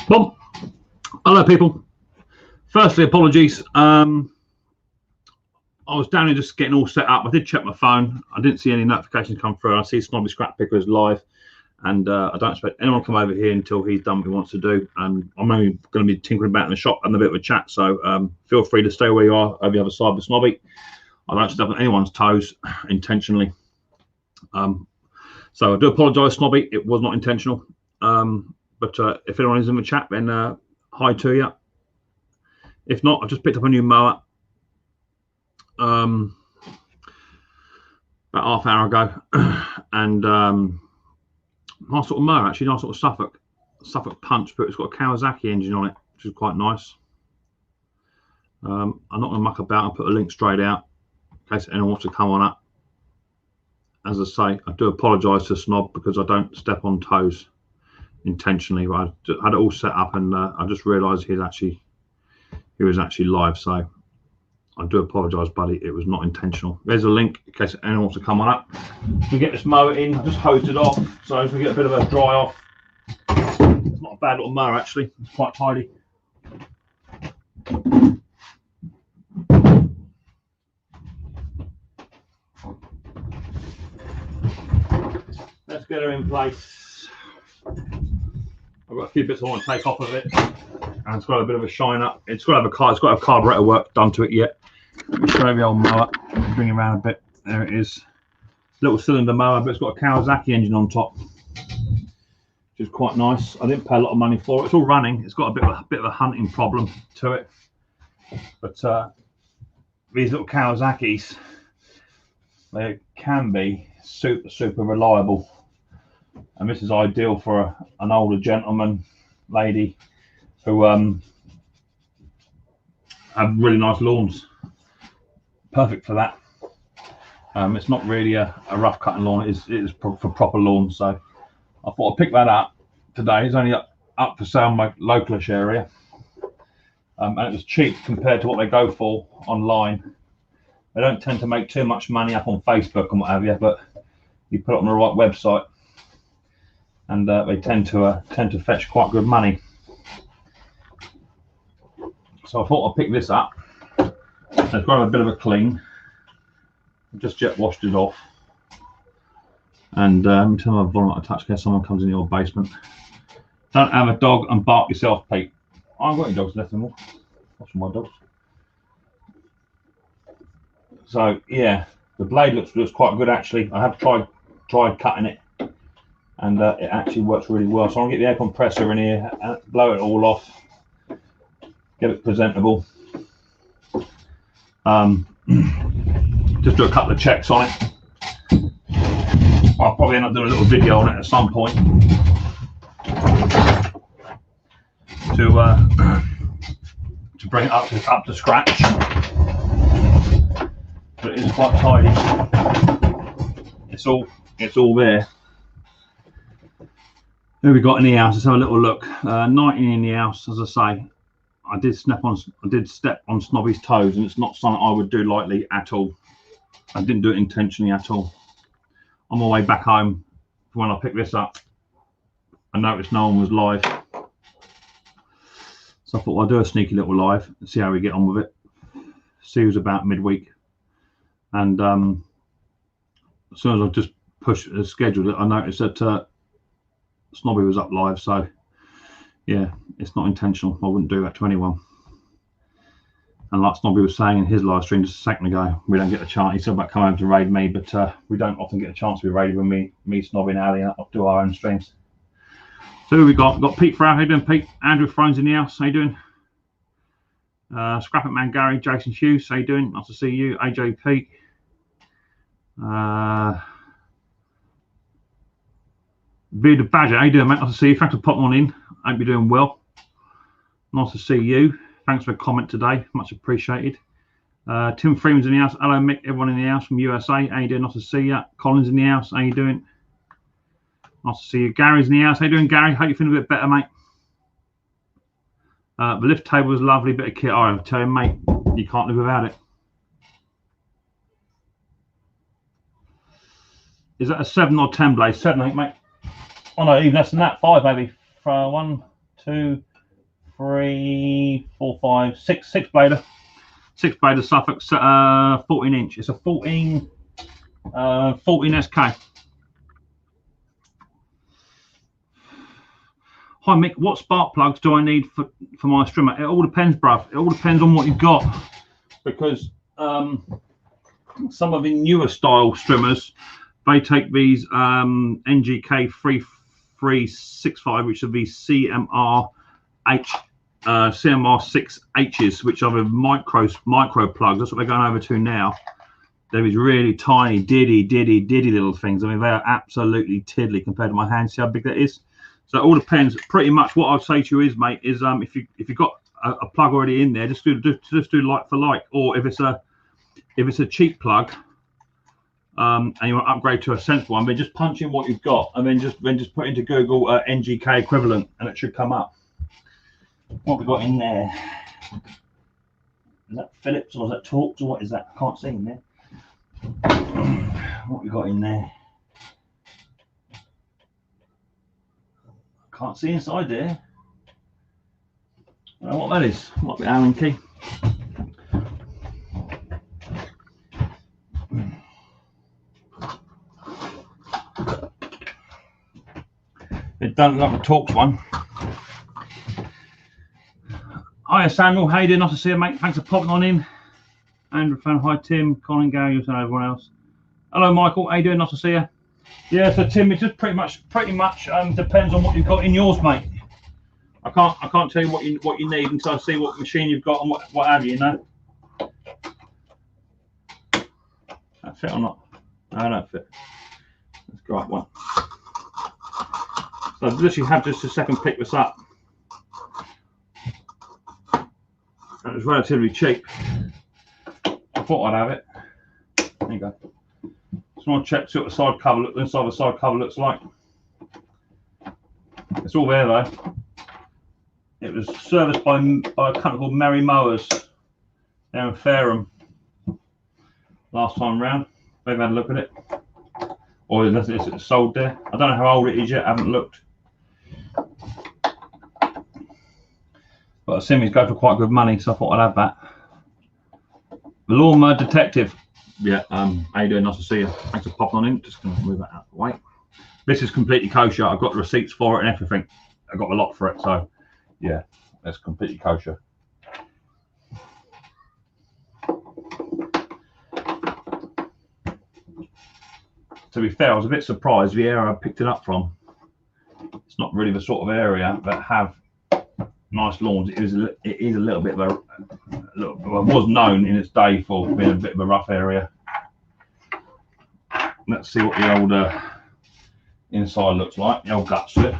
Well, hello people. Firstly, apologies. I was down here just getting all set up. I did check my phone. I didn't see any notifications come through. I see Snobby Scrap Picker is live, and I don't expect anyone to come over here until he's done what he wants to do. And I'm only going to be tinkering about in the shop and a bit of a chat. So feel free to stay where you are over the other side of Snobby. I don't step on anyone's toes intentionally. So I do apologise, Snobby. It was not intentional. But if anyone is in the chat, then hi to you. If not, I've just picked up a new mower about half hour ago, and nice sort of mower, actually, nice sort of Suffolk Punch, but it's got a Kawasaki engine on it, which is quite nice. I'm not going to muck about and put a link straight out in case anyone wants to come on up. As I say, I do apologise to Snob because I don't step on toes intentionally, but I had it all set up, and I just realised he was actually live, so I do apologise, buddy. It was not intentional. There's a link in case anyone wants to come on up. We get this mower in. I just hosed it off, so if we get a bit of a dry off, it's not a bad little mower actually. It's quite tidy. Let's get her in place. I've got a few bits I want to take off of it, and it's got a bit of a shine up. It's got to have carburetor work done to it yet. Let me show you the old mower. Bring it around a bit. There it is. Little cylinder mower, but it's got a Kawasaki engine on top, which is quite nice. I didn't pay a lot of money for it. It's all running. It's got a bit of a hunting problem to it, but these little Kawasaki's, they can be super reliable. And this is ideal for an older gentleman, lady, who have really nice lawns. Perfect for that. It's not really a rough cutting lawn. It is for proper lawns. So I thought I'd pick that up today. It's only up for sale in my localish area, and it was cheap compared to what they go for online. They don't tend to make too much money up on Facebook and what have you, but you put it on the right website, and they tend to fetch quite good money. So I thought I'd pick this up. It's got a bit of a clean. I've just jet washed it off, and let me turn my volume up a touch in case someone comes in your basement. Don't have a dog and bark yourself, Pete. I haven't got any dogs left anymore. Watching my dogs. So yeah, the blade looks quite good actually. I have tried cutting it, and it actually works really well. So I'll get the air compressor in here and blow it all off, get it presentable. Just do a couple of checks on it. I'll probably end up doing a little video on it at some point to bring it up to scratch. But it is quite tidy. It's all there. Who we got in the house? Let's have a little look. 19 in the house, as I say. I did step on Snobby's toes, and it's not something I would do lightly at all. I didn't do it intentionally at all. On my way back home, when I picked this up, I noticed no one was live, so I thought I'd do a sneaky little live and see how we get on with it. See who's about midweek, and as soon as I just scheduled it, I noticed that Snobby was up live. So yeah, it's not intentional. I wouldn't do that to anyone. And like Snobby was saying in his live stream just a second ago, we don't get a chance. He said about coming home to raid me, but we don't often get a chance to be raided when me, Snobby and Ali do our own streams. So who we got? We've got Pete Frau. How you doing, Pete? Andrew Thrones in the house. How you doing? Scrap It Man Gary, Jason Hughes. How you doing? Nice to see you. AJ Pete. Beard the Badger. How you doing, mate? Nice to see you. Thanks for popping on in. Hope you're doing well. Nice to see you. Thanks for a comment today, much appreciated. Tim Freeman's in the house. Hello, Mick. Everyone in the house from USA. How you doing? Nice to see you. Colin's in the house. How you doing? Nice to see you. Gary's in the house. How you doing, Gary? Hope you're feeling a bit better, mate. The lift table was a lovely bit of kit. I tell you, mate, you can't live without it. Is that a 7 or 10 blade? 7, I think, mate. Oh no, even less than that. 5 maybe. 1, 2, 3, 4, 5, 6, 6-blader. 6-blader Suffolk 14-inch. It's a 14 SK. Hi Mick, what spark plugs do I need for my strimmer? It all depends, bruv. It all depends on what you've got, because some of the newer style strimmers, they take these NGK 3365, which are the CMR6Hs, which are the micro plugs. That's what they're going over to now. They're these really tiny diddy little things. I mean, they are absolutely tiddly compared to my hand. See how big that is? So it all depends. Pretty much what I'd say to you is, mate, is if you've got a plug already in there, just do like for like. Or if it's a cheap plug, and you want to upgrade to a sensible one, then just punch in what you've got, and then just put into Google NGK equivalent, and it should come up. What we got in there? Is that Philips or is that Torx or what is that? I can't see in there. What we got in there? Can't see inside there. I don't know what that is. Might be Allen key. It doesn't look like the Torx one. Hiya Samuel, how you doing? Nice to see you, mate. Thanks for popping on in. Andrew fan, hi Tim, Colin, Gary, and everyone else. Hello Michael, how you doing? Nice to see you. Yeah, so Tim, it just pretty much depends on what you've got in yours, mate. I can't tell you what you need until I see what machine you've got and what have you, know. That fit or not? No, I don't fit. That's the right one. So I literally have just a second pick this up. It was relatively cheap. I thought I'd have it. There you go. Just want to check, see what the side cover inside the side cover looks like. It's all there though. It was serviced by a company called Micks Mowers down in Fareham last time round. They've had a look at it, or it's sold there. I don't know how old it is yet. I haven't looked. But the Simmies go for quite good money, so I thought I'd have that. The Lawnmower Detective. Yeah, how you doing? Nice to see you. Thanks for popping on in. Just going to move that out of the way. This is completely kosher. I've got the receipts for it and everything. I've got a lot for it, so yeah, that's completely kosher. To be fair, I was a bit surprised the area I picked it up from. It's not really the sort of area that have nice lawns. It is a little bit of a was known in its day for being a bit of a rough area. Let's see what the old inside looks like. The old gut strip.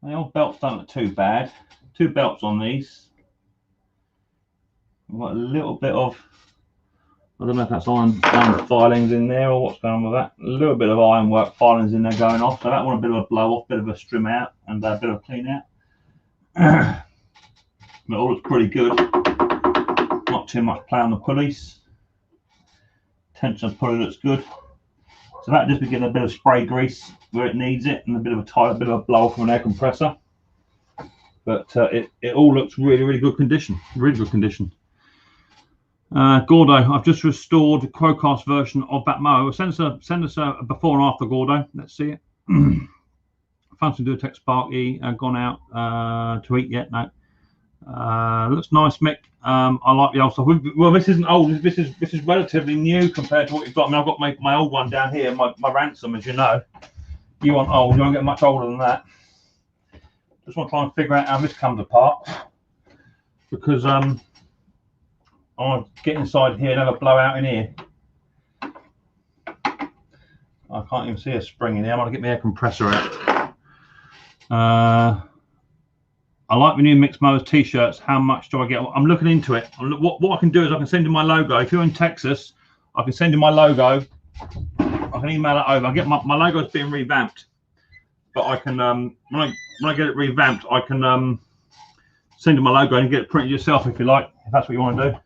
The old belts don't look too bad. 2 belts on these. We've got a little bit of, I don't know if that's iron filings in there or what's going on with that. A little bit of ironwork filings in there going off. So that one a bit of a blow off, bit of a trim out, and a bit of a clean out. It all looks pretty good. Not too much play on the pulleys. Tension of the pulley looks good. So that just be getting a bit of spray grease where it needs it, and a bit of a blow off from an air compressor. But it all looks really good condition. Really good condition. Gordo, I've just restored the Quocast version of that mower. Send us a before and after, Gordo. Let's see it. Found some Duotex Sparky. Gone out to eat yet? No. Looks nice, Mick. I like the old stuff. Well, this isn't old. This is relatively new compared to what you've got. I mean, I've got my old one down here, my Ransom, as you know. You want old? You won't get much older than that. Just want to try and figure out how this comes apart, because I want to get inside here and have a blowout in here. I can't even see a spring in here. I want to get my air compressor out. I like the new Micks Mowers t-shirts. How much do I get? I'm looking into it. What I can do is I can send you my logo. If you're in Texas, I can send you my logo. I can email it over. I get my logo's being revamped, but I can when I get it revamped, I can send you my logo and get it printed yourself if you like. If that's what you want to do,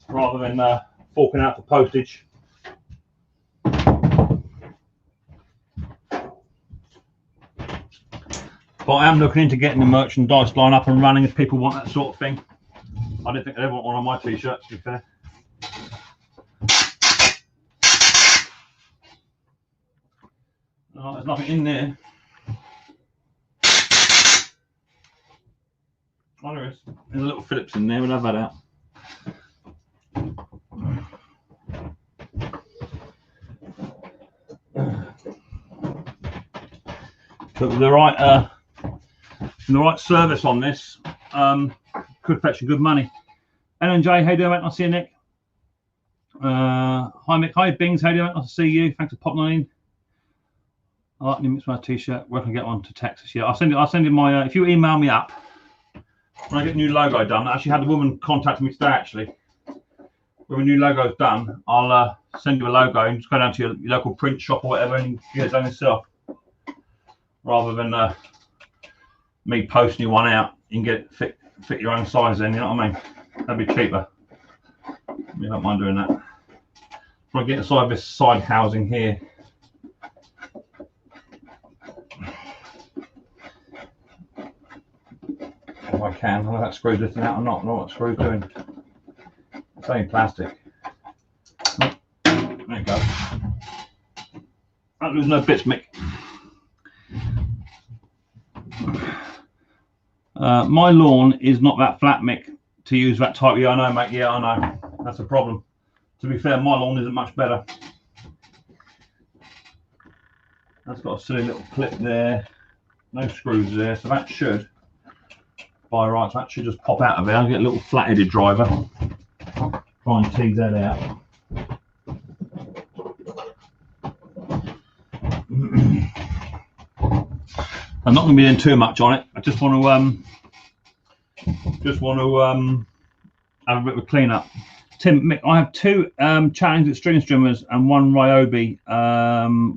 rather than forking out for postage. But I am looking into getting the merchandise line up and running if people want that sort of thing. I don't think they'd ever want one on my t-shirts, to be fair. Oh, there's nothing in there. Oh, there is. There's a little Phillips in there. We'll have that out. But with the right service on this, could fetch you good money. J, how you doing, mate? Nice to see you, Nick. Hi, Mick. Hi, Bings. How you doing? Nice to see you. Thanks for popping on in. I like the Micks Mowers t-shirt. Where can I get one to Texas? Yeah, I'll send you my. If you email me up when I get a new logo done. I actually had a woman contact me today. Actually, when a new logo's done, I'll send you a logo and just go down to your local print shop or whatever and get it done yourself, rather than me posting you one out. You can get it fit your own size in. You know what I mean? That'd be cheaper. You don't mind doing that. When I get inside this side housing here. If I can, I don't know if that screw's lifting out or not. I don't know what screw's doing. It's only plastic. Oh, there you go. Don't lose no bits, Mick. My lawn is not that flat, Mick, to use that type. Yeah, I know, mate. Yeah, I know. That's a problem. To be fair, my lawn isn't much better. That's got a silly little clip there. No screws there, so that should, by rights, that should just pop out of there. I'll get a little flat-headed driver. Try and tease that out. I'm not going to be doing too much on it. I just want to have a bit of a clean up. Tim, Mick, I have two Challenge Extreme Strimmers and one Ryobi,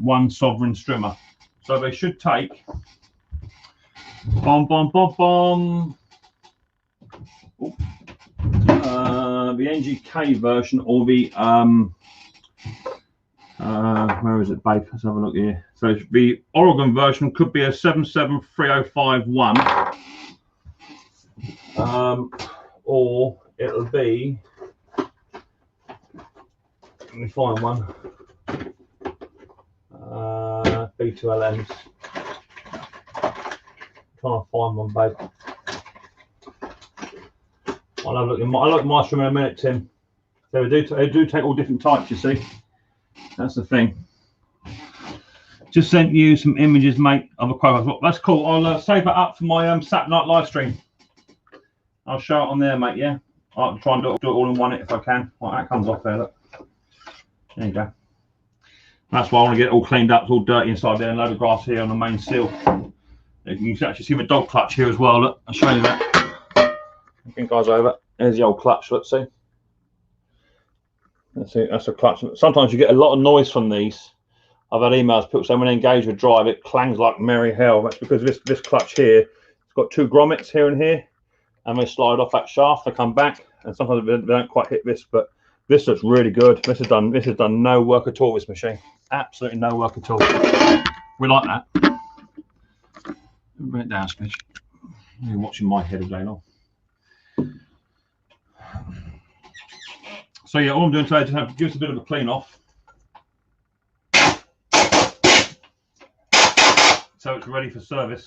one Sovereign Strimmer. So they should take the NGK version or the where is it, babe? Let's have a look here. So the Oregon version could be a 773051, or it'll be, let me find one, B2LMs. Trying to find one, babe. I'll have a look at my string in a minute, Tim. So they do take all different types, you see. That's the thing. Just sent you some images, mate, of a quote. That's cool. I'll save that up for my Saturday night live stream. I'll show it on there, mate. Yeah, I'll try and do it all in one if I can. Right, that comes off there. Look. There you go. That's why I want to get it all cleaned up. It's all dirty inside there, and a load of grass here on the main seal. You can actually see my dog clutch here as well. Look, I'll show you that. I think guys over. There's the old clutch. Let's see. Let's see. That's a clutch. Sometimes you get a lot of noise from these. I've had emails people saying when they engage with drive, it clangs like merry hell. That's because this clutch here, it's got two grommets here and here, and they slide off that shaft. They come back, and sometimes they don't quite hit this, but this looks really good. This has done no work at all. This machine, absolutely no work at all. We like that. Bring it down, Smidge. You're watching my head all day long. So yeah, all I'm doing today is just have to give us a bit of a clean off, so it's ready for service.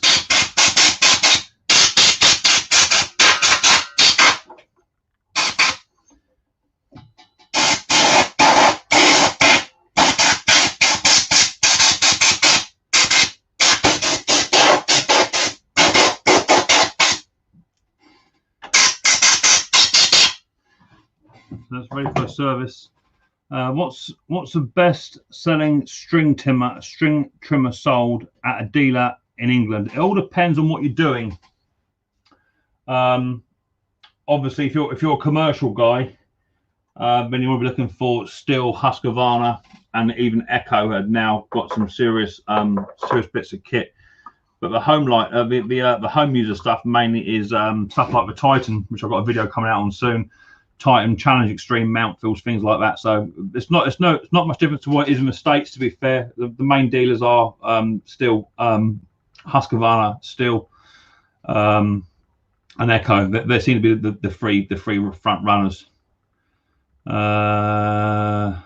That's ready for a service. What's the best selling string trimmer sold at a dealer in England? It all depends on what you're doing. Obviously, if you're a commercial guy, then you want to be looking for Stihl, Husqvarna, and even Echo had now got some serious bits of kit. But the home the home user stuff mainly is stuff like the Titan, which I've got a video coming out on soon. Titan, Challenge Extreme, mount fills, things like that. So it's not much different to what it is in the States. To be fair, the main dealers are Stihl, Husqvarna, Stihl, and Echo. They seem to be the three front runners. I've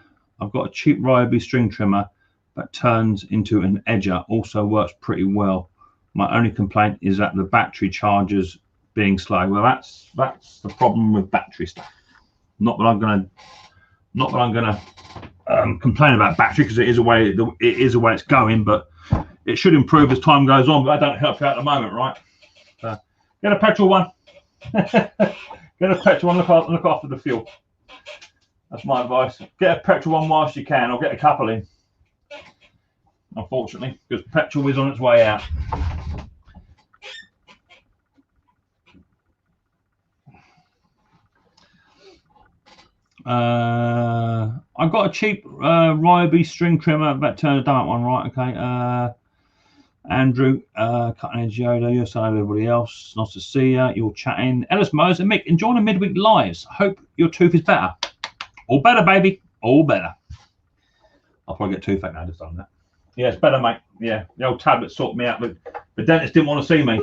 got a cheap Ryobi string trimmer that turns into an edger. Also works pretty well. My only complaint is that the battery charges being slow. Well, that's the problem with battery stuff. Not that I'm gonna complain about battery, because it is a way it's going, but it should improve as time goes on. But that don't help you at the moment, right? Get a petrol one. Get a petrol one. Look after the fuel. That's my advice. Get a petrol one whilst you can, or get a couple in. Unfortunately, because petrol is on its way out. I've got a cheap Ryobi string trimmer that turned a dumb one, right? Okay. Andrew, cutting edge Yoda, you're saying everybody else. Nice to see you. You're chatting. Ellis Mowers and Mick, enjoying the midweek lives. Hope your tooth is better. All better, baby. All better. I'll probably get toothache now just on that. Yeah, it's better, mate. Yeah, the old tablet sorted me out, but the dentist didn't want to see me.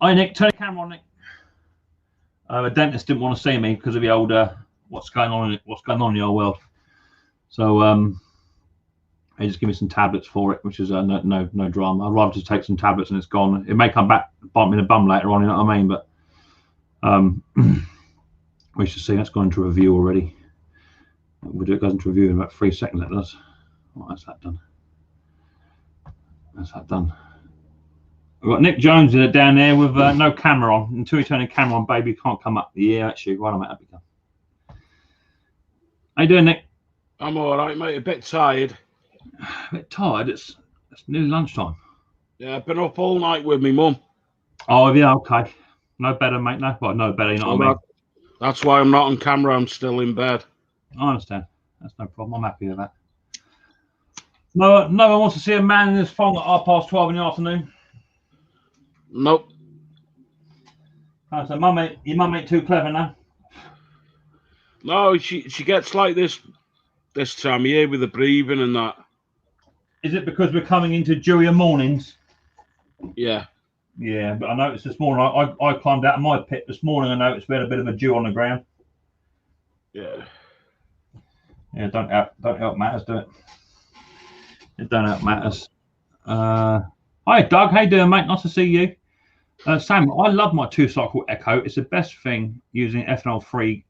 Hi, Nick. Turn the camera on, Nick. The dentist didn't want to see me because of the old what's going on in the old world. So they just give me some tablets for it, which is no drama. I'd rather just take some tablets and it's gone. It may come back, bite me in the bum later on, you know what I mean? But we should see. That's gone into review already. It goes into review in about 3 seconds. That does. Oh, that's that done. That's that done. We've got Nick Jones down there with no camera on. Until you turn the camera on, baby, can't come up. Yeah, actually, right on, mate. How you doing, Nick? I'm all right, mate. A bit tired. A bit tired? It's nearly lunchtime. Yeah, I've been up all night with me mum. Oh, yeah, okay. No better, mate. No better, you know what I mean? That's why I'm not on camera. I'm still in bed. I understand. That's no problem. I'm happy with that. No one wants to see a man in his phone at 12:30 in the afternoon. Nope. Oh, so your mum ain't too clever now? No, she gets like this time of year with the breathing and that. Is it because we're coming into dewier mornings? Yeah. Yeah, but I noticed this morning, I climbed out of my pit this morning. I noticed we had a bit of a dew on the ground. Yeah. Yeah, don't help matters, do it? It don't help matters. Hi, Doug. How you doing, mate? Nice to see you. Sam, I love my 2-cycle Echo. It's the best thing using ethanol-free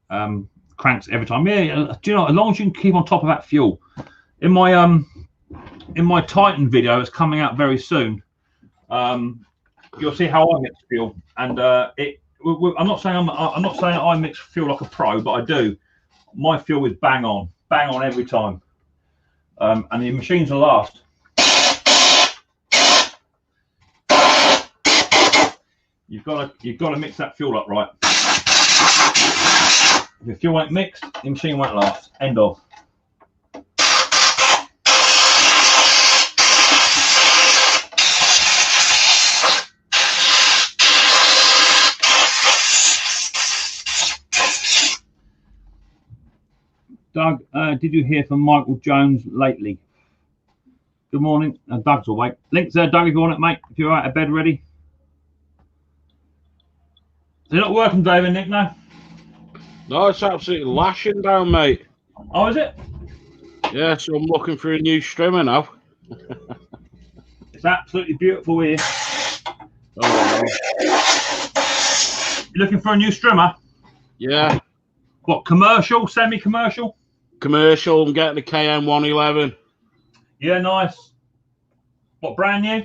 cranks every time. Yeah, do you know? As long as you can keep on top of that fuel. In my Titan video, it's coming out very soon. You'll see how I mix fuel, and I'm not saying I mix fuel like a pro, but I do. My fuel is bang on every time, and the machines will last. You've got to mix that fuel up right. If your fuel ain't mixed, the machine won't last. End of. Doug, did you hear from Michael Jones lately? Good morning. Doug's awake. Links there, Doug, if you want it, mate. If you're out of bed ready. They're not working, David, Nick, no? No, it's absolutely lashing down, mate. Oh, is it? Yeah, so I'm looking for a new strimmer now. It's absolutely beautiful here. Oh, You're looking for a new strimmer? yeah. What, commercial, semi-commercial? Commercial. I'm getting a KM111. Yeah, nice. What, brand new?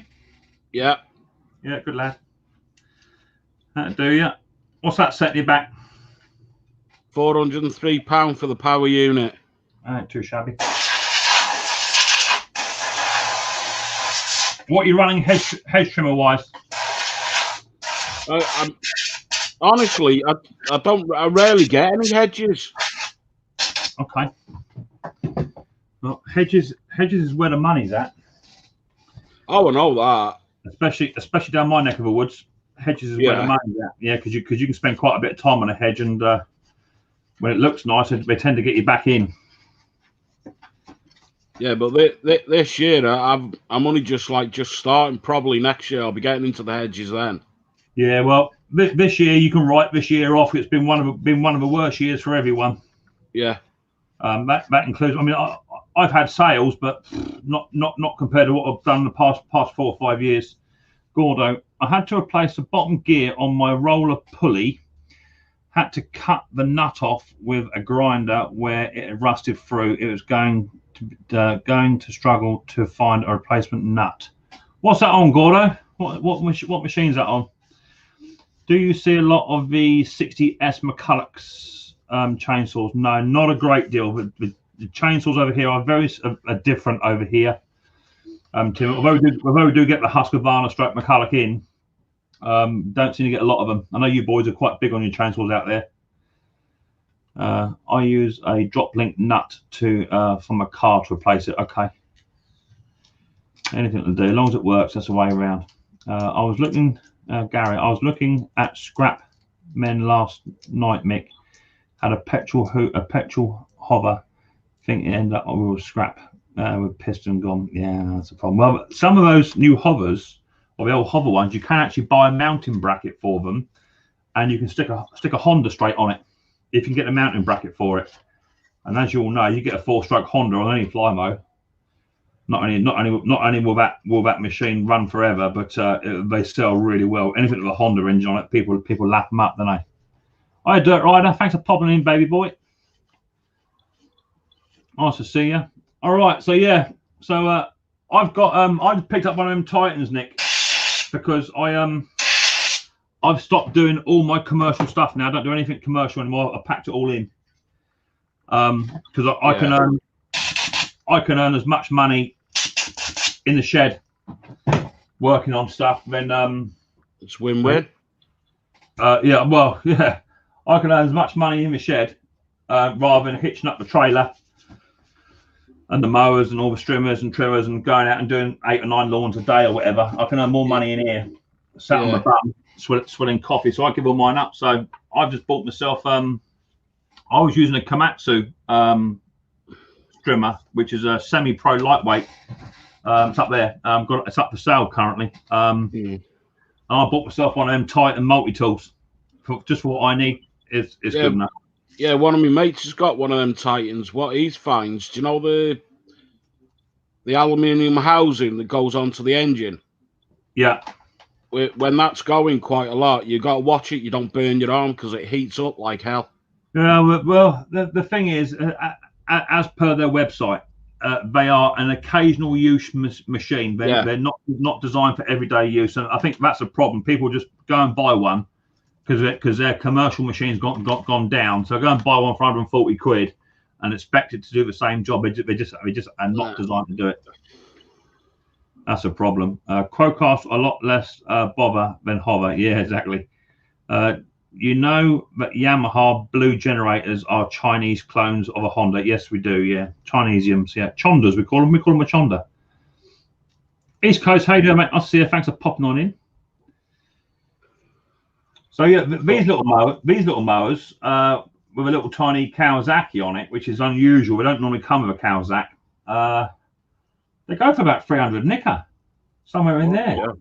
Yeah. Yeah, good lad. That'll do you. What's that setting you back? £403 for the power unit. Ain't too shabby. What are you running hedge trimmer wise? Honestly, I rarely get any hedges. Okay. Well, hedges is where the money's at. Oh, I know that. Especially down my neck of the woods. Hedges is where the money's at. Yeah, because you can spend quite a bit of time on a hedge, and when it looks nice, they tend to get you back in. Yeah, but this year I'm only just starting. Probably next year I'll be getting into the hedges then. Yeah, well, this year you can write this year off. It's been one of the worst years for everyone. Yeah. That includes. I mean, I've had sales, but not compared to what I've done in the past 4 or 5 years. Gordo, I had to replace the bottom gear on my roller pulley. Had to cut the nut off with a grinder where it had rusted through. It was going to struggle to find a replacement nut. What's that on, Gordo? What machine's that on? Do you see a lot of the 60S McCulloch's chainsaws? No, not a great deal. But the chainsaws over here are different over here. Tim, although we do get the Husqvarna stroke McCulloch in, don't seem to get a lot of them. I know you boys are quite big on your chainsaws out there. I use a drop link nut from a car to replace it. Okay. Anything to do, as long as it works, that's the way around. I was looking, Gary. I was looking at scrap men last night. Mick had a petrol hover. Think it ended up with scrap with piston gone. Yeah, that's a problem. Well, some of those new hovers, or the old hover ones, you can actually buy a mounting bracket for them, and you can stick a Honda straight on it if you can get a mounting bracket for it. And as you all know, you get a 4-stroke Honda on any Flymo. Not only will that machine run forever, but they sell really well. Anything with a Honda engine on it, people lap them up, don't they? Hi, Dirt Rider. Thanks for popping in, baby boy. Nice to see you. All right, so yeah, so I've got I picked up one of them Titans, Nick, because I've stopped doing all my commercial stuff now. I don't do anything commercial anymore. I packed it all in because I can earn as much money in the shed working on stuff than it's win-win. Yeah, well, yeah, I can earn as much money in the shed rather than hitching up the trailer and the mowers and all the streamers and trimmers and going out and doing 8 or 9 lawns a day or whatever. I can earn more money in here, sat on my bum, swilling coffee. So I give all mine up. So I've just bought myself. I was using a Komatsu trimmer, which is a semi-pro lightweight. It's up there. It's up for sale currently. And I bought myself one of them Titan multi-tools just for what I need. It's good enough. Yeah, one of my mates has got one of them Titans. What he finds, do you know the aluminium housing that goes onto the engine? Yeah. When that's going quite a lot, you got to watch it. You don't burn your arm because it heats up like hell. Yeah, well, the thing is, as per their website, they are an occasional use machine. They're not designed for everyday use, and I think that's a problem. People just go and buy one because their commercial machine's gone down. So go and buy one for 140 quid and expect it to do the same job. They just are not designed to do it. That's a problem. Quo costs a lot less bother than hover. Yeah, exactly. You know that Yamaha blue generators are Chinese clones of a Honda. Yes, we do. Yeah, Chinesiums. Yeah, Chondas. We call them. We call them a Chonda. East Coast. How you doing, mate? I'll see you. Thanks for popping on in. So yeah, these little mowers with a little tiny Kawasaki on it, which is unusual. We don't normally come with a Kawasaki. They go for about 300 nicker, somewhere in there.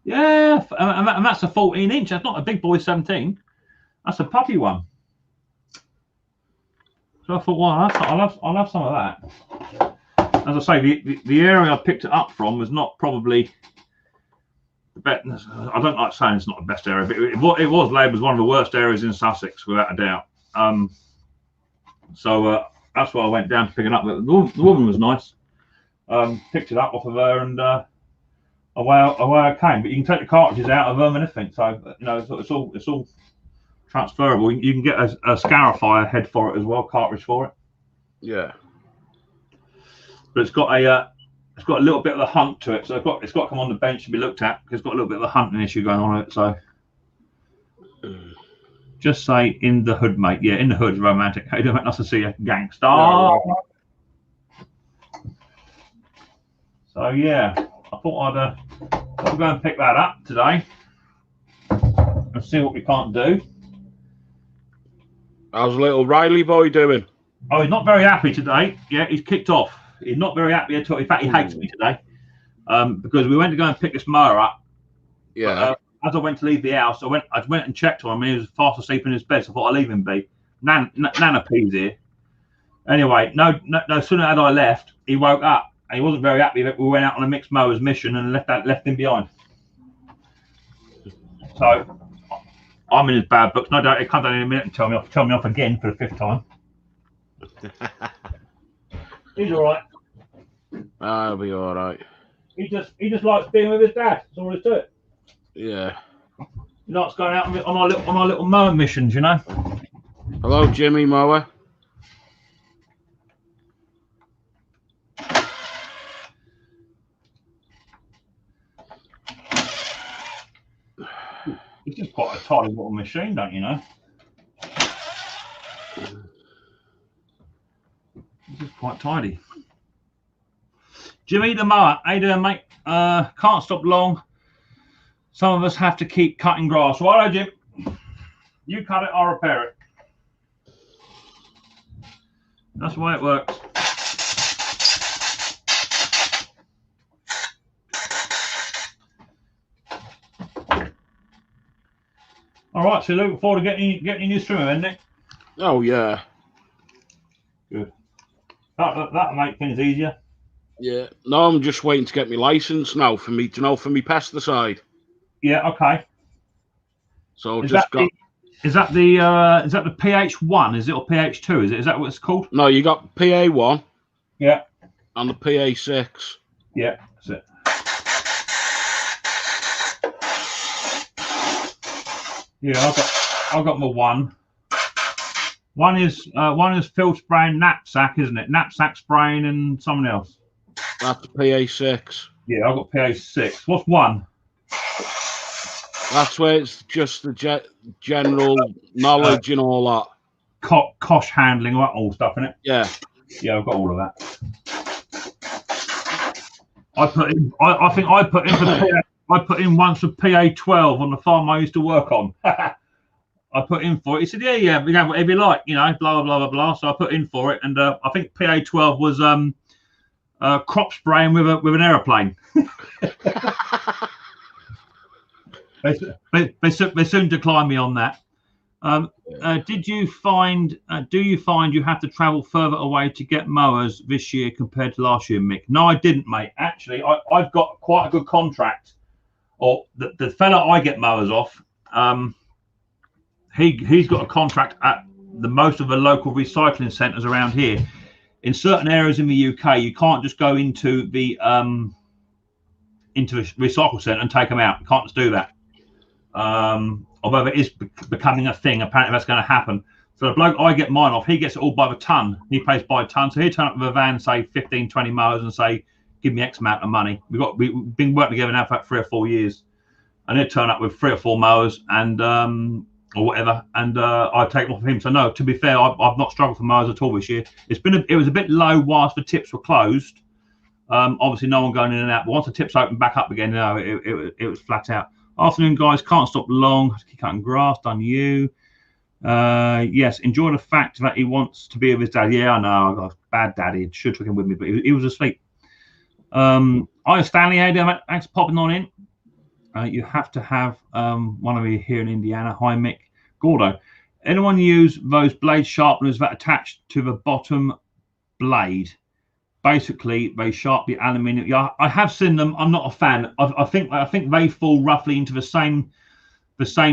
Yeah, and that's a 14-inch. That's not a big boy 17. That's a puppy one. So I thought, well, I'll have some of that. As I say, the area I picked it up from was not probably the best. I don't like saying it's not the best area, but it was labelled as one of the worst areas in Sussex, without a doubt. So that's why I went down to pick it up. The woman was nice. Picked it up off of her and away I came. But you can take the cartridges out of them and everything. So you know it's all transferable. You can get a Scarifier head for it as well, cartridge for it. Yeah. But it's got a little bit of a hunt to it, so it's got to come on the bench and be looked at because it's got a little bit of a hunting issue going on with it. So just say in the hood, mate. Yeah, in the hood, romantic. How you doing, mate? Nice to see you, gangster. So yeah, I thought I'd go and pick that up today and see what we can't do. How's little Riley boy doing? Oh, he's not very happy today. Yeah, he's kicked off. He's not very happy at all. In fact, he hates me today because we went to go and pick this mower up. Yeah. But, as I went to leave the house, I went and checked on him. And he was fast asleep in his bed, so I thought I'll leave him be. Nana P's here. Anyway, no sooner had I left, he woke up and he wasn't very happy that we went out on a Micks Mowers mission and left him behind. So I'm in his bad books. No doubt he'll come down in a minute and tell me off again for the 5th time. He's all right. I'll be all right. He just likes being with his dad. That's all there is to it. Yeah. He likes going out on our little mower missions, you know. Hello, Jimmy Mower. It's just quite a tidy little machine, don't you know? It's just quite tidy. Jimmy the mower, how you doing, mate? Can't stop long. Some of us have to keep cutting grass. Righto, Jim. You cut it, I'll repair it. That's the way it works. All right, so looking forward to getting you through it, Nick. Oh yeah. Good. That'll make things easier. Yeah. No, I'm just waiting to get my license now for me pesticide. Yeah. Okay. So is that the PH1? Is it or PH2? Is that what it's called? No, you got PA1. Yeah. And the PA6. Yeah, that's it. Yeah, I've got my one. One is field spraying knapsack, isn't it? Knapsack spraying and something else. That's PA6. Yeah, I've got PA6. What's one? That's where it's just the general knowledge and all that. Cosh handling, all that stuff in it. Yeah. Yeah, I've got all of that. I think I put in for I put in once for PA12 on the farm I used to work on. I put in for it. He said, yeah, we have whatever you like, you know, blah, blah, blah, blah, blah. So I put in for it. And I think PA12 was crop spraying with an aeroplane. they soon declined me on that. Do you find you have to travel further away to get mowers this year compared to last year, Mick? No, I didn't, mate. Actually, I've got quite a good contract. Or the fella I get mowers off, he's got a contract at most of the local recycling centres around here. In certain areas in the UK, you can't just go into the recycle centre and take them out. You can't just do that. Although it is becoming a thing, apparently that's going to happen. So the bloke I get mine off, he gets it all by the ton. He pays by a ton. So he'll turn up with a van, say 15, 20 mowers and say, give me X amount of money. We've been working together now for like 3 or 4 years. And he'll turn up with 3 or 4 mowers and or whatever. And I take them off of him. So no, to be fair, I've not struggled for mowers at all this year. It was a bit low whilst the tips were closed. Obviously no one going in and out. But once the tips opened back up again, no, it was flat out. Afternoon, guys. Can't stop long. Keep cutting grass. Done you. Yes, enjoy the fact that he wants to be with his dad. Yeah, I know. I got a bad daddy. Should have took him with me, but he was asleep. Hi, Stanley. How you doing, mate? Thanks for popping on in. You have to have one of you here in Indiana. Hi, Mick. Gordo. Anyone use those blade sharpeners that attach to the bottom blade? Basically, they sharpen the aluminium. Yeah, I have seen them. I'm not a fan. I think they fall roughly into the same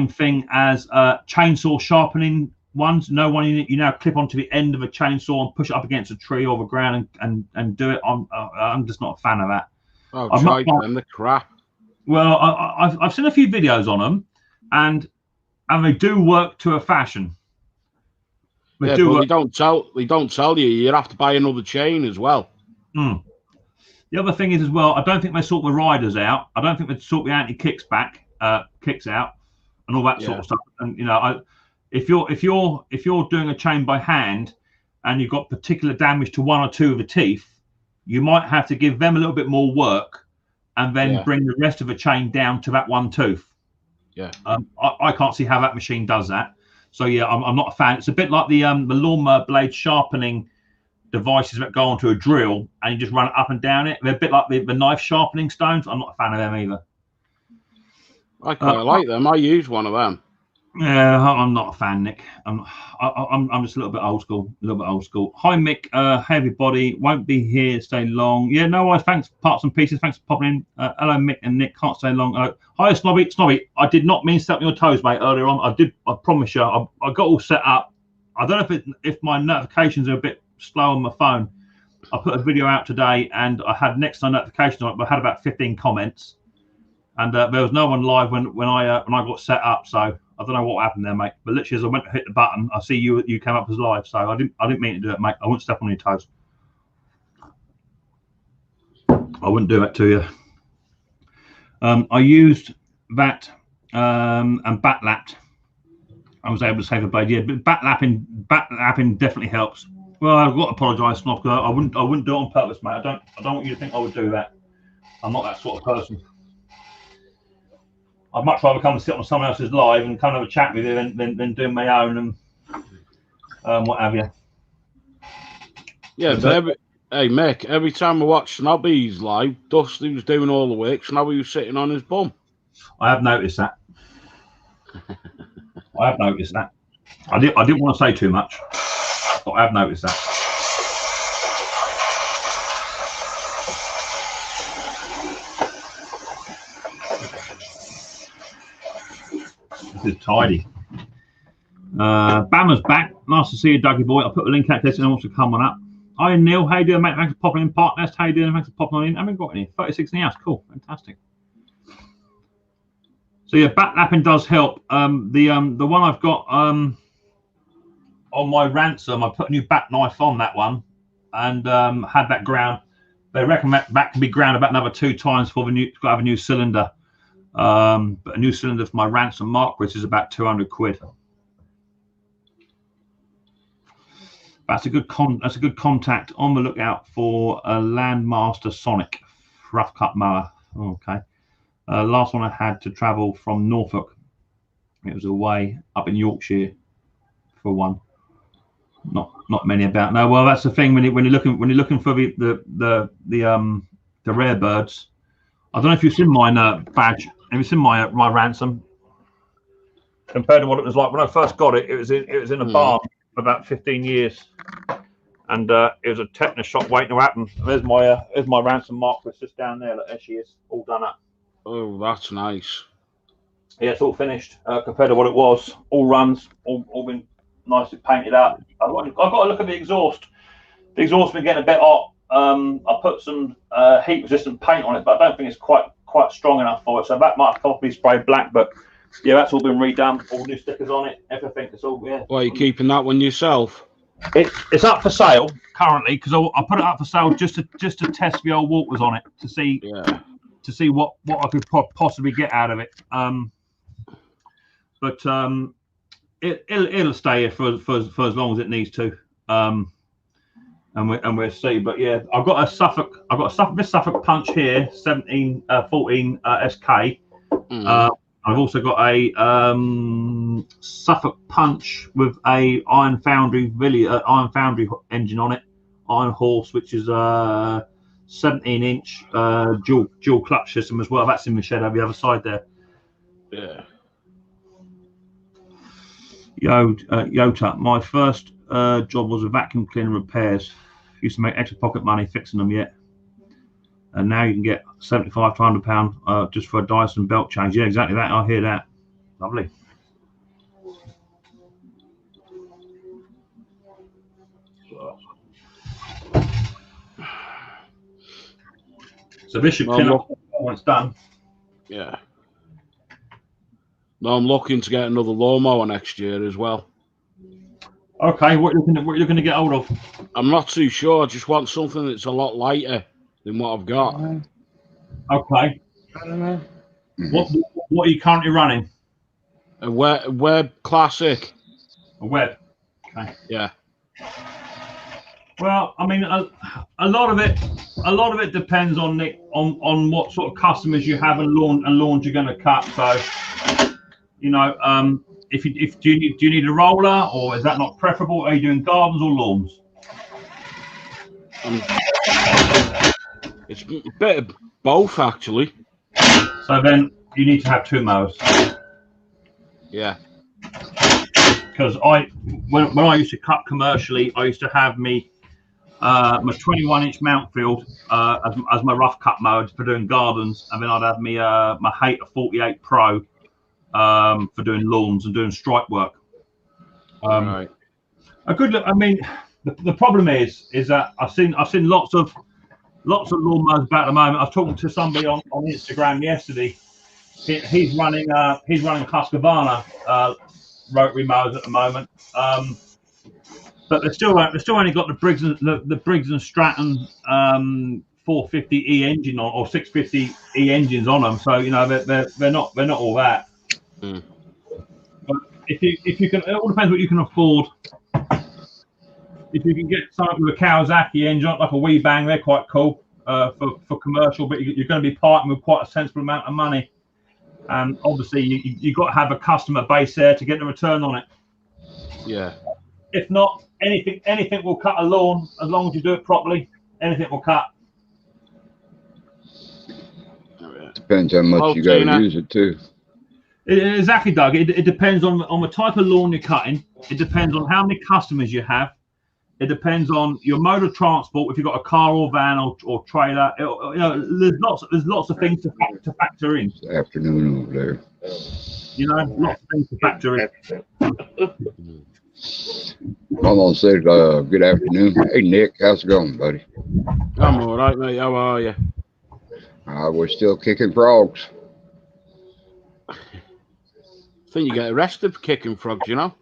thing as chainsaw sharpening ones. No one you now clip onto the end of a chainsaw and push it up against a tree or the ground and do it. I'm just not a fan of that. Oh, tried them, the crap. Well, I've seen a few videos on them, and they do work to a fashion. They don't tell you. You have to buy another chain as well. Mm. The other thing is as well, I don't think they sort the riders out. I don't think they sort the anti-kicks out, and all that sort of stuff. And you know, if you're doing a chain by hand, and you've got particular damage to 1 or 2 of the teeth, you might have to give them a little bit more work, and then bring the rest of the chain down to that 1 tooth. Yeah. I can't see how that machine does that. So yeah, I'm not a fan. It's a bit like the lawnmower blade sharpening devices that go onto a drill and you just run it up and down it. They're a bit like the knife sharpening stones. I'm not a fan of them either. I quite like them. I use one of them. Yeah, I'm not a fan, Nick. I'm just a little bit old school. Hi, Mick. Hey, everybody. Won't be here. Stay long. Yeah, no worries. Thanks, parts and pieces. Thanks for popping in. Hello, Mick and Nick. Can't stay long. Hi, Snobby. I did not mean to step on your toes, mate. Earlier on, I did. I promise you. I got all set up. I don't know if my notifications are a bit slow on my phone. I put a video out today, and I had next time notifications on it, but I had about 15 comments, and there was no one live when I got set up. So I don't know what happened there, mate. But literally, as I went to hit the button, I see you came up as live. So I didn't mean to do it, mate. I wouldn't step on your toes. I wouldn't do that to you. I used that and bat lapped. I was able to save a blade. Yeah, but bat lapping definitely helps. Well, I've got to apologise, Snob. I wouldn't do it on purpose, mate. I don't want you to think I would do that. I'm not that sort of person. I'd much rather come and sit on someone else's live and come and have a chat with you than doing my own and what have you. Yeah, but hey, Mick, every time I watch Snobby's live, Dusty was doing all the work, Snobby was sitting on his bum. I have noticed that. I didn't want to say too much, but I have noticed that. This is tidy. Bama's back. Nice to see you, Dougie boy. I'll put the link out there so no one wants to come on up. Hi, Neil. How you doing, mate? Thanks for popping in. Partners, how you doing? Thanks for popping on in. I haven't got any. 36 in the house. Cool. Fantastic. So yeah, bat lapping does help. The one I've got on my ransom, I put a new bat knife on that one, and had that ground. They reckon that can be ground about another 2 times for the new. Got to have a new cylinder. But a new cylinder for my ransom mark, which is about 200 quid. That's a good contact. On the lookout for a Landmaster Sonic rough cut mower. Okay. Last one I had to travel from Norfolk. It was away up in Yorkshire for one. Not many about. No, well, that's the thing when you're looking for the rare birds. I don't know if you've seen my badge. Have you seen my ransom? Compared to what it was like when I first got it, it was in a barn for about 15 years, and it was a tetanus shot waiting to happen. There's my ransom mark, which is just down there. Look, there she is, all done up. Oh, that's nice. Yeah, it's all finished compared to what it was. All runs, all been nicely painted up. I've got to look at the exhaust. The exhaust's been getting a bit hot. I put some heat-resistant paint on it, but I don't think it's quite strong enough for it. So that might have to be sprayed black. But yeah, that's all been redone. All new stickers on it. Everything. It's all Well, are you keeping that one yourself? It's up for sale currently because I put it up for sale just to test the old waters on it to see what I could possibly get out of it. But it'll stay here for as long as it needs to. And we'll see. But yeah, I've got a Suffolk Punch here, 14 SK. I've also got a Suffolk Punch with a Iron Foundry engine on it, Iron Horse, which is 17-inch dual clutch system as well. That's in the shed over the other side there. Yeah. Yota, my first job was a vacuum cleaner repairs. Used to make extra pocket money fixing them yet. And now you can get £75 to £100 just for a Dyson belt change. Yeah, exactly that. I hear that. Lovely. So this should clean up when it's done. Yeah. No, I'm looking to get another lawnmower next year as well. Okay, what are you looking to get hold of? I'm not too sure. I just want something that's a lot lighter than what I've got. Okay. I don't know. What are you currently running? A web classic. A web. Okay. Yeah. Well, I mean, a lot of it depends on what sort of customers you have and lawns you're going to cut. So, you know, do you need a roller, or is that not preferable? Are you doing gardens or lawns? It's a bit of both, actually. So then you need to have 2 mowers. Yeah. Because when I used to cut commercially, I used to have my 21-inch Mountfield as my rough cut mower for doing gardens, and then I'd have my Hater 48 Pro for doing lawns and doing stripe work. Right. A good look. I mean, the problem is that I've seen lots of lawnmowers about at the moment. I was talking to somebody on Instagram yesterday. He's running Husqvarna rotary mowers at the moment, but they're still only got the Briggs and Stratton 450E engine on, or 650E engines on them. So you know they're not all that. Mm. But if you can, it all depends what you can afford. If you can get something with a Kawasaki engine, like a Wee Bang, they're quite cool for commercial. But you're going to be parting with quite a sensible amount of money, and obviously you've got to have a customer base there to get the return on it. Yeah. If not, anything will cut a lawn as long as you do it properly. Anything will cut. Depends how much you got to use it too. Exactly, Doug. It depends on the type of lawn you're cutting. It depends on how many customers you have. It depends on your mode of transport. If you've got a car or van or trailer, you know, there's lots of things to factor in. It's afternoon over there. You know, lots of things to factor in. I'm gonna say good afternoon. Hey Nick, how's it going, buddy? I'm all right, mate. How are you? We're still kicking frogs. I think you get arrested for kicking frogs, you know?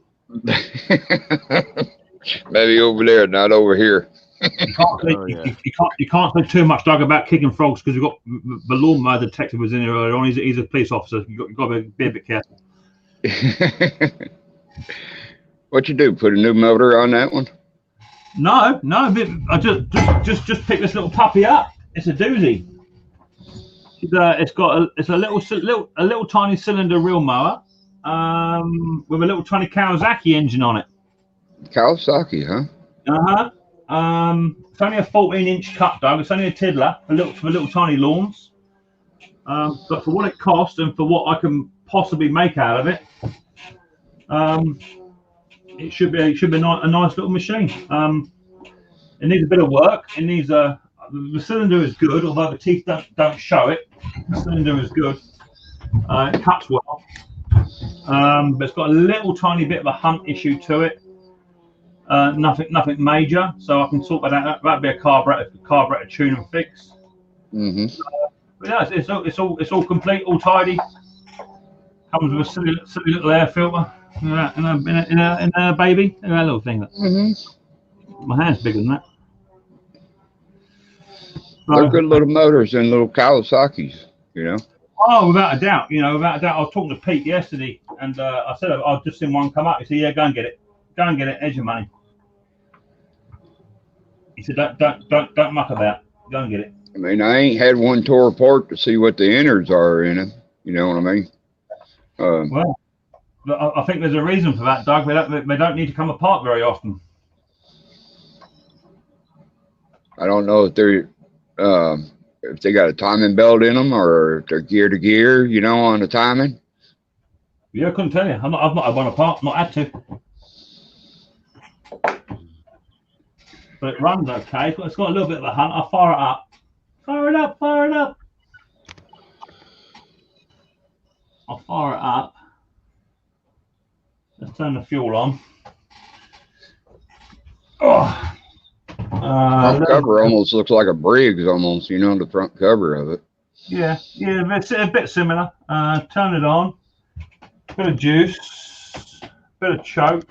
Maybe over there, not over here. You can't say too much, Doug, about kicking frogs, because we've got the lawnmower detective was in here earlier on. He's a police officer. You've got to be a bit careful. What you do? Put a new motor on that one? No. I just picked this little puppy up. It's a doozy. It's a little tiny cylinder reel mower with a little tiny Kawasaki engine on it. Kawasaki, huh? It's only a 14-inch cut, Doug. It's only a tiddler for little tiny lawns. But for what it costs and for what I can possibly make out of it, it should be a nice little machine. It needs a bit of work. It needs the cylinder is good, although the teeth don't show it. The cylinder is good. It cuts well, but it's got a little tiny bit of a hunt issue to it. Nothing major, so I can sort that out. That'd be a carburetor tune and fix. But yeah, it's all complete, all tidy. Comes with a silly little air filter in a baby, in that little thing. My hand's bigger than that. They're good little motors and little Kawasaki's, you know. Oh, without a doubt. I was talking to Pete yesterday, and I said I've just seen one come up. He said, "Yeah, go and get it. Go and get it. There's your money." He said, "Don't muck about. Go and get it." I mean, I ain't had one tore apart to see what the innards are in them. You know what I mean? Well, I think there's a reason for that, Doug. They don't need to come apart very often. I don't know if they got a timing belt in them or if they're gear to gear, you know, on the timing. Yeah, I couldn't tell you. I've not had one apart. Not had to. But it runs okay. It's got a little bit of a hunt. I'll fire it up. Fire it up. I'll fire it up. Let's turn the fuel on. Oh. Front cover almost looks like a Briggs, almost, you know, the front cover of it. Yeah, it's a bit similar. Turn it on. Bit of juice. Bit of choke.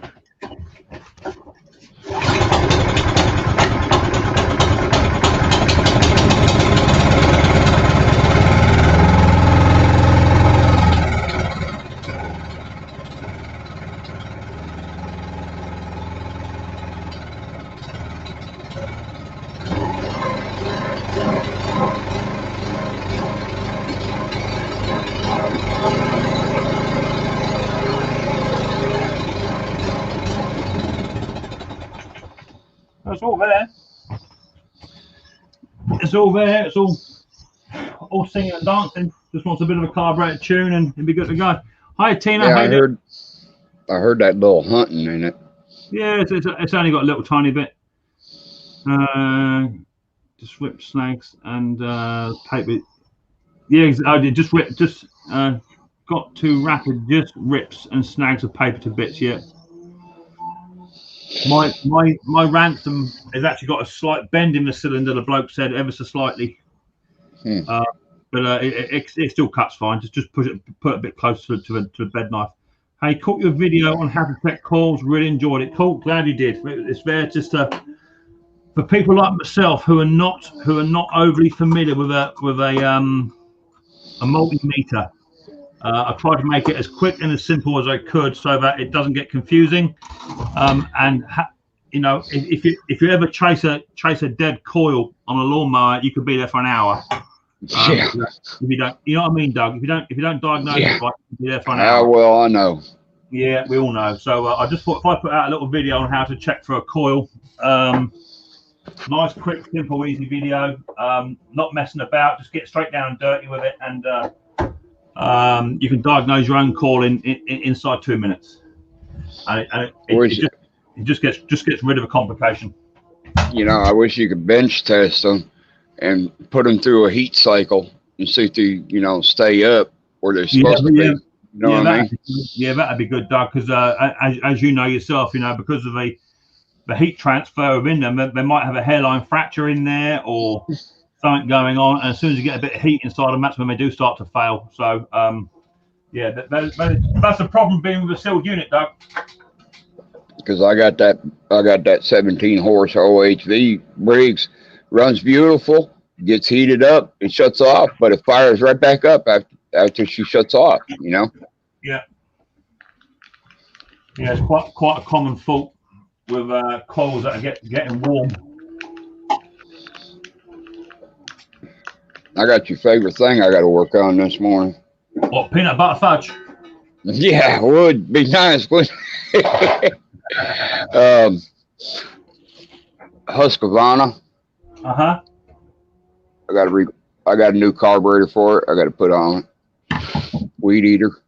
That's all there. it's all there. It's all singing and dancing. Just wants a bit of a carburetor tune and it'll be good to go. Hi Tina. Yeah, How you doing? I heard that little hunting in it. Yeah, it's only got a little tiny bit. Just whipped snags and paper. Yeah, I did just whip. Just got too rapid. Just rips and snags of paper to bits. Yeah. My ransom has actually got a slight bend in the cylinder. The bloke said ever so slightly. But it still cuts fine. Just put a bit closer to a bed knife. Hey, caught your video on how to check coils. Really enjoyed it. Cool, glad you did. It's there just for people like myself who are not overly familiar with a multimeter. I tried to make it as quick and as simple as I could so that it doesn't get confusing. You know, if you ever chase a dead coil on a lawnmower, you could be there for an hour. Yeah. If you don't, you know what I mean, Doug. If you don't diagnose it right, you can be there for an hour. Ah, well, I know. Yeah, we all know. So I just thought if I put out a little video on how to check for a coil, nice, quick, simple, easy video. Not messing about. Just get straight down and dirty with it, and you can diagnose your own coil inside 2 minutes. And it just gets rid of a complication. You know, I wish you could bench test them and put them through a heat cycle and see if they, stay up where they're supposed to be. You know what I mean? Yeah, that'd be good, Doug. Because as you know yourself, because of the heat transfer within them, they might have a hairline fracture in there or something going on. And as soon as you get a bit of heat inside them, that's when they do start to fail. So, yeah, that's the problem being with a sealed unit, Doug. Because I got that 17 horse OHV Briggs, runs beautiful, gets heated up, it shuts off, but it fires right back up after she shuts off. Yeah. Yeah, it's quite a common fault with coils that are getting warm. I got your favorite thing I got to work on this morning. What, peanut butter fudge? Yeah, would be nice, wouldn't it? Husqvarna. Uh-huh. I got a new carburetor for it. I got to put on it. Weed eater.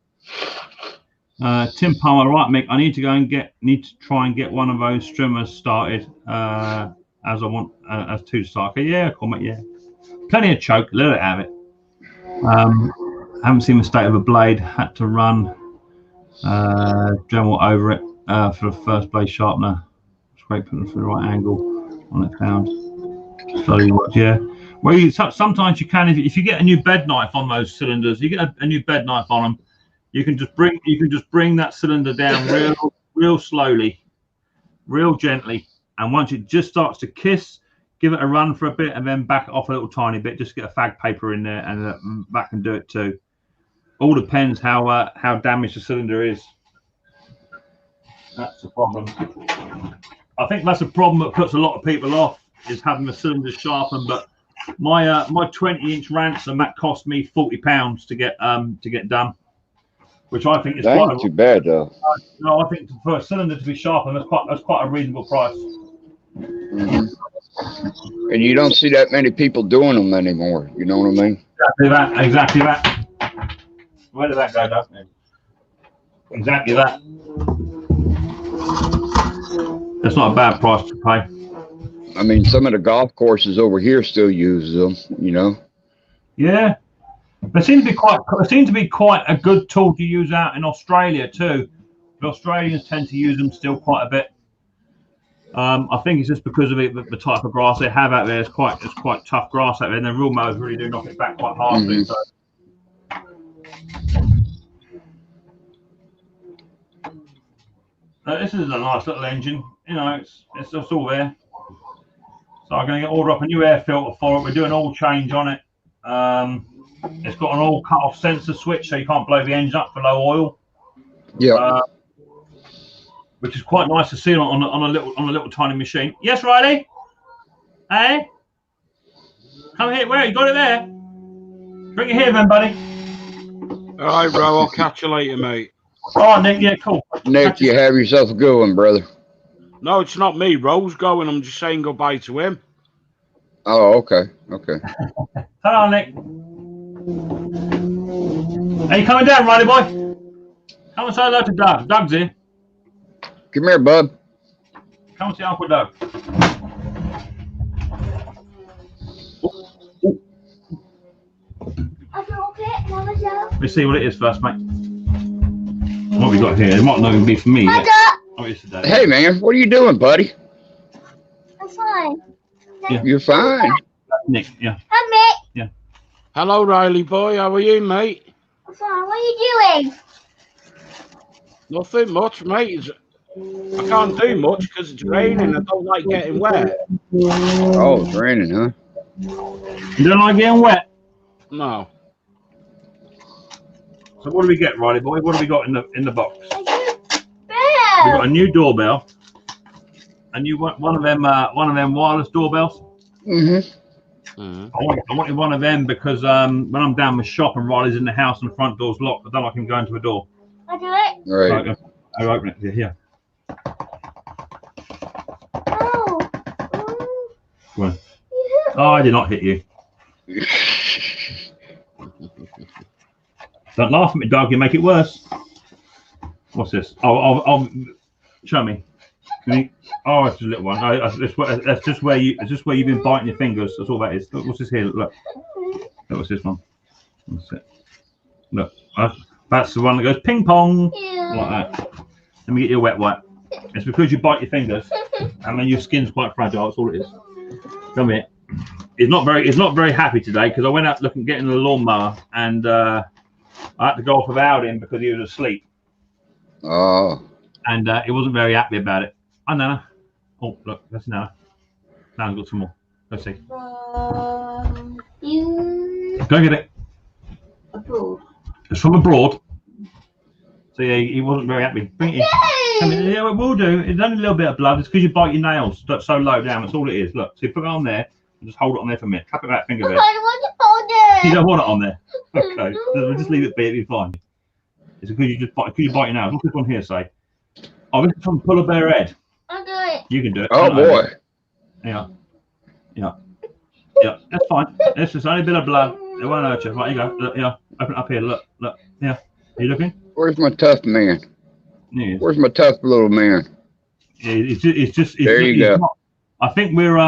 Tim Palmer, right, Mick? I need to try and get one of those trimmers started. As I want as two start. Okay, yeah, cool, mate. Yeah, plenty of choke. Let it have it. Haven't seen the state of a blade. Had to run Dremel over it for the first blade sharpener. Scraping it for the right angle on it found. Slowly works. Yeah. Well, sometimes you can if you get a new bed knife on those cylinders. You get a new bed knife on them. You can just bring that cylinder down real slowly, real gently, and once it just starts to kiss, give it a run for a bit, and then back it off a little tiny bit. Just get a fag paper in there, and that can do it too. All depends how damaged the cylinder is. That's the problem. I think that's a problem that puts a lot of people off, is having the cylinders sharpened. But my 20-inch ransom, that cost me £40 to get done, which I think is not too bad though. No, I think for a cylinder to be sharpened, that's quite a reasonable price. Mm-hmm. And you don't see that many people doing them anymore. You know what I mean? Exactly that. Where did that go, Doug? Exactly that. That's not a bad price to pay. I mean, some of the golf courses over here still use them. Yeah. They seem to be quite a good tool to use out in Australia too. The Australians tend to use them still quite a bit. I think it's just because of the type of grass they have out there. It's quite tough grass out there, and the real mowers really do knock it back quite hard. Mm-hmm. So. This is a nice little engine. It's all there. So I'm going to order up a new air filter for it. We're doing an oil change on it. It's got an oil cut-off sensor switch, so you can't blow the engine up for low oil. Yeah. Which is quite nice to see on a little tiny machine. Yes, Riley. Hey, come here. Where you got it there? Bring it here, then, buddy. All right, bro. I'll catch you later, mate. Oh, Nick. Yeah, cool. Nick, you have yourself a good one, brother. No, it's not me. Ro's going. I'm just saying goodbye to him. Oh, okay. Okay. Hello, Nick. Are you coming down, Riley boy? Come and say hello to Doug. Doug's here. Come here, bub. Come and see Uncle Doug. Let's see what it is first, mate. What we got here? It might not even be for me. Oh, it's today. Hey, man. What are you doing, buddy? I'm fine. Yeah. You're fine. Nick, yeah. I'm Nick. Yeah. Hello, Riley boy. How are you, mate? I'm fine. What are you doing? Nothing much, mate. I can't do much because it's raining. I don't like getting wet. Oh, it's raining, huh? You don't like getting wet? No. So what do we get, Riley boy? What do we got in the box? A We got bell. a new doorbell. And you want one of them wireless doorbells? Mm-hmm. Mm-hmm. I wanted one of them because when I'm down with shop and Riley's in the house and the front door's locked, I don't like him going to a door. I do it. Right. I'll open it here. Oh. Go on. Oh, I did not hit you. Don't laugh at me, Doug. You make it worse. What's this? I'll show me. Can you? Oh, it's a little one. That's just where you've been biting your fingers. That's all that is. Look, what's this here? Look, what's this one? What's it? Look, that's the one that goes ping pong like that. Let me get you a wet wipe. It's because you bite your fingers, and then your skin's quite fragile. That's all it is. Come here. He's not very happy today because I went out getting the lawnmower, and I had to go off without him because he was asleep. Oh. And he wasn't very happy about it. Oh, Nana. Oh, look, that's Nana. Nana's got some more. Let's see. You Go get it. abroad. It's from abroad. So yeah, he wasn't very happy. Bring it in. Come in. Yeah, it will do. It's only a little bit of blood. It's because you bite your nails so low down. That's all it is. Look, so you put it on there and just hold it on there for a minute. Tap it with that finger I there. don't want to hold it. You don't want it on there. Okay. So we'll just leave it be. It'll be fine. It's because you bite your nails. What's this one here say? Oh, this is from Pull a Bear Head. I'll do it. You can do it. Oh, boy. Yeah. Yeah. Yeah. That's fine. It's just only a bit of blood. It won't hurt you. Right, you go. Look, yeah. Open it up here. Look. Look. Yeah. Are you looking? Where's my tough man? Yeah. Where's my tough little man? Yeah. It's just. There you go. Not, I think we're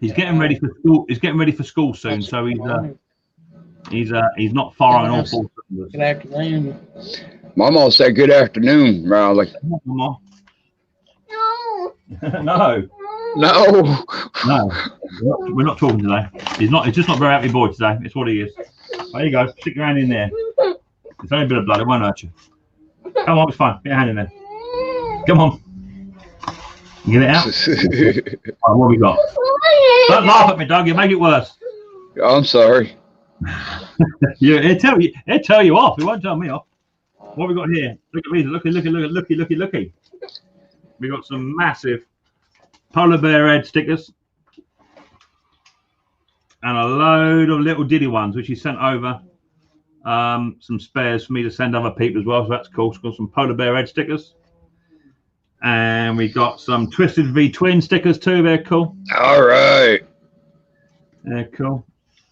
He's getting ready for school. He's getting ready for school soon. So he's not firing all four cylinders. Good afternoon. Mama said good afternoon, Riley. Mama. No. No. No. No. We're not talking today. He's just not a very happy boy today. It's what he is. There you go. Stick your hand in there. It's only a bit of blood. It won't hurt you. Come on, it's fine. Get your hand in there. Come on. Get it out. Right, what have we got? Don't laugh at me, Doug. You make it worse. I'm sorry. Yeah, it'll tell you off. It won't tell me off. What have we got here? Look at these. Looky. We got some massive polar bear head stickers and a load of little diddy ones, which he sent over. Some spares for me to send other people as well, so that's cool. So we've got some polar bear head stickers. And we got some Twisted V Twin stickers too. They're cool. All right. They're cool.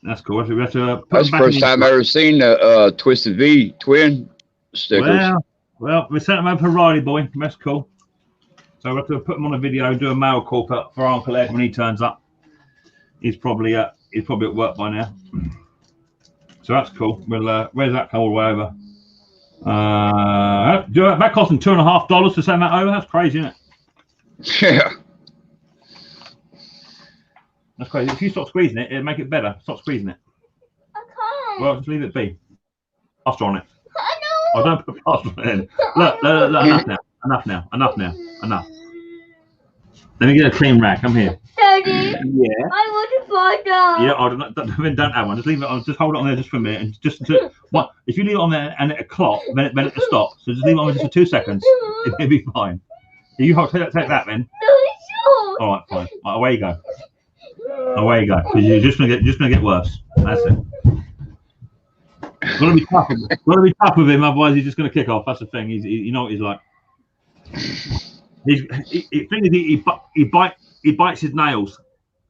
That's cool. We have to put That's the them back first in time I've ever seen the Twisted V twin stickers. Well, we sent them over for Riley boy. That's cool. So we have to put them on a video and do a mail call for Uncle Ed when he turns up. He's probably at work by now. So that's cool. We'll where's that come all the way over? That cost them $2.50 to send that over. That's crazy, isn't it? Yeah. That's crazy. If you stop squeezing it, it'll make it better. Stop squeezing it. I can't. Well, just leave it be. Plaster on it. I know. Oh, don't put plaster on it in. Look, enough now. Enough. Let me get a clean rack. I'm here. Daddy, Yeah. I want to fall down. Yeah, don't have one. Just leave it on. Just hold it on there just for a minute, and just what? If you leave it on there and it'll clot, then it'll stop. So just leave it on just for 2 seconds. It'll be fine. You take that then. No, All right, fine. Right, away you go. Away you go. Because you're just gonna get worse. That's it. Gotta be tough with him, otherwise he's just gonna kick off. That's the thing. You know what he's like. He bites his nails.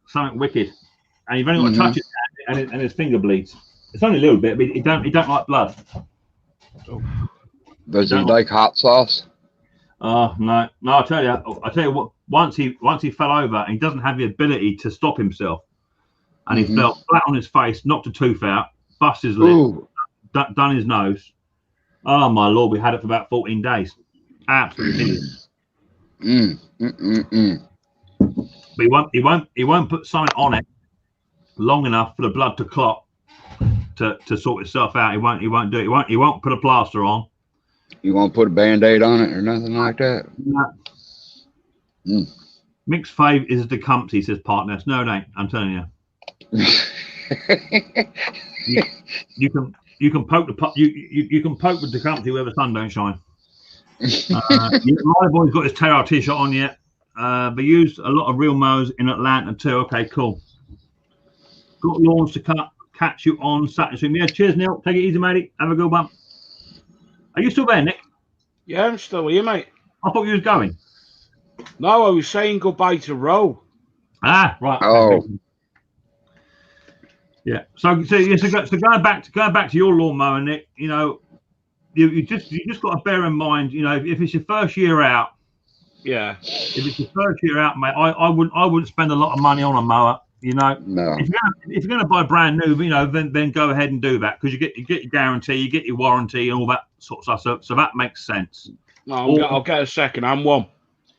something wicked, and you've only got to touch it, and his finger bleeds. It's only a little bit, but he don't like blood. Does he like hot sauce? Oh no! I tell you what. Once he fell over, and he doesn't have the ability to stop himself, and he fell flat on his face, knocked a tooth out, bust his lip, done his nose. Oh my lord! We had it for about 14 days. Absolutely. But he won't put something on it long enough for the blood to clot to sort itself out. He won't do it. He won't put a plaster on. You won't put a Band-Aid on it or nothing like that? No. Mick's fave is the Tecumseh, says partner. No, it ain't. I'm telling you. you can poke you can poke the Tecumseh where the sun don't shine. My boy's got his Terror t-shirt on yet. They used a lot of real mowers in Atlanta too. Okay, cool. Got lawns to catch you on Saturday. Yeah, cheers, Neil. Take it easy, matey. Have a good one. Are you still there, Nick? Yeah, I'm still here, mate. I thought you was going. No, I was saying goodbye to Ro. Ah, right. Oh. Yeah. So going back to your lawnmower, Nick. You know, you just got to bear in mind. You know, if it's your first year out. Yeah. If it's your first year out, mate, I wouldn't spend a lot of money on a mower. You know, no. If you're going to buy brand new, you know, then go ahead and do that because you get your guarantee, you get your warranty, and all that sort of stuff. So that makes sense. No, I'll get a second-hand one.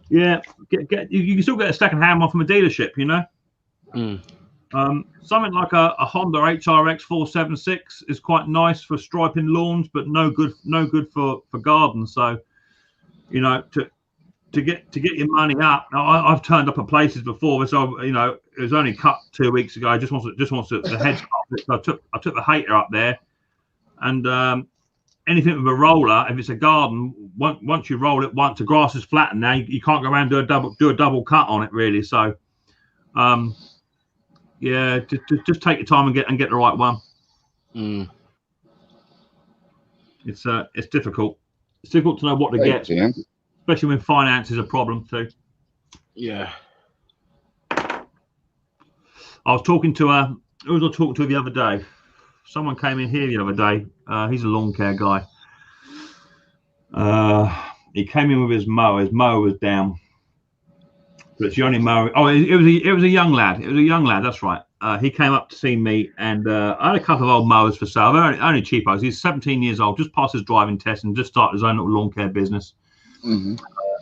Yeah, you can still get a second-hand one from a dealership. You know, something like a Honda HRX 476 is quite nice for striping lawns, but no good for gardens. So, you know, to get your money up. Now, I've turned up at places before, so you know it was only cut 2 weeks ago. I just wants the heads off. So I took the hater up there, and anything with a roller, if it's a garden, once you roll it, once the grass is flattened, now you can't go around and do a double cut on it really. So, yeah, just take your time and get the right one. It's difficult. It's difficult to know what to get. Tim. Especially when finance is a problem too. Yeah. I was talking to who was I talking to the other day? Someone came in here the other day. He's a lawn care guy. He came in with his mower. His mower was down. But it's the only mower. Oh, it was a young lad. It was a young lad. That's right. He came up to see me, and I had a couple of old mowers for sale. They're only cheapos. He's 17 years old, just passed his driving test, and just started his own little lawn care business.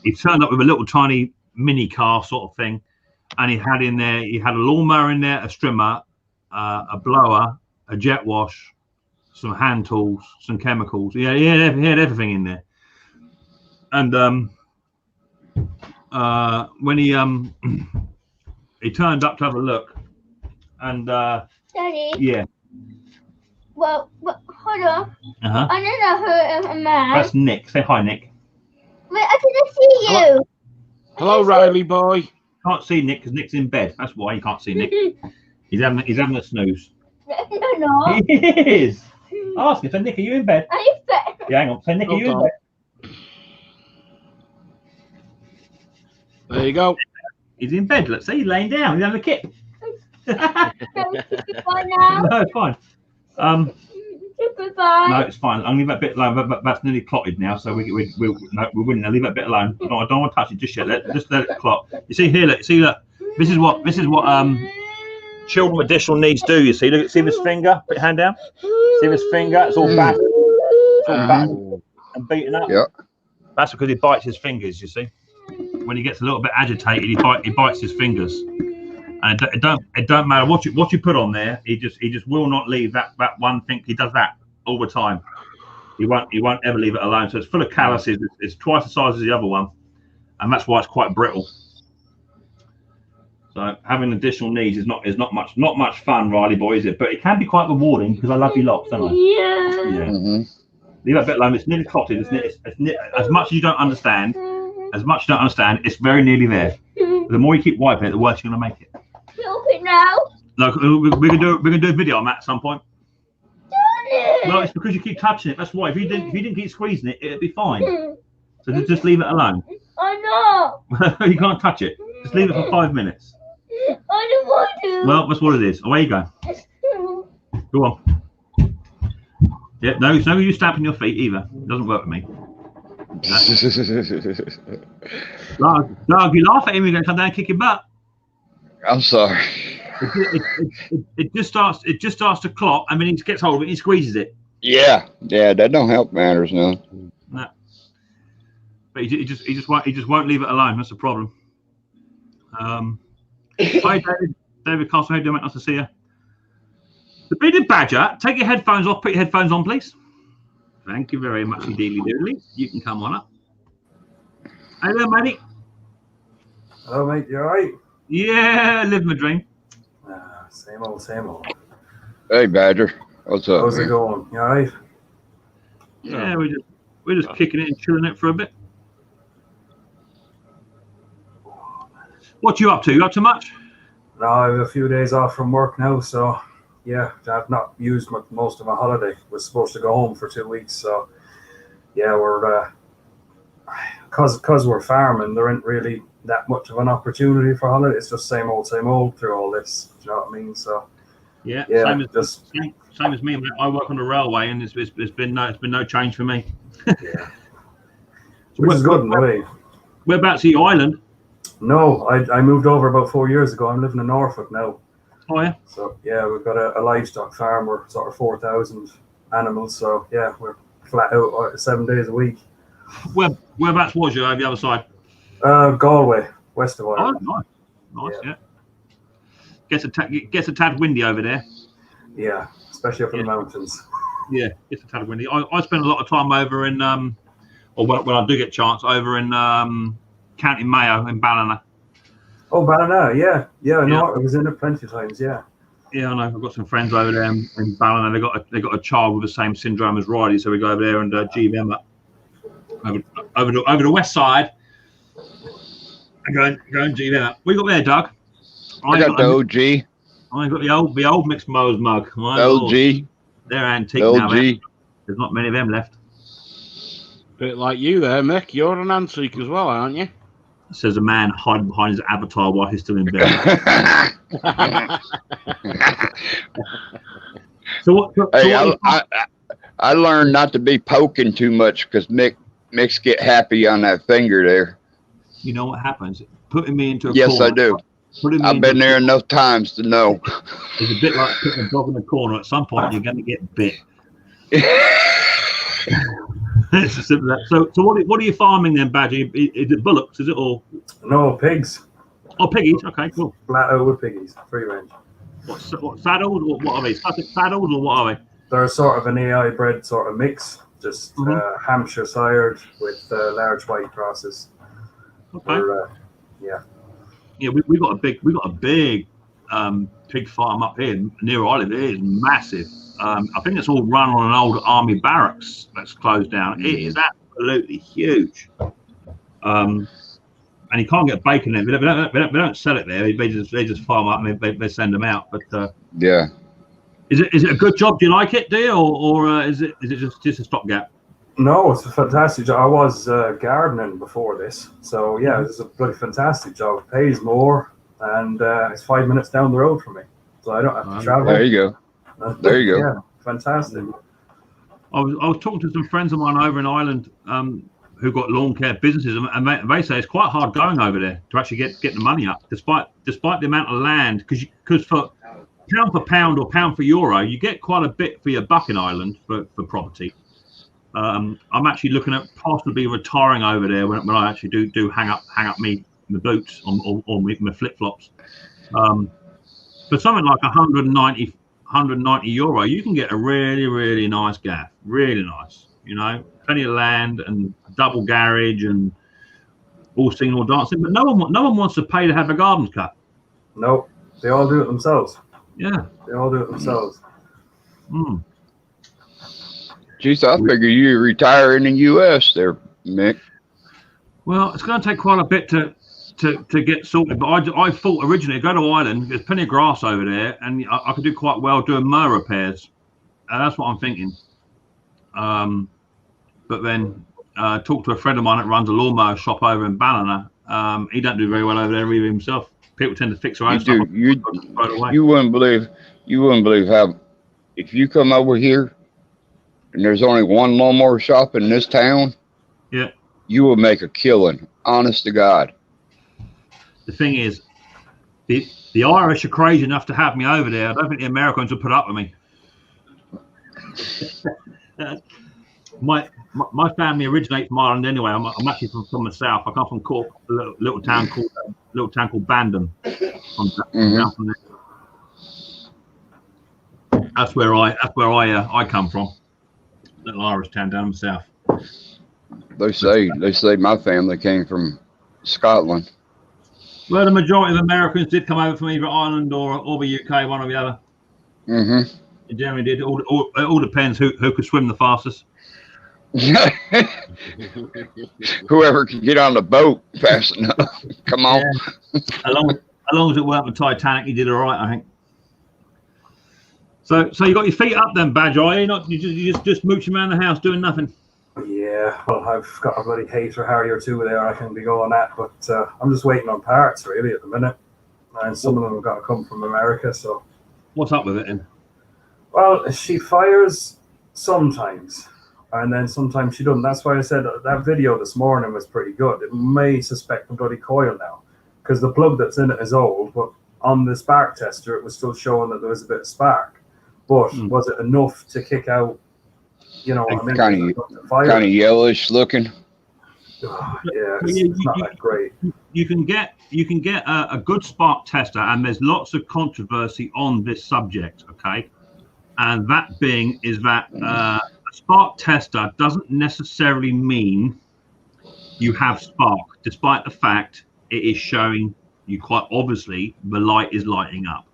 He turned up with a little tiny mini car sort of thing, and he had a lawnmower in there, a strimmer, a blower, a jet wash, some hand tools, some chemicals. Yeah, he had everything in there. And when he turned up to have a look, and Daddy. yeah. Well, hold on. I never heard of a man. That's Nick. Say hi, Nick. Wait, I can't see you. Hello, Riley boy. Can't see Nick because Nick's in bed. That's why you can't see Nick. He's having a snooze. No. He is. Ask him. Say, Nick, are you in bed? Are you fat? Yeah, hang on. Say, Nick, are you in bed? There you go. He's in bed. Let's see. He's laying down. He's having a kip. Goodbye now. No, it's fine. Goodbye. No, it's fine. I'll leave that bit alone. But that's nearly clotted now, so we're winning. I'll leave that bit alone. No, I don't want to touch it just yet. Just let it clot. You see here. Look. See that. This is what children with additional needs do. You see. Look. See this finger. Put your hand down. See this finger. It's all battered. It's all battered and beaten up. Yeah. That's because he bites his fingers. You see. When he gets a little bit agitated, he bites his fingers. And it don't matter what you put on there. He just will not leave that one thing. He does that all the time. He won't ever leave it alone. So it's full of calluses. It's twice the size as the other one, and that's why it's quite brittle. So having additional needs is not much fun, Riley boy, is it? But it can be quite rewarding because I love you lots, don't I? Yeah. Leave that bit alone. It's nearly clotted. As much as you don't understand, it's very nearly there. The more you keep wiping it, the worse you're gonna make it. Help it now. Look, we're gonna do a video on that at some point. Daddy. Well, it's because you keep touching it. That's why. If you didn't keep squeezing it, it'd be fine. So just leave it alone. I know. You can't touch it. Just leave it for 5 minutes. I don't want to. Well, that's what it is. Away you go. Go on. Yeah, no, it's no use stamping your feet either. It doesn't work with me. Doug, you laugh at him, you're going to come down and kick your butt. I'm sorry. It just starts to clot, and then he gets hold of it and he squeezes it. Yeah, that don't help matters, no. No. But he just won't leave it alone. That's the problem. Hi, David Castle. How you doing, mate? Nice to see you. The bearded badger, take your headphones off. Put your headphones on, please. Thank you very much, you dearly doodly. You can come on up. Hey there, matey. Hello, mate. You all right? Yeah, living my dream. Same old, same old. Hey, Badger. What's up? How's it going? You all right? Yeah, we're just kicking it and chilling it for a bit. What you up to? You up to much? No, I have a few days off from work now, so yeah, I've not used most of my holiday. Was supposed to go home for 2 weeks, so yeah, we're because we're farming, there ain't really that much of an opportunity for holiday. It's just same old through all this. Do you know what I mean? So yeah, yeah, same as me. I work on the railway, and it's been no change for me. Yeah, which is good in a way. Whereabouts are you, Ireland? No, I moved over about 4 years ago. I'm living in Norfolk now. Oh yeah. So yeah, we've got a livestock farm. We're sort of 4,000 animals. So yeah, we're flat out 7 days a week. Whereabouts was you over the other side? Galway, west of Ireland. Oh, nice, yeah. Gets a tad windy over there. Yeah, especially up in the mountains. Yeah, it's a tad windy. I spend a lot of time over in or when I do get a chance, over in County Mayo in Ballina. Oh, Ballina, yeah. No, I was in it plenty of times. Yeah. Yeah, I know. I've got some friends over there in Ballina. They got a child with the same syndrome as Riley, so we go over there and G them up over the west side. And go and G them up. What you got there, Doug? I got the OG. I got the old Micks Mowers mug. LG. They're antique LG. now. Man. There's not many of them left. Bit like you there, Mick. You're an antique as well, aren't you? Says a man hiding behind his avatar while he's still in bed. I learned not to be poking too much because Mick's get happy on that finger there. You know what happens? Putting me into a yes, corner. I do. I've been there enough times to know. It's a bit like putting a dog in a corner. At some point, you're going to get bit. It's as simple as that. So what are you farming then, Badger? Is it bullocks? Is it all? No, pigs. Oh, piggies. Okay, cool. Flat out with piggies, free range. What saddled? Or what are they? Saddled or what are they? They're sort of an AI bred sort of mix, just Hampshire sired with large white crosses. Okay. Yeah, we got a big pig farm up here near where I live. It is massive. I think it's all run on an old army barracks that's closed down. It is absolutely huge. And you can't get bacon there. They don't sell it there. They just farm up and they send them out. But yeah, is it a good job? Do you like it, do you, or is it just a stopgap? No, it's a fantastic job. I was gardening before this, so yeah, it's a bloody fantastic job. It pays more, and it's 5 minutes down the road from me, so I don't have to travel. There you go. There you go. Yeah, fantastic. I was talking to some friends of mine over in Ireland who got lawn care businesses, and they say it's quite hard going over there to actually get the money up, despite the amount of land, because for pound or pound for euro, you get quite a bit for your buck in Ireland for property. I'm actually looking at possibly retiring over there when I actually do hang up my boots or my flip flops. For something like 190 euro, you can get a really, really nice gaff, really nice. You know, plenty of land and double garage and all singing, all dancing. But no one wants to pay to have their gardens cut. No, they all do it themselves. Yeah, they all do it themselves. Jeez, I figure you retire in the U.S. there, Mick. Well, it's going to take quite a bit to get sorted. But I thought originally go to Ireland. There's plenty of grass over there, and I could do quite well doing mower repairs. That's what I'm thinking. But then talked to a friend of mine that runs a lawnmower shop over in Ballina. He don't do very well over there either himself. People tend to fix their own You stuff do. right away. You wouldn't believe how, if you come over here and there's only one lawnmower shop in this town, Yeah. you will make a killing. Honest to God. The thing is, the Irish are crazy enough to have me over there. I don't think the Americans would put up with me. My family originates from Ireland anyway. I'm actually from the south. I come from Cork, a little town called Bandon. Mm-hmm. That's where I come from. Little Irish town down in the south. They say my family came from Scotland. Well, the majority of Americans did come over from either Ireland or the UK, one or the other. Mm-hmm. It generally did. It all depends who could swim the fastest. Whoever can get on the boat fast enough. Come on. Yeah. As long as it weren't the Titanic, you did all right, I think. So you got your feet up then, Badger, are you? Not you just mooching around the house doing nothing. Yeah, well, I've got a bloody hater Harry or two there I can be going at, but I'm just waiting on parts really at the minute, and some of them have got to come from America. So what's up with it then? Well, she fires sometimes, and then sometimes she doesn't. That's why I said that video this morning was pretty good. It may suspect a bloody coil now, because the plug that's in it is old, but on the spark tester it was still showing that there was a bit of spark. But was it enough to kick out? You know what I mean? Kind of yellowish looking. Oh, yeah, it's not that great. You can get a good spark tester, and there's lots of controversy on this subject. Okay, and that being is that a spark tester doesn't necessarily mean you have spark, despite the fact it is showing you quite obviously the light is lighting up.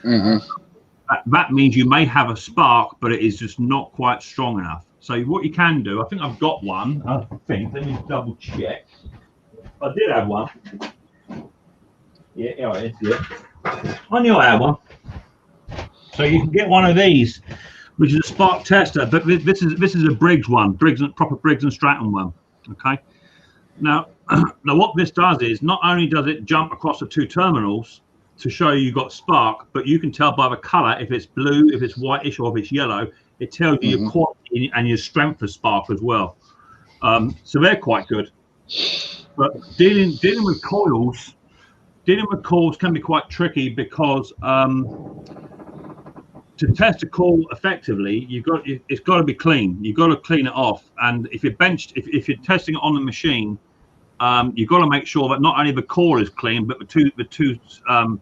Mm-hmm. That means you may have a spark, but it is just not quite strong enough. So what you can do, I think I've got one. Let me double check. I did have one. Yeah, it is. Yeah. I knew I had one. So you can get one of these, which is a spark tester, but this is a Briggs one, proper Briggs and Stratton one. Okay. Now what this does is not only does it jump across the two terminals to show you got spark, but you can tell by the color if it's blue, if it's whitish, or if it's yellow. It tells you your quality and your strength of spark as well. So they're quite good. But dealing with coils can be quite tricky because to test a coil effectively, it's got to be clean. You've got to clean it off. And if you're testing it on the machine, you've got to make sure that not only the core is clean, but the two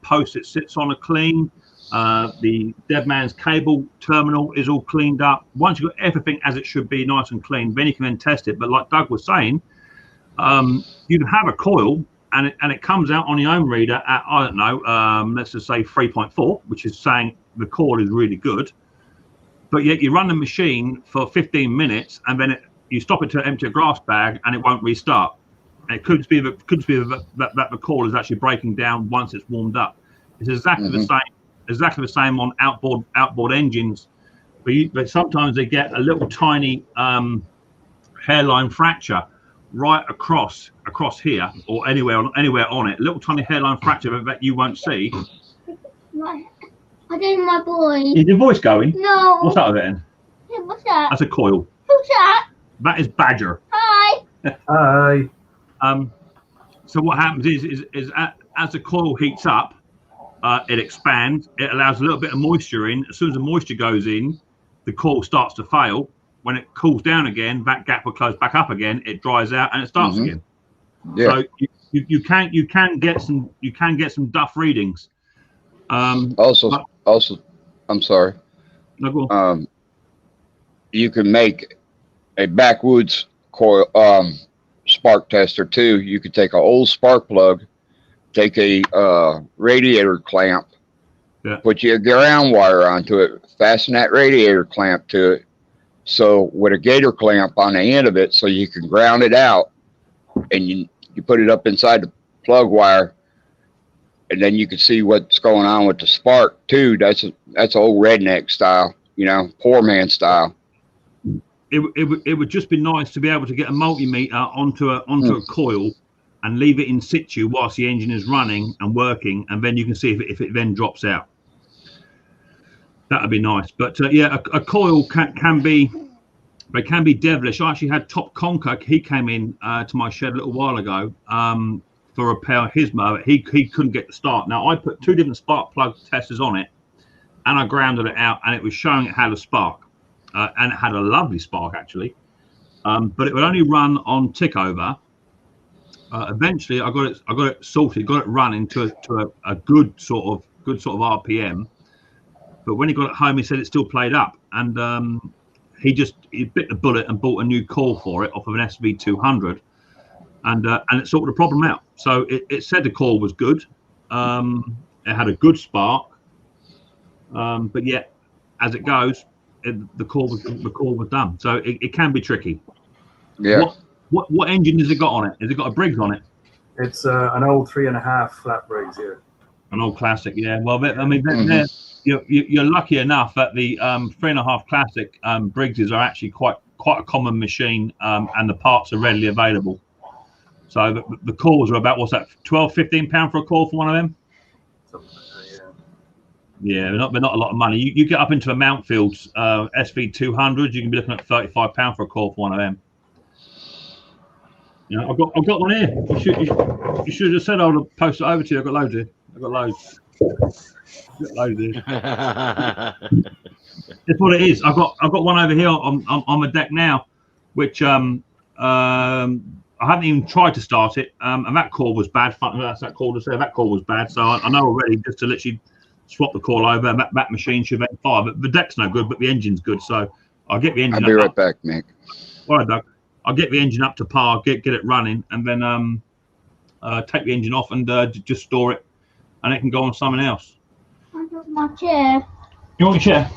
posts it sits on are clean. The dead man's cable terminal is all cleaned up. Once you've got everything as it should be, nice and clean, then you can then test it. But like Doug was saying, you can have a coil and it comes out on your own reader at, I don't know, let's just say 3.4, which is saying the core is really good. But yet you run the machine for 15 minutes and then you stop it to empty a grass bag and it won't restart. And it could be that the core is actually breaking down once it's warmed up. It's exactly the same on outboard engines, but sometimes they get a little tiny hairline fracture right across here or anywhere on it. A little tiny hairline fracture that you won't see. I did my voice. Is your voice going? No. What's that of it then? Yeah, what's that? That's a coil. Who's that? That is Badger. Hi. Hi. So what happens is as the coil heats up, it expands. It allows a little bit of moisture in. As soon as the moisture goes in, the coil starts to fail. When it cools down again, that gap will close back up again. It dries out and it starts again. Yeah. So you can get some duff readings. Also, I'm sorry. No, go on. You can make a backwoods coil spark tester too. You could take an old spark plug, take a radiator clamp, put your ground wire onto it, fasten that radiator clamp to it. So with a gator clamp on the end of it, so you can ground it out, and you put it up inside the plug wire, and then you can see what's going on with the spark too. That's old redneck style, poor man style. It would just be nice to be able to get a multimeter onto a coil and leave it in situ whilst the engine is running and working, and then you can see if it then drops out. That'd be nice. But yeah, a coil can be devilish. I actually had Top Conker. He came in to my shed a little while ago for a repair of his mower. He couldn't get the start. Now I put 2 different spark plug testers on it, and I grounded it out, and it was showing it had a spark, and it had a lovely spark actually. But it would only run on tick over. Eventually, I got it sorted, got it running to a good sort of RPM. But when he got it home, he said it still played up, and he bit the bullet and bought a new coil for it off of an SV200, and it sorted the problem out. So it said the coil was good, it had a good spark, but yet as it goes, the coil was done. So it can be tricky. Yeah. What engine has it got on it? Has it got a Briggs on it? It's an old 3.5 flat Briggs here. An old classic, yeah. Well, I mean, you're lucky enough that the 3.5 classic Briggses are actually quite a common machine, and the parts are readily available. So the coils are about, what's that, £12-15 for a coil for one of them? Something like that, yeah. They're not a lot of money. You get up into a Mountfield's SV200, you can be looking at £35 for a coil for one of them. You know, I've got one here. You should have just said I would have posted it over to you. I've got loads here. I've got loads. That's what it is. I've got one over here on the deck now, which I haven't even tried to start it, and that coil was bad. That's that coil to say that coil was bad. So I know already, just to literally swap the coil over, and that machine should then fire. But the deck's no good, but the engine's good. So I'll get the engine. I'll be right back, Mick. All right, Doug. I'll get the engine up to par, get it running, and then take the engine off and just store it, and it can go on something else. I got my chair. You want a chair?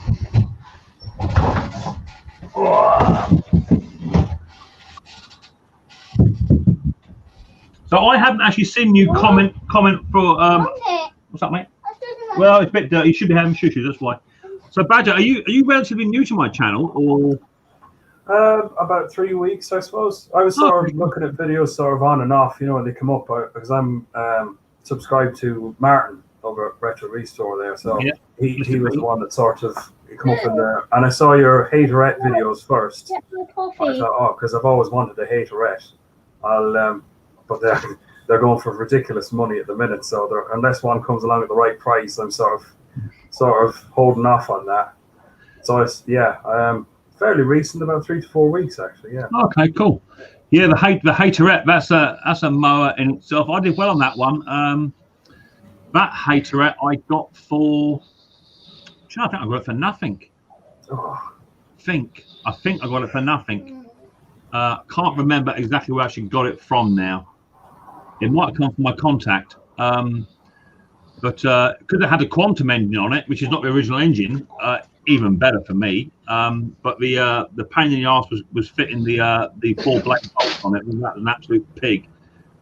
So I haven't actually seen you comment for what's up, mate? Well, it's a bit dirty. You should be having shushes, that's why. So Badger, are you relatively new to my channel, or? About 3 weeks, I suppose. I was sort of looking at videos sort of on and off, you know, when they come up, because I'm subscribed to Martin over at Retro Restore there. So yeah. he was the one that sort of come up in there. And I saw your haterette videos first. I thought, because I've always wanted a haterette. But they're going for ridiculous money at the minute. So unless one comes along at the right price, I'm sort of holding off on that. So fairly recent, about 3 to 4 weeks actually. Yeah. Okay, cool. Yeah, the haterette, that's a mower in itself. I did well on that one. That haterette I got for, I think I got it for nothing. Oh. I think I got it for nothing. Can't remember exactly where I actually got it from now. It might have come from my contact. But because it had a quantum engine on it, which is not the original engine, even better for me. But the pain in the arse was fitting the 4 blade bolts on it. That was an absolute pig,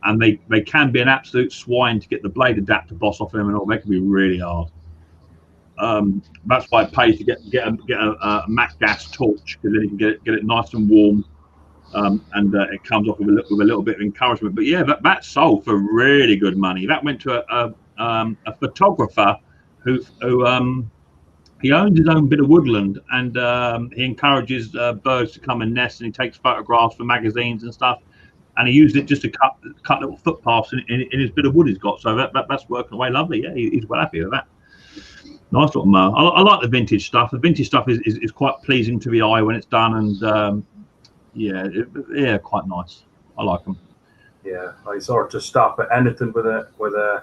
and they can be an absolute swine to get the blade adapter boss off them, and all. They can be really hard. That's why it pays to get a Mac gas torch, because then you can get it nice and warm, and it comes off with a little bit of encouragement. But yeah, that sold for really good money. That went to a photographer who he owns his own bit of woodland, and he encourages birds to come and nest, and he takes photographs for magazines and stuff, and he used it just to cut little footpaths in his bit of wood he's got. So that's working away lovely. Yeah, he's well happy with that. Nice little mower. I like the vintage stuff. The vintage stuff is quite pleasing to the eye when it's done, and yeah, quite nice. I like them. Yeah, I sort of just stop at anything with a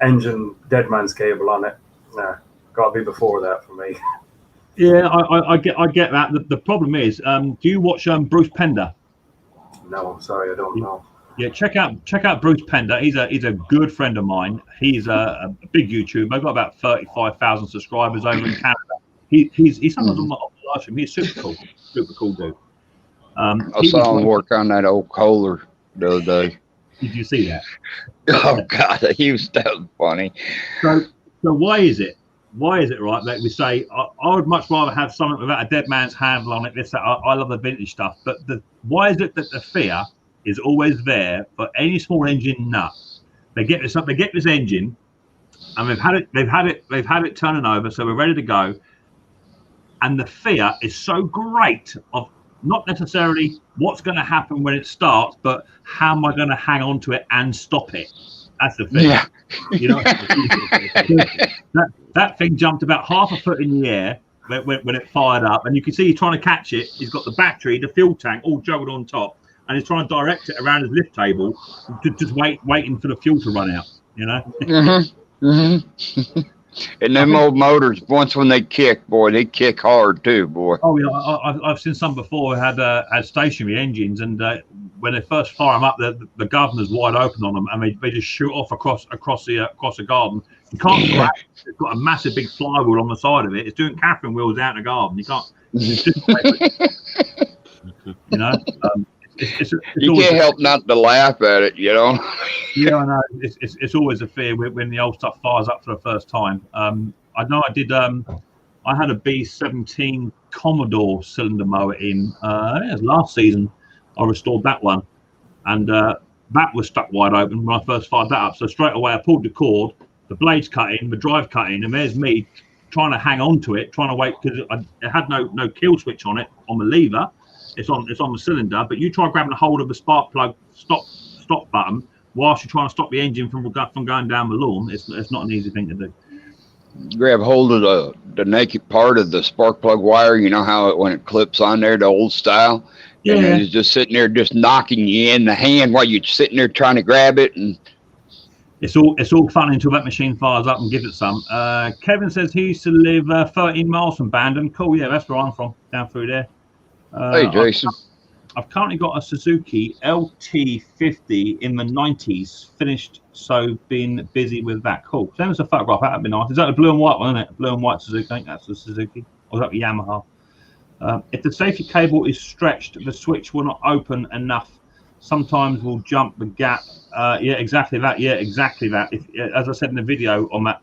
engine dead man's cable on it. Nah, got to be before that for me. Yeah, I get that. The problem is, do you watch Bruce Pender? No, I'm sorry, I don't know. Yeah, check out Bruce Pender. He's a good friend of mine. He's a big YouTuber. I've got about 35,000 subscribers over in Canada. He's sometimes on my live stream. He's super cool dude. I saw him work on that old Kohler the other day. Did you see that? Oh God, he was so funny. So why is it right that we say I would much rather have something without a dead man's handle on it? I love the vintage stuff, but why is it that the fear is always there for any small engine nut. They get this up. They get this engine, and they've had it turning over, so we're ready to go. And the fear is so great of not necessarily what's going to happen when it starts, but how am I going to hang on to it and stop it? That's the thing. Yeah. You know, that thing jumped about half a foot in the air when it fired up, and you can see he's trying to catch it. He's got the battery, the fuel tank, all juggled on top, and he's trying to direct it around his lift table, just waiting for the fuel to run out. You know. And them old motors, once when they kick, boy, they kick hard too, boy. Oh yeah, I've seen some before had stationary engines, and when they first fire them up, the governor's wide open on them, and they just shoot off across the garden. You can't grab it. It's got a massive big flywheel on the side of it. It's doing Catherine wheels out in the garden. You can't. You know. You can't help not to laugh at it, you know. Yeah, I know. It's always a fear when the old stuff fires up for the first time. I know I did. I had a B17 Commodore cylinder mower in. I think it was last season. I restored that one, and that was stuck wide open when I first fired that up. So straight away I pulled the cord, the blades cut in, the drive cut in, and there's me trying to hang on to it, trying to wait because it had no kill switch on it on the lever. It's on the cylinder, but you try grabbing a hold of the spark plug stop button whilst you're trying to stop the engine from going down the lawn. It's not an easy thing to do. Grab hold of the naked part of the spark plug wire. You know how when it clips on there, the old style. Yeah. And it's just sitting there, just knocking you in the hand while you're sitting there trying to grab it. And it's all fun until that machine fires up and gives it some. Kevin says he used to live 13 miles from Bandon. Cool, yeah, that's where I'm from, down through there. Hey, Jason. I've currently got a Suzuki LT50 in the 90s, finished, so been busy with that. Cool. Send us a photograph. That'd be nice. Is that the blue and white one, isn't it? Blue and white Suzuki. I think that's the Suzuki. Or is that the Yamaha? If the safety cable is stretched, the switch will not open enough. Sometimes we'll jump the gap. Yeah, exactly that. Yeah, exactly that. As I said in the video on that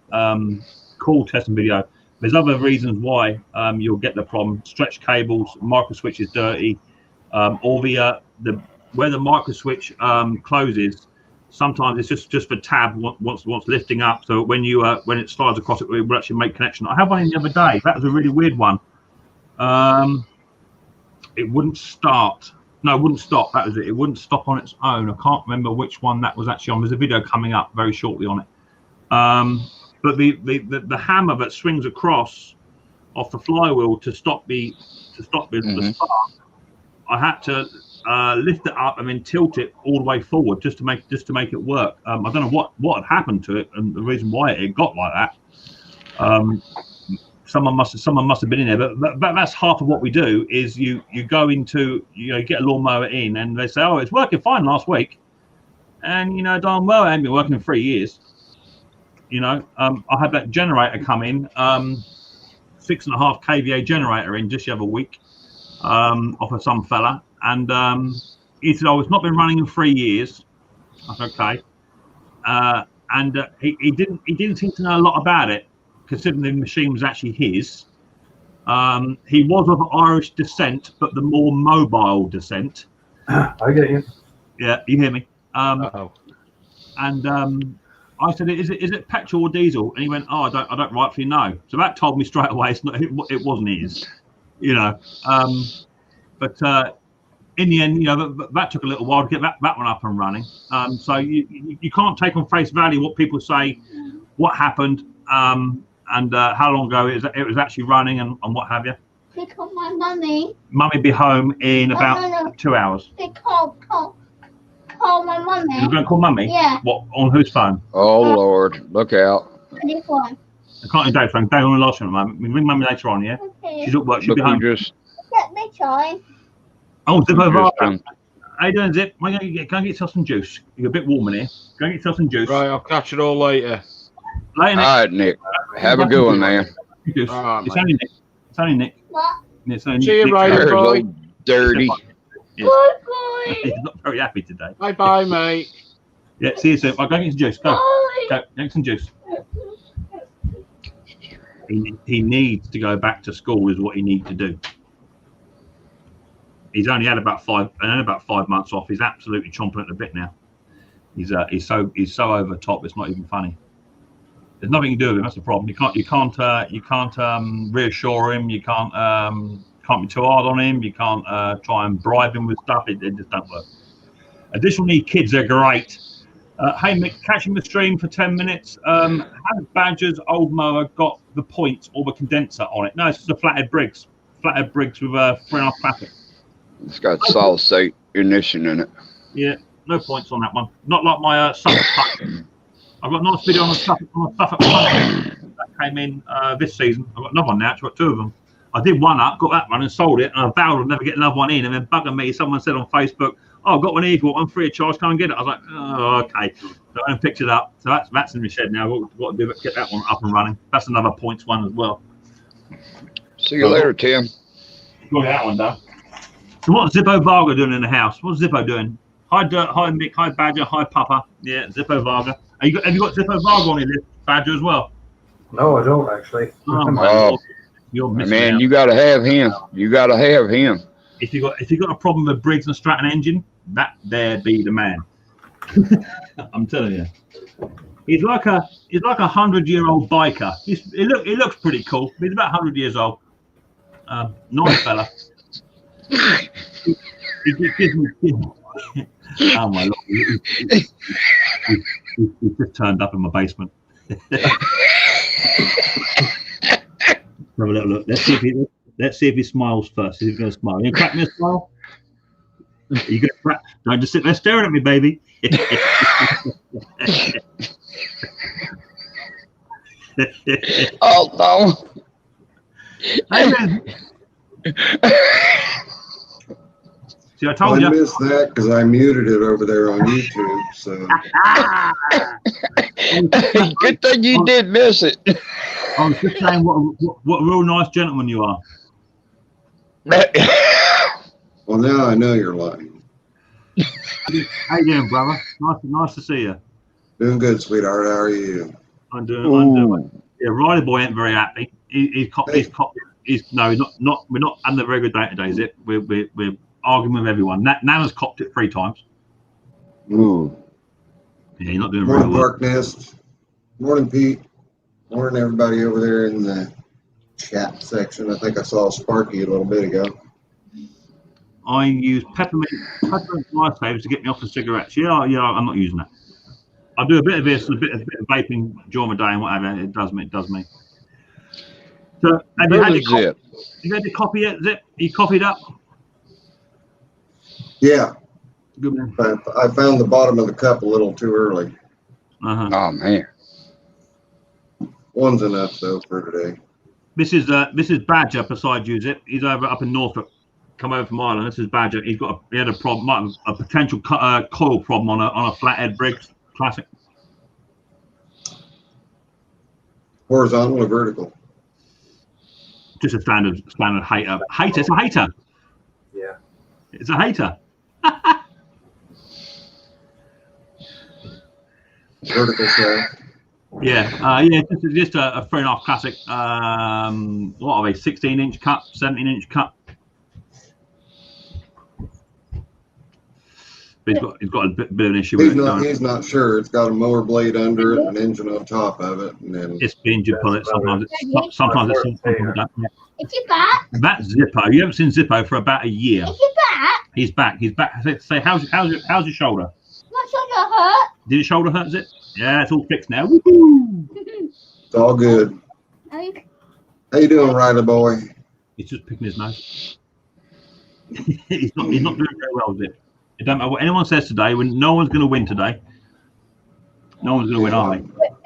call testing video, there's other reasons why you'll get the problem. Stretched cables, micro switch is dirty, or the where the micro switch closes. Sometimes it's just the tab once lifting up. So when it slides across it, it will actually make connection. I had one the other day. That was a really weird one. It wouldn't start. No, it wouldn't stop. That was it. It wouldn't stop on its own. I can't remember which one that was actually on. There's a video coming up very shortly on it. But the hammer that swings across off the flywheel to stop the spark, I had to lift it up and then tilt it all the way forward just to make it work. I don't know what had happened to it and the reason why it got like that. Someone must have been in there, but that's half of what we do. Is you go into you get a lawnmower in and they say, oh, it's working fine last week, and darn well it ain't been working in 3 years. I had that generator come in, 6.5 kVA generator in just the other week, off of some fella, and he said, oh, it's not been running in 3 years. I said, okay, and he didn't seem to know a lot about it, considering the machine was actually his. He was of Irish descent, but the more mobile descent. I get you. Yeah, you hear me? And I said, is it petrol or diesel? And he went, oh, I don't rightfully know. So that told me straight away it wasn't his, But in the end, that took a little while to get that one up and running. So you can't take on face value what people say, what happened, and how long ago it was actually running and what have you. They call my mummy. Mummy be home in about 2 hours. They call my mummy. You're going to call Mummy? Yeah. What, on whose phone? Oh, Lord. Look out. This one. I can't do Dave's phone. Dave on the last one at the moment. We can ring Mummy later on, yeah? Okay. She's at work. She'll Look be home. Let me try. Oh, Zip over. Just, How you doing, Zip? Go and get yourself some juice. You're a bit warm in here. Go and get yourself some juice. Right, I'll catch it all later. Later, Nick. All right, Nick. Have a good one, man. Juice. All right, It's mate. only Nick. It's only Nick. What? It's only See you, Nick. Ryan. There's boy. old dirty. Yes. Bye He's not very happy today. Bye, mate. Yeah, see you soon. I'll go get some juice. Go. bye. Go. Get some juice. He needs to go back to school is what he needs to do. He's only had about 5 months off. He's absolutely chomping at the bit now. He's so over the top. It's not even funny. There's nothing you can do with him. That's the problem. You can't reassure him. You can't be too hard on him. You can't try and bribe him with stuff. It just don't work. Additionally, kids are great. Hey Mick, catching the stream for 10 minutes. Has Badger's old mower got the points or the condenser on it? No, it's just a flathead Briggs. Flathead Briggs with a 3.5 classic. It's got solid state ignition in it. Yeah, no points on that one. Not like my Suffolk Puck. I've got a nice video on the Suffolk Puck that came in this season. I've got another one now. I've got 2 of them. I did one up, got that one and sold it, and I vowed I'd never get another one in. And then bugging me, someone said on Facebook, "Oh, I've got one here for one free of charge. Come and get it." I was like, "Oh, okay." So I picked it up. So that's in the shed now. What to do? Get that one up and running. That's another points one as well. See you later, Tim. Got that one done. So what's Zippo Varga doing in the house? What's Zippo doing? Hi Dirt, hi Mick, hi Badger, hi Papa. Yeah, Zippo Varga. Have you got Zippo Varga on your list, Badger, as well? No, I don't actually. Oh, you're missing Man, out. you gotta have him. You gotta have him. If you got a problem with Briggs and Stratton engine, that there be the man. I'm telling you. He's like a 100-year-old biker. He looks pretty cool. He's about 100 years old. Nice fella. He gives me. Oh my lord! He just turned up in my basement. Have a little look. Let's see if he smiles first. Is he going to smile? You gonna crack me a smile? Are you going to crack? Don't just sit there staring at me, baby. Oh no! See, I told you. I missed that because I muted it over there on YouTube. So Good thing you did miss it. I was just saying what a real nice gentleman you are. well, now I know you're lying. How you doing, brother? Nice to see you. Doing good, sweetheart. How are you? I'm doing. Yeah, Riley boy ain't very happy. We're not under very good day today, is it? We're arguing with everyone. Nana's copped it 3 times. Ooh. Yeah, you're not doing very Morning, well. Dark Nest. Morning, Pete. Morning, everybody over there in the chat section. I think I saw Sparky a little bit ago. I use peppermint lifesavers to get me off the cigarettes. Yeah, I'm not using that. I do a bit of this, a bit of vaping during the day and whatever. It does me. So, have you had your copy yet, Zip? You copied up? Yeah. Good man. I found the bottom of the cup a little too early. Uh-huh. Oh man. One's enough though for today. This is Badger beside you, Zip. He's up in Norfolk. Come over from Ireland. This is Badger. He had a problem, a potential coil problem on a flathead Briggs classic. Horizontal or vertical? Just a standard hater. It's a hater. Yeah. It's a hater. Vertical shaft. Yeah, just a 3.5 classic. What are they? 16-inch cut, 17-inch cut. But he's got a bit of an issue with it. He's not sure. It's got a mower blade under it, an engine on top of it, and then it's the engine pullet. Sometimes it's Is he back? That's Zippo. You haven't seen Zippo for about a year. Is he back? He's back. Say, how's your shoulder? My shoulder hurt. Did your shoulder hurt, Zip? Yeah, it's all fixed now. Woo-hoo! it's all good. Okay. How you doing, Riley boy? He's just picking his nose. he's not doing very well, Zip. It don't matter what anyone says today. When no one's going to win today. No one's going to win, are they?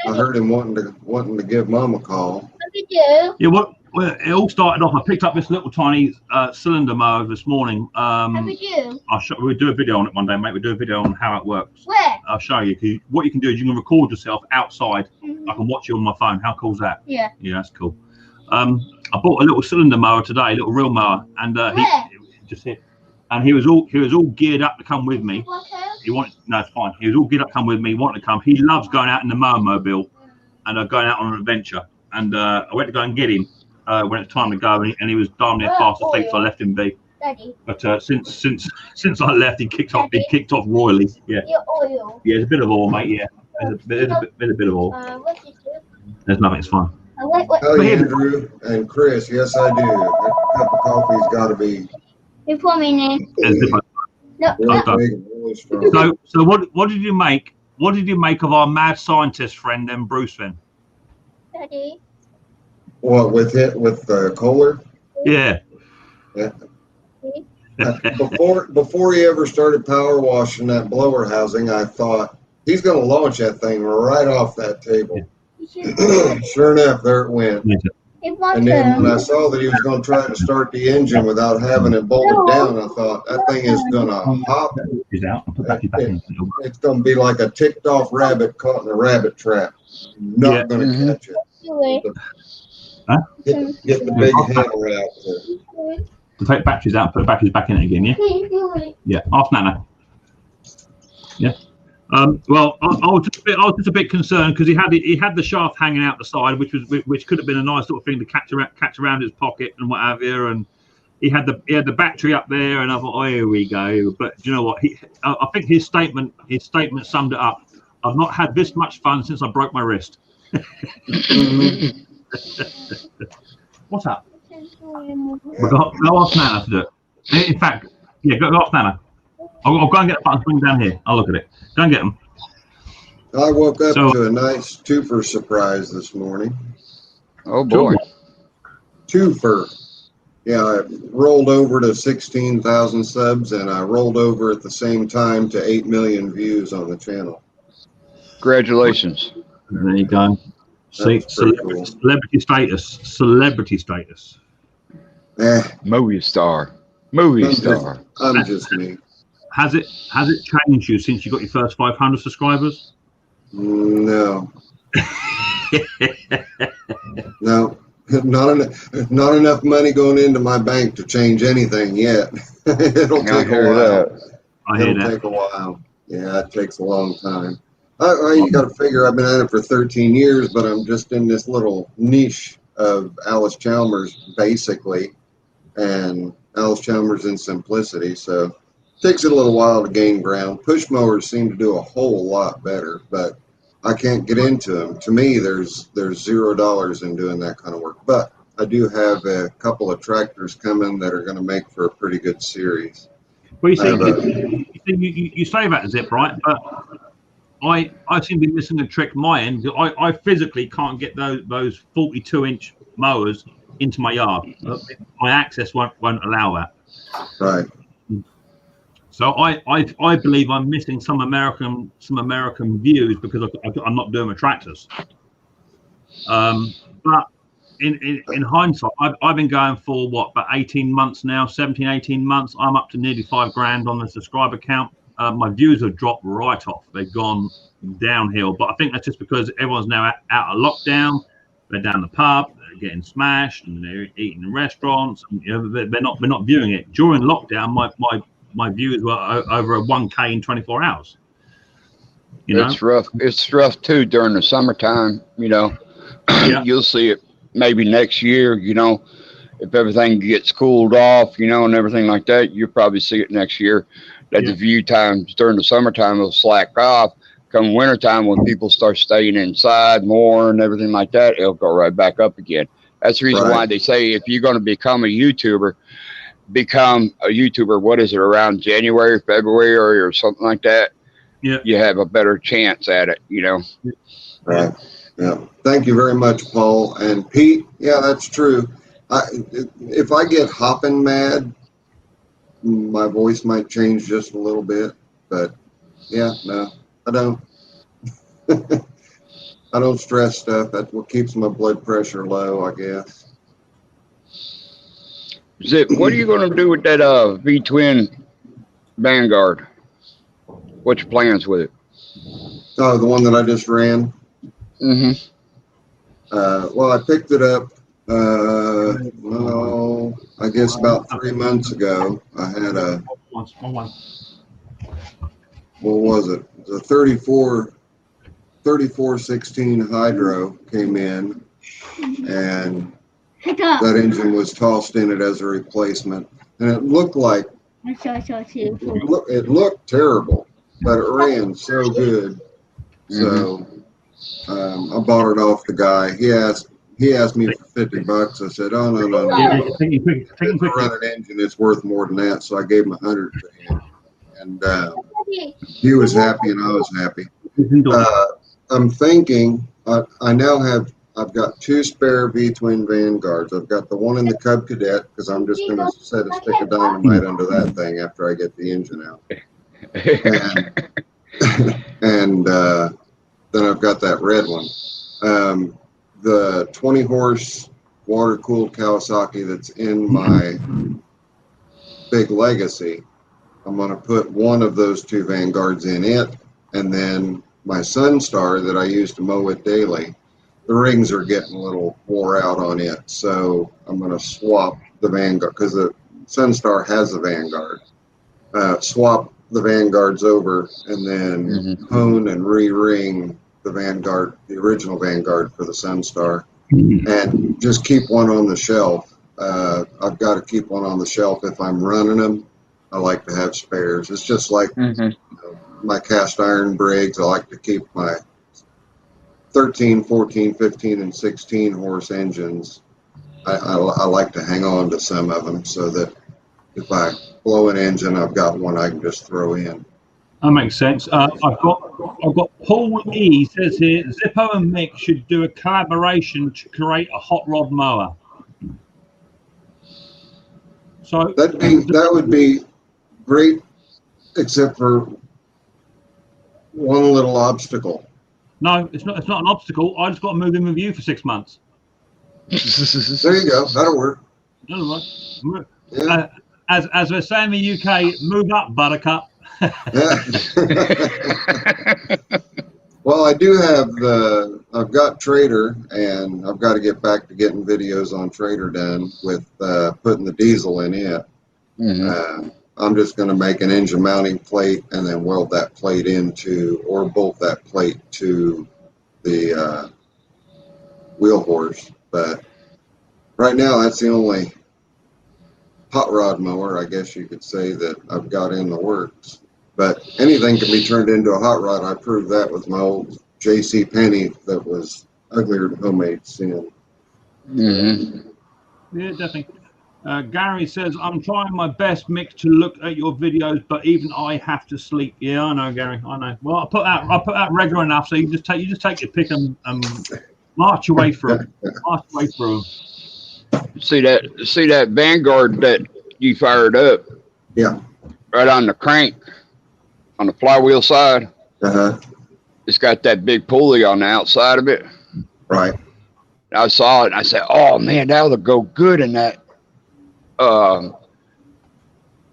I heard him wanting to give Mom a call. What did you do? Yeah, well, it all started off. I picked up this little tiny cylinder mower this morning. What did you? We'll do a video on it one day, mate. We'll do a video on how it works. Where? I'll show you. What you can do is you can record yourself outside. Mm-hmm. I can watch you on my phone. How cool is that? Yeah. Yeah, that's cool. I bought a little cylinder mower today, a little real mower, and he just here. And he was all geared up to come with me. No, it's fine. He was all geared up to come with me. He wanted to come. He loves going out in the mower mobile and going out on an adventure. And I went to go and get him when it's time to go, and he was darn near fast asleep, so I left him be. Daddy. But since I left, he kicked off royally. Yeah. Your oil. Yeah, there's a bit of oil, mate. Yeah, there's a bit of oil. What did you do? There's nothing. It's fine. What? Hi, Andrew and Chris. Yes, I do. That cup of coffee's got to be Before me, Nick. No. really done. big and really strong. So what did you make? What did you make of our mad scientist friend, then Bruce? Then? Daddy. What with Kohler? Yeah. Yeah. Before he ever started power washing that blower housing, I thought he's going to launch that thing right off that table. Sure enough, there it went. And then when I saw that he was going to try to start the engine without having it bolted down, I thought that thing is going to hop. It's going to be like a ticked off rabbit caught in a rabbit trap. Not going to catch it. Get the big hammer out. To take batteries out, put the batteries back in it again, yeah? Yeah, half nano. Yeah. Well, I was just a bit concerned because he had the shaft hanging out the side, which could have been a nice little thing to catch around his pocket and what have you. And he had the battery up there, and I thought, oh, here we go. But you know what? I think his statement summed it up. I've not had this much fun since I broke my wrist. What's up? We've got go off Nana to do it. In fact, yeah, go off Nana. I'll go and get the buttons. Bring them down here. I'll look at it. Go and get them. I woke up to a nice twofer surprise this morning. Oh boy. Twofer. Yeah, I rolled over to 16,000 subs, and I rolled over at the same time to 8 million views on the channel. Congratulations. There you go. See, celebrity status. Movie star. I'm just me. Has it changed you since you got your first 500 subscribers? No. No. Not enough money going into my bank to change anything yet. It'll take a while. It'll take a while. Yeah, it takes a long time. You got to figure I've been at it for 13 years, but I'm just in this little niche of Alice Chalmers, basically, and Alice Chalmers in simplicity. So it takes it a little while to gain ground. Push mowers seem to do a whole lot better, but I can't get into them. To me, there's $0 in doing that kind of work. But I do have a couple of tractors coming that are going to make for a pretty good series. Well, you say that, Zip, right? But I seem to be missing a trick my end. I physically can't get those 42-inch mowers into my yard. My access won't allow that. Right. So I believe I'm missing some American views because I'm not doing my tractors. But in hindsight, I've been going for about 18 months now, 17, 18 months. I'm up to nearly $5,000 on the subscriber count. My views have dropped right off. They've gone downhill. But I think that's just because everyone's now out of lockdown. They're down the pub, they're getting smashed, and they're eating in restaurants. And, they're not viewing it. During lockdown, my views were over 1K in 24 hours. It's rough. It's rough too during the summertime. Yeah. You'll see it maybe next year. If everything gets cooled off, and everything like that, you'll probably see it next year. That the view times during the summertime will slack off. Come wintertime, when people start staying inside more and everything like that, it'll go right back up again. That's the reason why they say if you're going to become a YouTuber, what is it, around January, February, or something like that? Yeah. You have a better chance at it, Right. Yeah. Thank you very much, Paul. And Pete, yeah, that's true. If I get hopping mad, my voice might change just a little bit, but yeah, no, I don't. I don't stress stuff. That's what keeps my blood pressure low, I guess. Zip, what are you going to do with that V-twin Vanguard? What's your plans with it? Oh, the one that I just ran? Mm-hmm. Well, I picked it up, I guess about 3 months ago. I had what was it? The 3416 Hydro came in, and that engine was tossed in it as a replacement. and it looked like it looked terrible, but it ran so good. So I bought it off the guy. He asked me for $50. I said, "Oh no. Run an engine, it's worth more than that." So I gave him 100 for him, and he was happy, and I was happy. I'm thinking I've got 2 spare V-twin Vanguards. I've got the one in the Cub Cadet because I'm just going to set a stick of dynamite under that thing after I get the engine out. And then I've got that red one. The 20 horse water cooled Kawasaki that's in my big Legacy, I'm going to put one of those 2 Vanguards in it, and then my Sunstar that I use to mow it daily, the rings are getting a little wore out on it, so I'm going to swap the Vanguard, because the Sunstar has a Vanguard. Swap the Vanguards over, and then hone and re-ring the Vanguard, the original Vanguard for the Sunstar, and just keep one on the shelf. I've got to keep one on the shelf if I'm running them. I like to have spares. It's just like my cast iron Briggs. I like to keep my 13, 14, 15, and 16 horse engines. I like to hang on to some of them so that if I blow an engine, I've got one I can just throw in. That makes sense. I've got Paul E says here, Zippo and Mick should do a collaboration to create a hot rod mower. So that would be great, except for one little obstacle. No, it's not an obstacle. I just got to move in with you for 6 months. There you go. That'll work. Yeah. As we're saying in the UK, move up, buttercup. Well, I do have I've got Trader, and I've got to get back to getting videos on Trader done with putting the diesel in it. I'm just going to make an engine mounting plate and then weld that plate into, or bolt that plate to the wheel horse. But right now, that's the only hot rod mower, I guess you could say, that I've got in the works. But anything can be turned into a hot rod. I proved that with my old J.C. Penney that was uglier than homemade sin. Yeah, definitely. Gary says, I'm trying my best, Mick, to look at your videos, but even I have to sleep. Yeah, I know, Gary. I know. Well, I put out regular enough, so you just take your pick and march away through them. March away through them. See that Vanguard that you fired up? Yeah. Right on the crank, on the flywheel side. It's got that big pulley on the outside of it. Right. I saw it and I said, "Oh man, that'll go good in that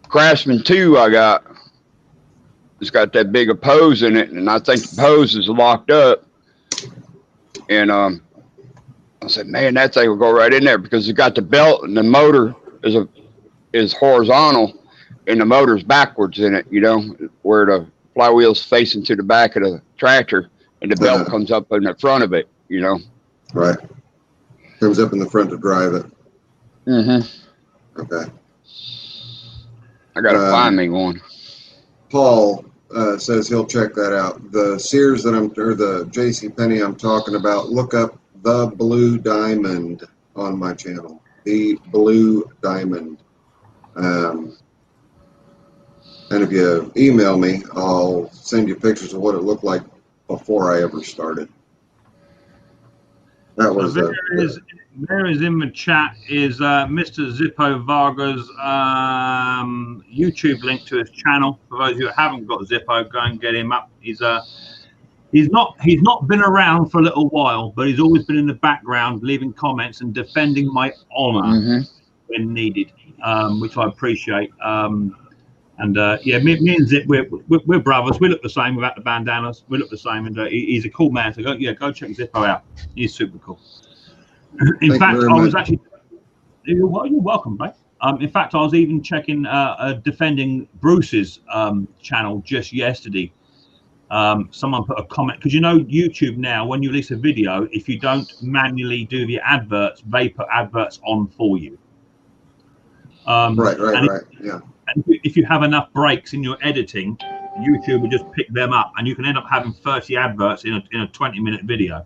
Craftsman 2 I got." It's got that big hose in it, and I think the hose is locked up. And I said, "Man, that thing will go right in there because it's got the belt and the motor is horizontal, and the motor's backwards in it. You know, where the flywheel's facing to the back of the tractor, and the belt comes up in the front of it. You know." Right. Comes up in the front to drive it. Okay. I gotta find me one. Paul says he'll check that out. The Sears or the J.C. Penney I'm talking about, look up The Blue Diamond on my channel. The Blue Diamond. And if you email me, I'll send you pictures of what it looked like before I ever started. That was there is in the chat is Mr. Zippo Varga's YouTube link to his channel. For those who haven't got Zippo, go and get him up. He's not been around for a little while, but he's always been in the background, leaving comments and defending my honor when needed, which I appreciate. Yeah, me and Zip, we're brothers. We look the same without the bandanas. We look the same, and he's a cool man. So go check Zippo out. He's super cool. In fact, I was actually. You're welcome, mate. In fact, I was even checking defending Bruce's channel just yesterday. Someone put a comment, because you know YouTube now, when you release a video, if you don't manually do the adverts, they put adverts on for you. Right. And Yeah. and if you have enough breaks in your editing, YouTube will just pick them up, and you can end up having 30 adverts in a 20-minute video.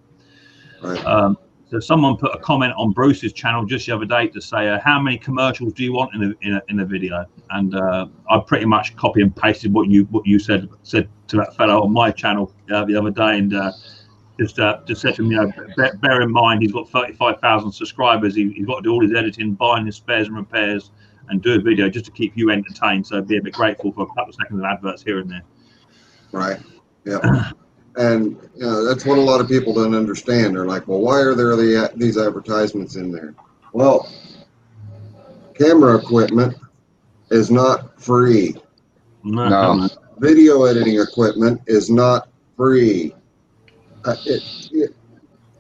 Right. So someone put a comment on Bruce's channel just the other day to say, how many commercials do you want in a video? And I pretty much copy and pasted what you said to that fellow on my channel the other day, and just said to him, bear in mind he's got 35,000 subscribers. He's got to do all his editing, buying his spares and repairs, and do a video just to keep you entertained. So be a bit grateful for a couple of seconds of adverts here and there. Right. Yeah. And that's what a lot of people don't understand. They're like, well, why are there these advertisements in there? Well, camera equipment is not free. No. Video editing equipment is not free.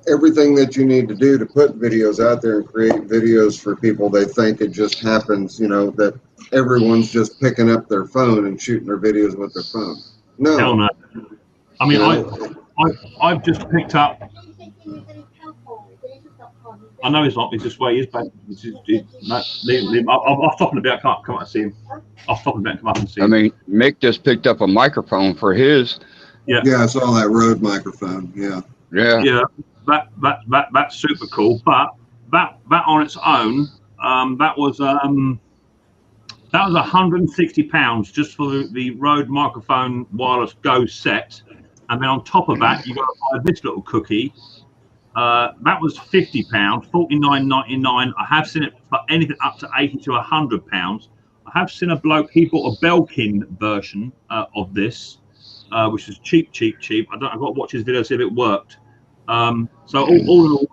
Everything that you need to do to put videos out there and create videos for people, they think it just happens, that everyone's just picking up their phone and shooting their videos with their phone. No. Hell no. I mean, I've just picked up. I know it's not. It's just where he is, but leave him. I'll stop in a bit. I can't come up and see him. I'll stop in a bit and come up and see him. I mean, Mick just picked up a microphone for his. Yeah. Yeah, I saw that Rode microphone. Yeah. Yeah. Yeah. That's super cool. But that on its own, that was £160 just for the Rode microphone wireless Go set, and then on top of that you got to buy this little cookie. That was £50, $49.99. I have seen it for anything up to £80 to £100. I have seen a bloke, he bought a Belkin version of this, which is cheap. I've got to watch his video to see if it worked. So all in all,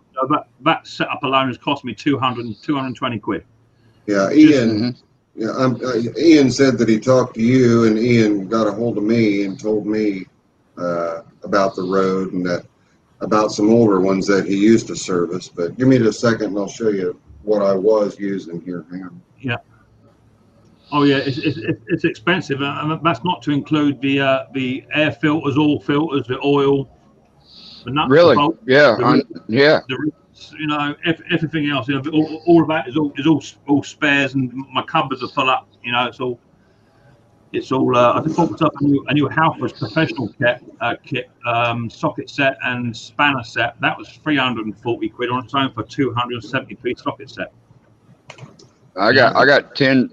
that setup alone has cost me 220 quid. Yeah, Ian. Yeah, Ian said that he talked to you, and Ian got a hold of me and told me about the Rode and about some older ones that he used to service. But give me just a second, and I'll show you what I was using here. Hang on. Yeah. Oh yeah, it's expensive, and that's not to include the air filters, all filters, the oil, the nuts, Really? the bolts, Yeah. Yeah. Everything else. All of that is all spares, and my cupboards are full up. It's all. I just bought myself a new Halfords professional kit, socket set and spanner set. That was 340 quid on its own for 270p socket set. I got 10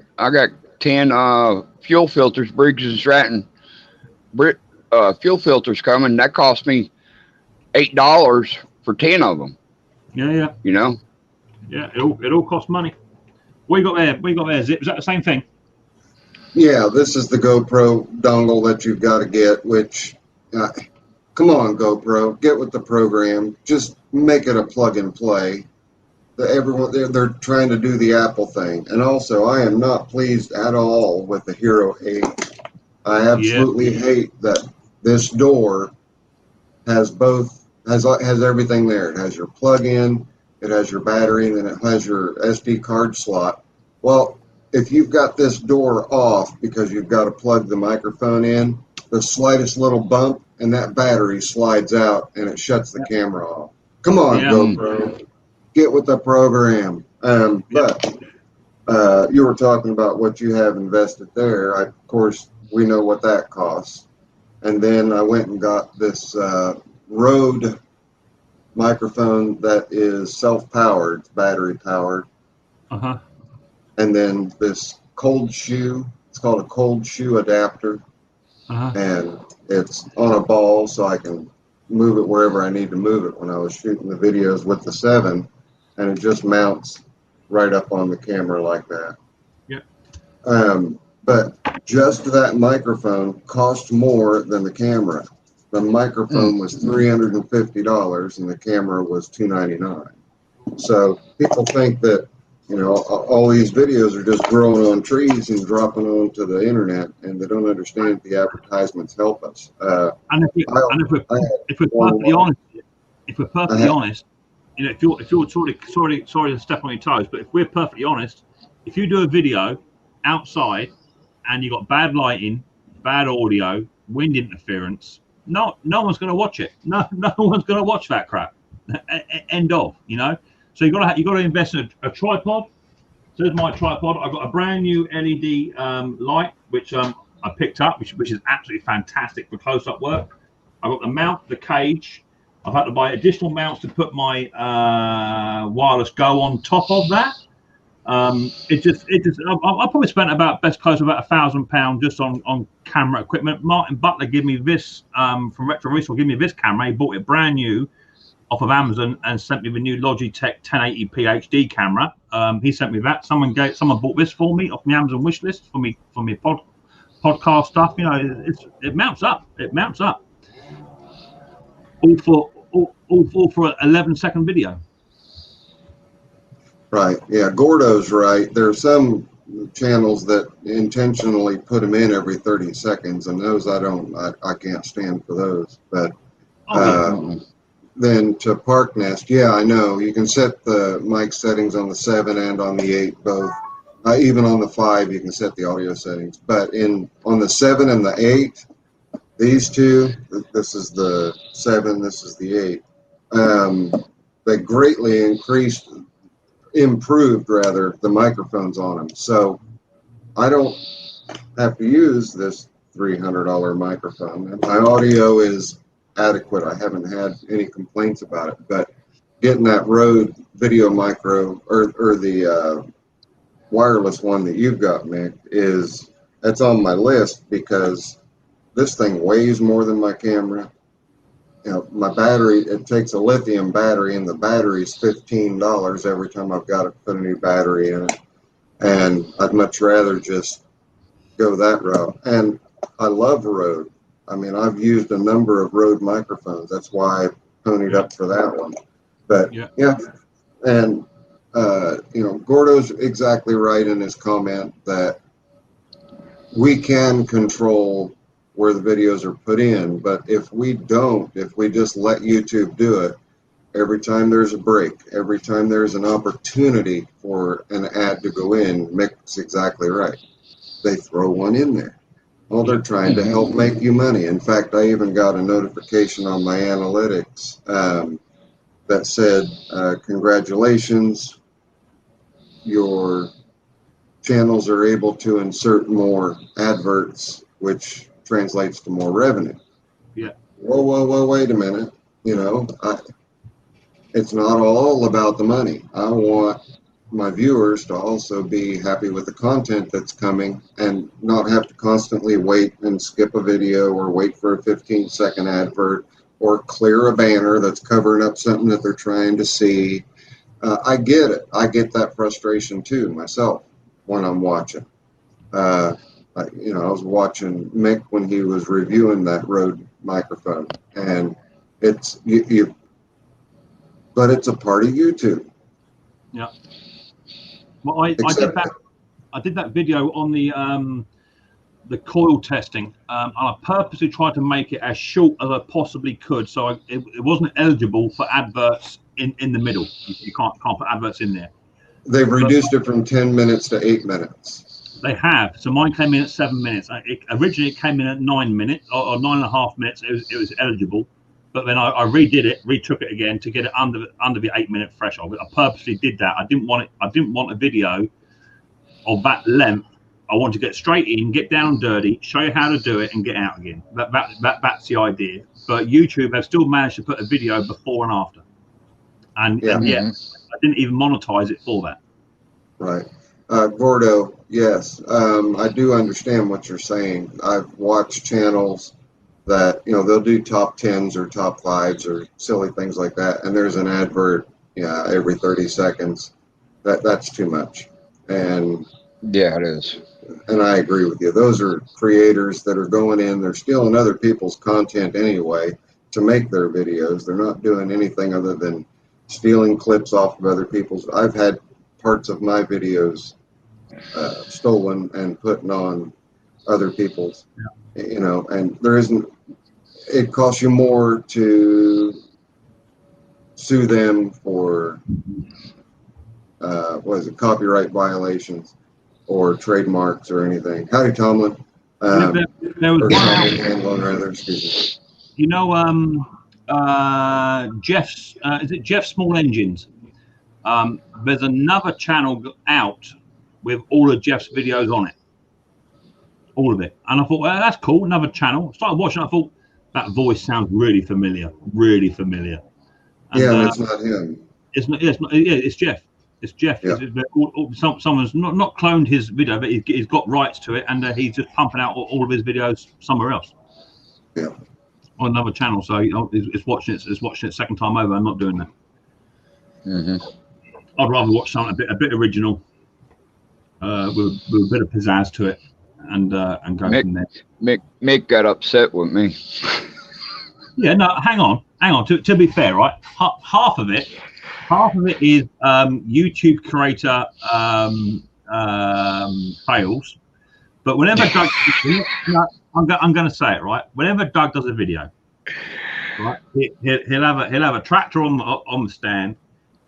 fuel filters, Briggs and Stratton fuel filters coming. That cost me $8 for 10 of them. Yeah. Yeah, it all costs money. What you got there, Zip? Is that the same thing? Yeah, this is the GoPro dongle that you've got to get, which, come on, GoPro, get with the program. Just make it a plug and play. Everyone, they're trying to do the Apple thing. And also, I am not pleased at all with the Hero 8. I absolutely hate that this door has has everything there. It has your plug-in, it has your battery, and then it has your SD card slot. Well, if you've got this door off because you've got to plug the microphone in, the slightest little bump and that battery slides out and it shuts the camera off. Come on, GoPro, get with the program. But you were talking about what you have invested there. Of course, we know what that costs. And then I went and got this Rode microphone that is self-powered, battery powered. Uh-huh. And then this cold shoe, it's called a cold shoe adapter. Uh-huh. And it's on a ball so I can move it wherever I need to move it when I was shooting the videos with the 7. And it just mounts right up on the camera like that. Yeah. But just that microphone cost more than the camera. The microphone was $350 and the camera was $299. So people think that, all these videos are just growing on trees and dropping onto the internet, and they don't understand the advertisements help us. If we're perfectly honest, if you're sorry to step on your toes, but if we're perfectly honest, if you do a video outside and you've got bad lighting, bad audio, wind interference, no one's going to watch it. No one's going to watch that crap. End of. So you got to invest in a tripod, So there's my tripod. I've got a brand new LED light, which I picked up, which is absolutely fantastic for close-up work. I've got the mount, the cage. I've had to buy additional mounts to put my wireless Go on top of that. I probably spent about best close to about £1,000 just on camera equipment. Martin Butler gave me this from Retro Resource. Gave me this camera. He bought it brand new off of Amazon and sent me the new Logitech 1080p HD camera. He sent me that. Someone bought this for me off my Amazon wish list for me podcast stuff. You know, it mounts up. It mounts up. All for an 11-second video. Right. Yeah. Gordo's right. There are some channels that intentionally put them in every 30 seconds, and those I can't stand for those. But then to Park Nest, yeah, I know you can set the mic settings on the 7 and on the 8 both. Even on the 5, you can set the audio settings. But on the 7 and the 8, these two, this is the 7, this is the 8. They greatly improved the microphones on them. So I don't have to use this $300 microphone. And my audio is adequate. I haven't had any complaints about it. But getting that Rode Video Micro or the wireless one that you've got, Mick, that's on my list because this thing weighs more than my camera. You know, my battery, it takes a lithium battery, and the battery's $15 every time I've got to put a new battery in it. And I'd much rather just go that route. And I love Rode. I mean, I've used a number of Rode microphones. That's why I ponied up for that one. But yeah. And, Gordo's exactly right in his comment that we can control where the videos are put in, but if we just let YouTube do it, every time there's a break, every time there's an opportunity for an ad to go in, Mick's exactly right. They throw one in there. Well, they're trying to help make you money. In fact, I even got a notification on my analytics that said, congratulations, your channels are able to insert more adverts, which translates to more revenue. Yeah. Whoa, wait a minute. It's not all about the money. I want my viewers to also be happy with the content that's coming and not have to constantly wait and skip a video or wait for a 15-second advert or clear a banner that's covering up something that they're trying to see. I get it. I get that frustration too myself when I'm watching. I was watching Mick when he was reviewing that Rode microphone, and but it's a part of YouTube. Yeah. Well, I did that video on the coil testing, and I purposely tried to make it as short as I possibly could, so it wasn't eligible for adverts in the middle. You can't put adverts in there. They've reduced it from 10 minutes to 8 minutes. They have. So mine came in at 7 minutes. Originally, it came in at 9 minutes or 9.5 minutes. It was eligible, but then I retook it again to get it under the 8-minute threshold. I purposely did that. I didn't want a video of that length. I want to get straight in, get down and dirty, show you how to do it, and get out again. That's the idea. But YouTube has still managed to put a video before and after, and yet I didn't even monetize it for that. Right. Gordo, yes, I do understand what you're saying. I've watched channels that, they'll do top 10s or top 5s or silly things like that, and there's an advert, every 30 seconds. That's too much. And yeah, it is. And I agree with you. Those are creators that are going in, they're stealing other people's content anyway to make their videos. They're not doing anything other than stealing clips off of other people's. I've had parts of my videos stolen and putting on other people's, and there isn't, it costs you more to sue them for copyright violations or trademarks or anything. Howdy, Tomlin. Excuse me. Jeff's is it Jeff Small Engines? There's another channel out with all of Jeff's videos on it, all of it. And I thought, well, that's cool. Another channel. Started watching. I thought that voice sounds really familiar, really familiar. And, yeah, it's not him. It's not. Yeah, it's Jeff. It's Jeff. Yeah. Someone's not cloned his video, but he's got rights to it, and he's just pumping out all of his videos somewhere else. Yeah. On another channel, so it's watching it. It's watching it second time over. I'm not doing that. I'd rather watch something a bit original, with a bit of pizzazz to it, and go from there. Mick got upset with me. Yeah, no, hang on. To be fair, right? Half of it is YouTube creator fails. But whenever Doug, I'm going to say it, right. Whenever Doug does a video, right, he'll have a tractor on the stand.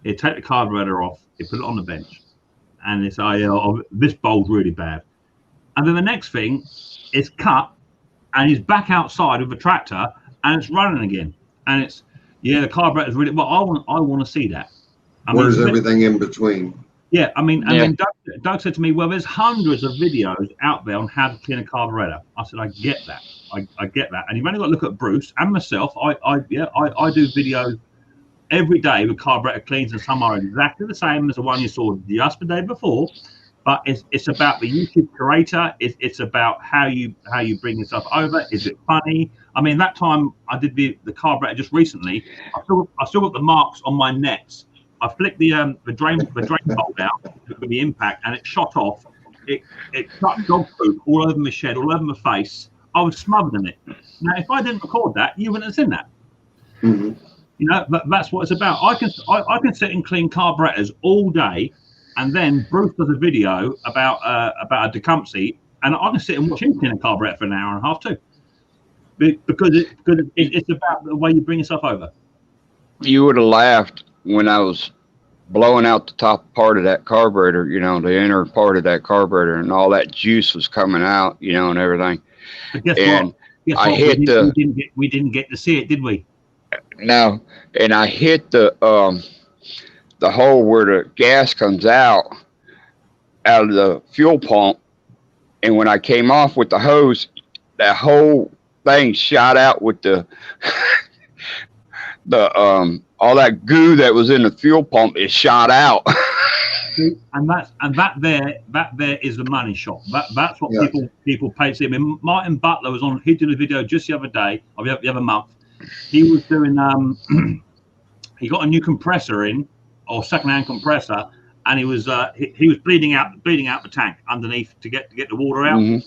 He'll take the carburetor off. He'll put it on the bench, and he'll say, "This bowl's really bad." And then the next thing is cut, and he's back outside with the tractor, and it's running again. And it's the carburetor's really well. I want to see that. Where's everything in between? Yeah, then Doug said to me, "Well, there's hundreds of videos out there on how to clean a carburetor." I said, "I get that. I get that." And you've only got to look at Bruce and myself. I do videos every day with carburetor cleans, and some are exactly the same as the one you saw just the day before. But it's about the YouTube creator. It's about how you bring yourself over. Is it funny? That time I did the carburetor just recently. I still got the marks on my nets. I flicked the drain bolt out with the impact, and it shot off. It shot dog poop all over my shed, all over my face. I was smothered in it. Now, if I didn't record that, you wouldn't have seen that. But that's what it's about. I can sit and clean carburetors all day, and then Bruce does a video about a Tecumseh, and I can sit and watch him clean a carburetor for an hour and a half too. Because it's about the way you bring yourself over. You would have laughed when I was blowing out the top part of that carburetor, the inner part of that carburetor, and all that juice was coming out, and everything. But guess what? We didn't get to see it, did we? No, and I hit the hole where the gas comes out of the fuel pump, and when I came off with the hose, that whole thing shot out with the all that goo that was in the fuel pump is shot out. and that there is the money shot. That's what people pay to see. Martin Butler was on. He did a video just the other day, or the other month. He was doing. He got a new compressor in, or second-hand compressor, and he was bleeding out the tank underneath to get the water out.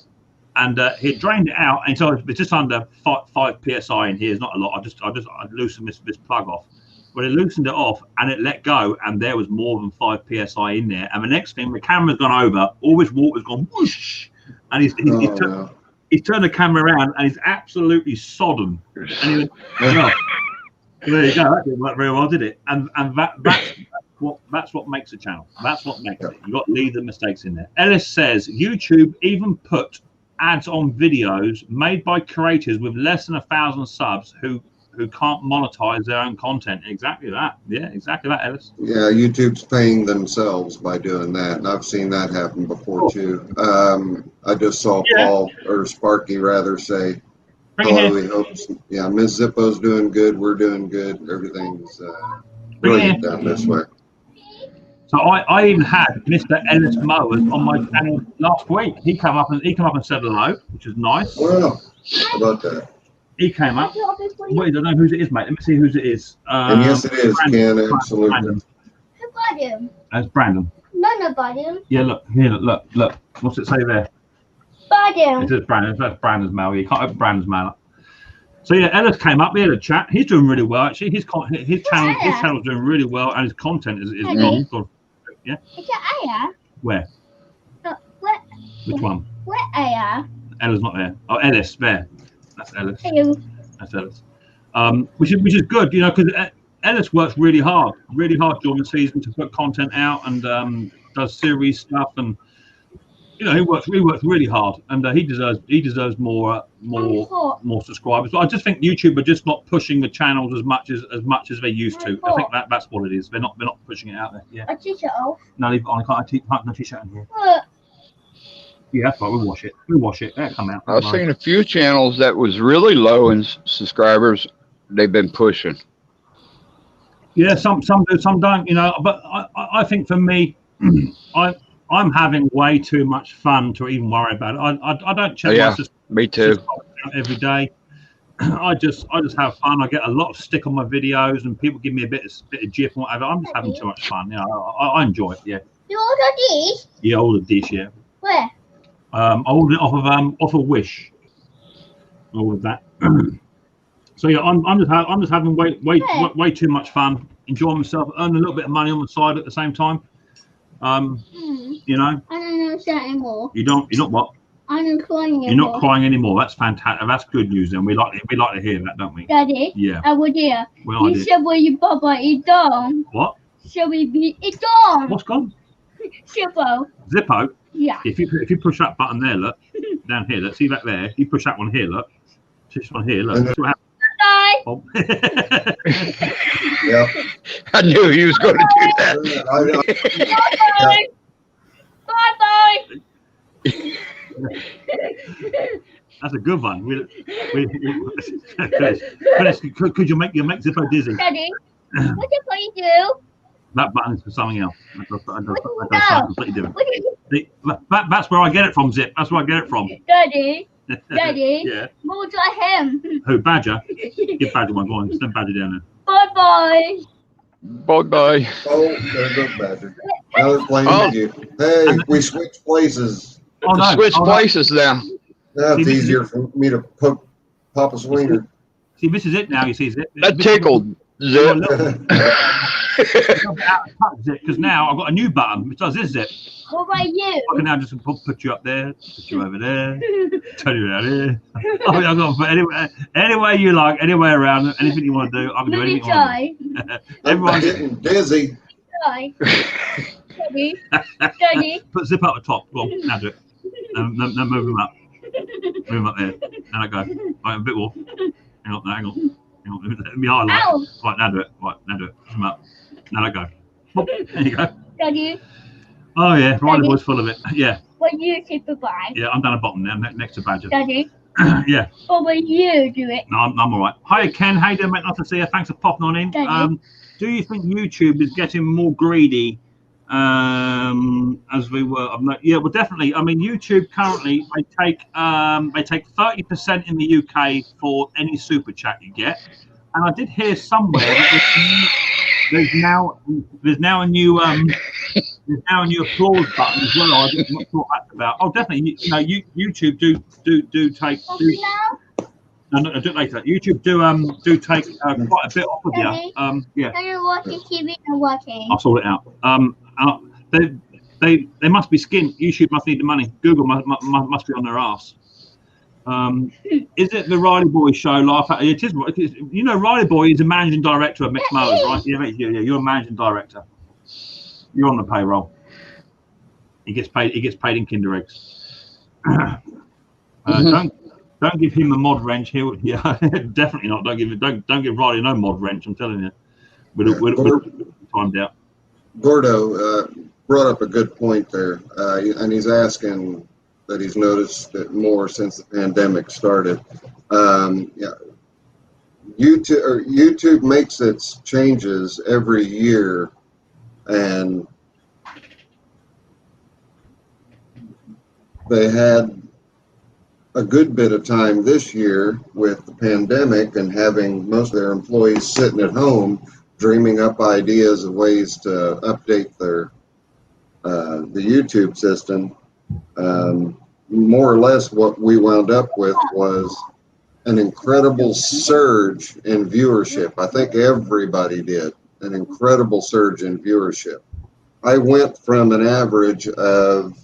And he drained it out, and so it's just under 5 psi in here. It's not a lot. I loosened this plug off. But it loosened it off, and it let go, and there was more than 5 psi in there. And the next thing, the camera's gone over, all this water's gone whoosh, and he's turned the camera around, and he's absolutely sodden. And he went, "Oh, there you go. That didn't work very well, did it?" And that's what makes a channel. That's what makes it. You got to leave the mistakes in there. Ellis says YouTube even put ads on videos made by creators with less than 1,000 subs who can't monetize their own content. Exactly that. Yeah, exactly that, Ellis. Yeah, YouTube's paying themselves by doing that, and I've seen that happen before too. I just saw Paul, or Sparky rather, say, "Hello, we hope." Yeah, Miss Zippo's doing good. We're doing good. Everything's brilliant down this way. So I even had Mr. Micks Mowers on my channel last week. He came up and said hello, which is nice. Wow, how about that? He came up. Wait, I don't know who it is, mate. Let me see who it is. And yes, it is, Ken, absolutely. Brandon. Who got him? That's Brandon. None about him. Yeah, look. What's it say there? Got him. It says Brandon. That's Brandon's mail. You can't open Brandon's mail up. So yeah, Ellis came up. We had a chat. He's doing really well actually. His channel's doing really well, and his content is gone. Yeah. It's Aya. Where? Where? Which one? Where Aya? Ella's not there. Oh, Ellis there. That's Ellis. Hello. That's Ellis. Which is good, because Ellis works really hard during the season to put content out, and does series stuff, and you know, he works really hard, and he deserves more subscribers. But I just think YouTube are just not pushing the channels as much as they used to. I think that's what it is. They're not pushing it out there. Yeah. A t-shirt off. No, I can't no t-shirt in here. Yeah, that's right. We'll wash it. That'll come out. I've seen a few channels that was really low in subscribers. They've been pushing. Yeah, some do, some don't. You know, but I think for me, I'm having way too much fun to even worry about it. I don't check my me too. Every day. I just have fun. I get a lot of stick on my videos, and people give me a bit of jip and whatever. I'm just having too much fun. You know, I enjoy it. Yeah. You ordered these? Yeah, I ordered this. Yeah. Where? I ordered it off of Wish. I ordered that. So yeah, I'm just having way too much fun, enjoying myself, earning a little bit of money on the side at the same time. You know. I don't know that anymore. You're not what? I'm not crying anymore. You're not crying anymore. That's fantastic. That's good news. Then we like to hear that, don't we? Daddy. Yeah. I would hear. Well, you said when your Papa is done. What? Shall we be it done? What's gone? Zippo. Zippo. Yeah. If you push that button there, look down here. Look, see that there. You push that one here. Look. This one here. Look. See what happens. Bye. Oh. Yeah. I knew he was going to do that. Bye. That's a good one. Could you make Zippo dizzy? Daddy, what did you do? That button is for something else. That's where I get it from, Zip. That's where I get it from. Daddy. Yeah. What was like him? Who, Badger? Give Badger one. Go on. Send Badger down there. Bye. Bye. Oh, there goes Badger. Now they're playing with you. Hey, we switched places. Switch places now. Now it's easier for me to pop a swinger. See, this is it now. You see, Zip. That tickled, Zip. Because now I've got a new button which does this, Zip. What about you? I can now just put you up there, put you over there, turn you around here. I mean, I've got to put anywhere you like, anywhere around, anything you want to do. I can do anything you want to do. Everyone's getting dizzy. Daddy. Put Zip up the top. Go on, now do it. Now move him up. Move him up there. Now I go. Right, a bit more. Hang on. Let me highlight. Ow. Right, now do it. Push him up. Now I go. Boop. There you go. Daddy. Oh yeah, Riley Boy's full of it. Yeah. What you say goodbye? Yeah, I'm down the bottom now, next to Badger. Daddy. Yeah. What will you do it? No, I'm all right. Hi Ken, how you doing, mate? Nice to see you. Thanks for popping on in. Do you think YouTube is getting more greedy as we were? Yeah, well, definitely. I mean, YouTube currently they take 30% in the UK for any super chat you get, and I did hear somewhere that there's now a new applause button as well. I don't know what that's about. Oh, definitely. You know, YouTube do take. No, do it later. YouTube do take quite a bit off of you. Yeah. Are you watching TV or watching? I'll sort it out. They must be skinned. YouTube must need the money. Google must be on their ass. Is it the Riley Boy show? Laugh at it is. You know, Riley Boy is a managing director of Micks Mowers, right? Yeah, you're a managing director. You're on the payroll. He gets paid in Kinder eggs. Don't give him a mod wrench. Yeah, definitely not. Don't give Riley no mod wrench. I'm telling you, we're timed out. Gordo brought up a good point there, and he's asking that he's noticed it more since the pandemic started. Yeah, YouTube makes its changes every year, and they had a good bit of time this year with the pandemic and having most of their employees sitting at home dreaming up ideas of ways to update their the YouTube system. More or less what we wound up with was an incredible surge in viewership. I think everybody did an incredible surge in viewership. I went from an average of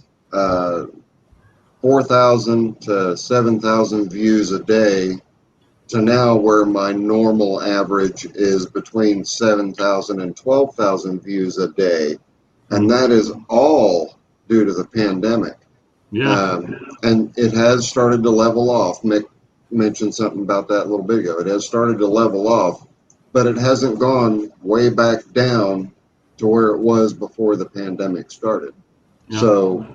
4,000 to 7,000 views a day to now where my normal average is between 7,000 and 12,000 views a day. And that is all due to the pandemic. Yeah. And it has started to level off. Mick mentioned something about that a little bit ago. It has started to level off, but it hasn't gone way back down to where it was before the pandemic started. Yeah. So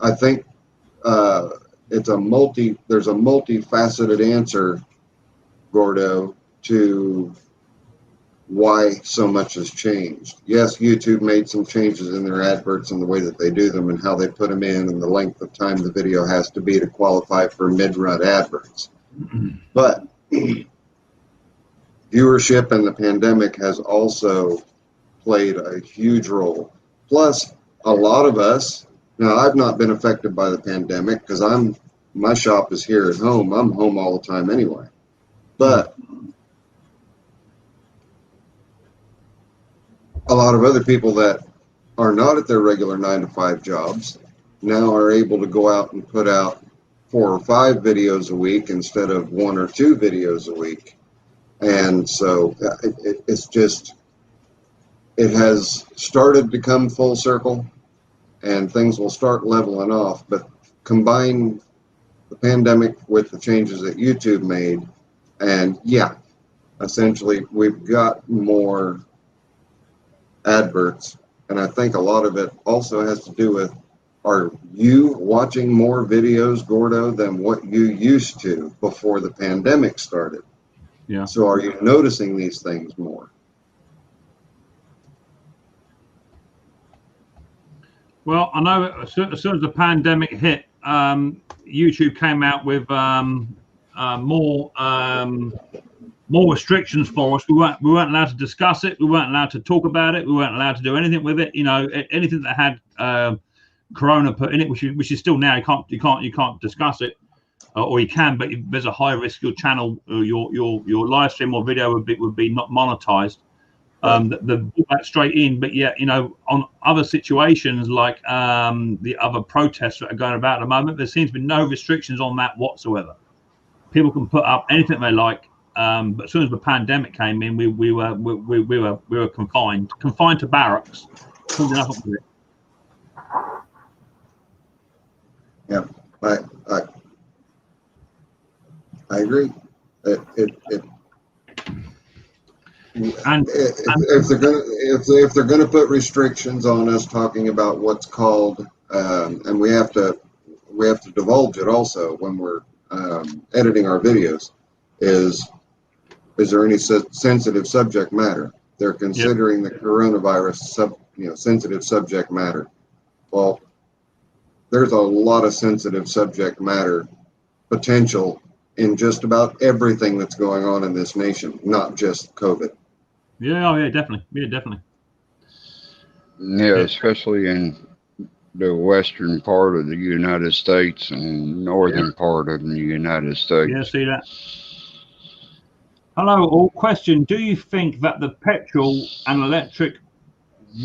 I think there's a multifaceted answer, Gordo, to why so much has changed. Yes, YouTube made some changes in their adverts and the way that they do them and how they put them in and the length of time the video has to be to qualify for mid-run adverts. But viewership and the pandemic has also played a huge role. Plus, a lot of us, now I've not been affected by the pandemic because my shop is here at home. I'm home all the time anyway. But a lot of other people that are not at their regular 9-to-5 jobs now are able to go out and put out 4 or 5 videos a week instead of 1 or 2 videos a week. And so it has started to come full circle and things will start leveling off. But combine the pandemic with the changes that YouTube made, and essentially we've got more adverts, and I think a lot of it also has to do with, are you watching more videos, Gordo, than what you used to before the pandemic started? Yeah. So are you noticing these things more? Well, I know as soon as the pandemic hit, YouTube came out with more restrictions for us. We weren't allowed to discuss it. We weren't allowed to talk about it. We weren't allowed to do anything with it. You know, anything that had Corona put in it, which is still now, you can't discuss it, or you can, but there's a high risk your channel, your live stream or video would be not monetized. The put that straight in. But yeah, you know, on other situations like the other protests that are going about at the moment, there seems to be no restrictions on that whatsoever. People can put up anything they like. But as soon as the pandemic came in, we were confined to barracks. Yeah, I agree. And if they're gonna put restrictions on us talking about what's called, and we have to divulge it also when we're editing our videos, is there any sensitive subject matter? They're considering the coronavirus sensitive subject matter. Well, there's a lot of sensitive subject matter potential in just about everything that's going on in this nation, not just COVID. Yeah, definitely. Yeah, definitely. Yeah, especially in the western part of the United States and northern part of the United States. Yeah, see that. Hello, all. Question: do you think that the petrol and electric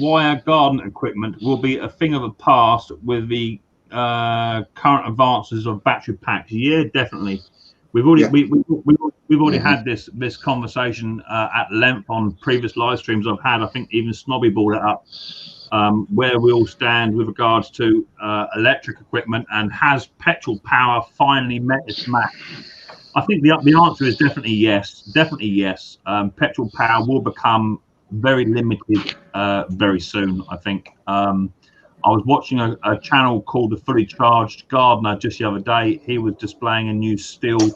wire garden equipment will be a thing of the past with the current advances of battery packs? Yeah, definitely. We've already we've already had this conversation at length on previous live streams I've had. I think even Snobby brought it up, where we all stand with regards to electric equipment, and has petrol power finally met its max? I think the answer is definitely yes. Definitely yes. Petrol power will become very limited very soon, I think. I was watching a channel called The Fully Charged Gardener just the other day. He was displaying a new steel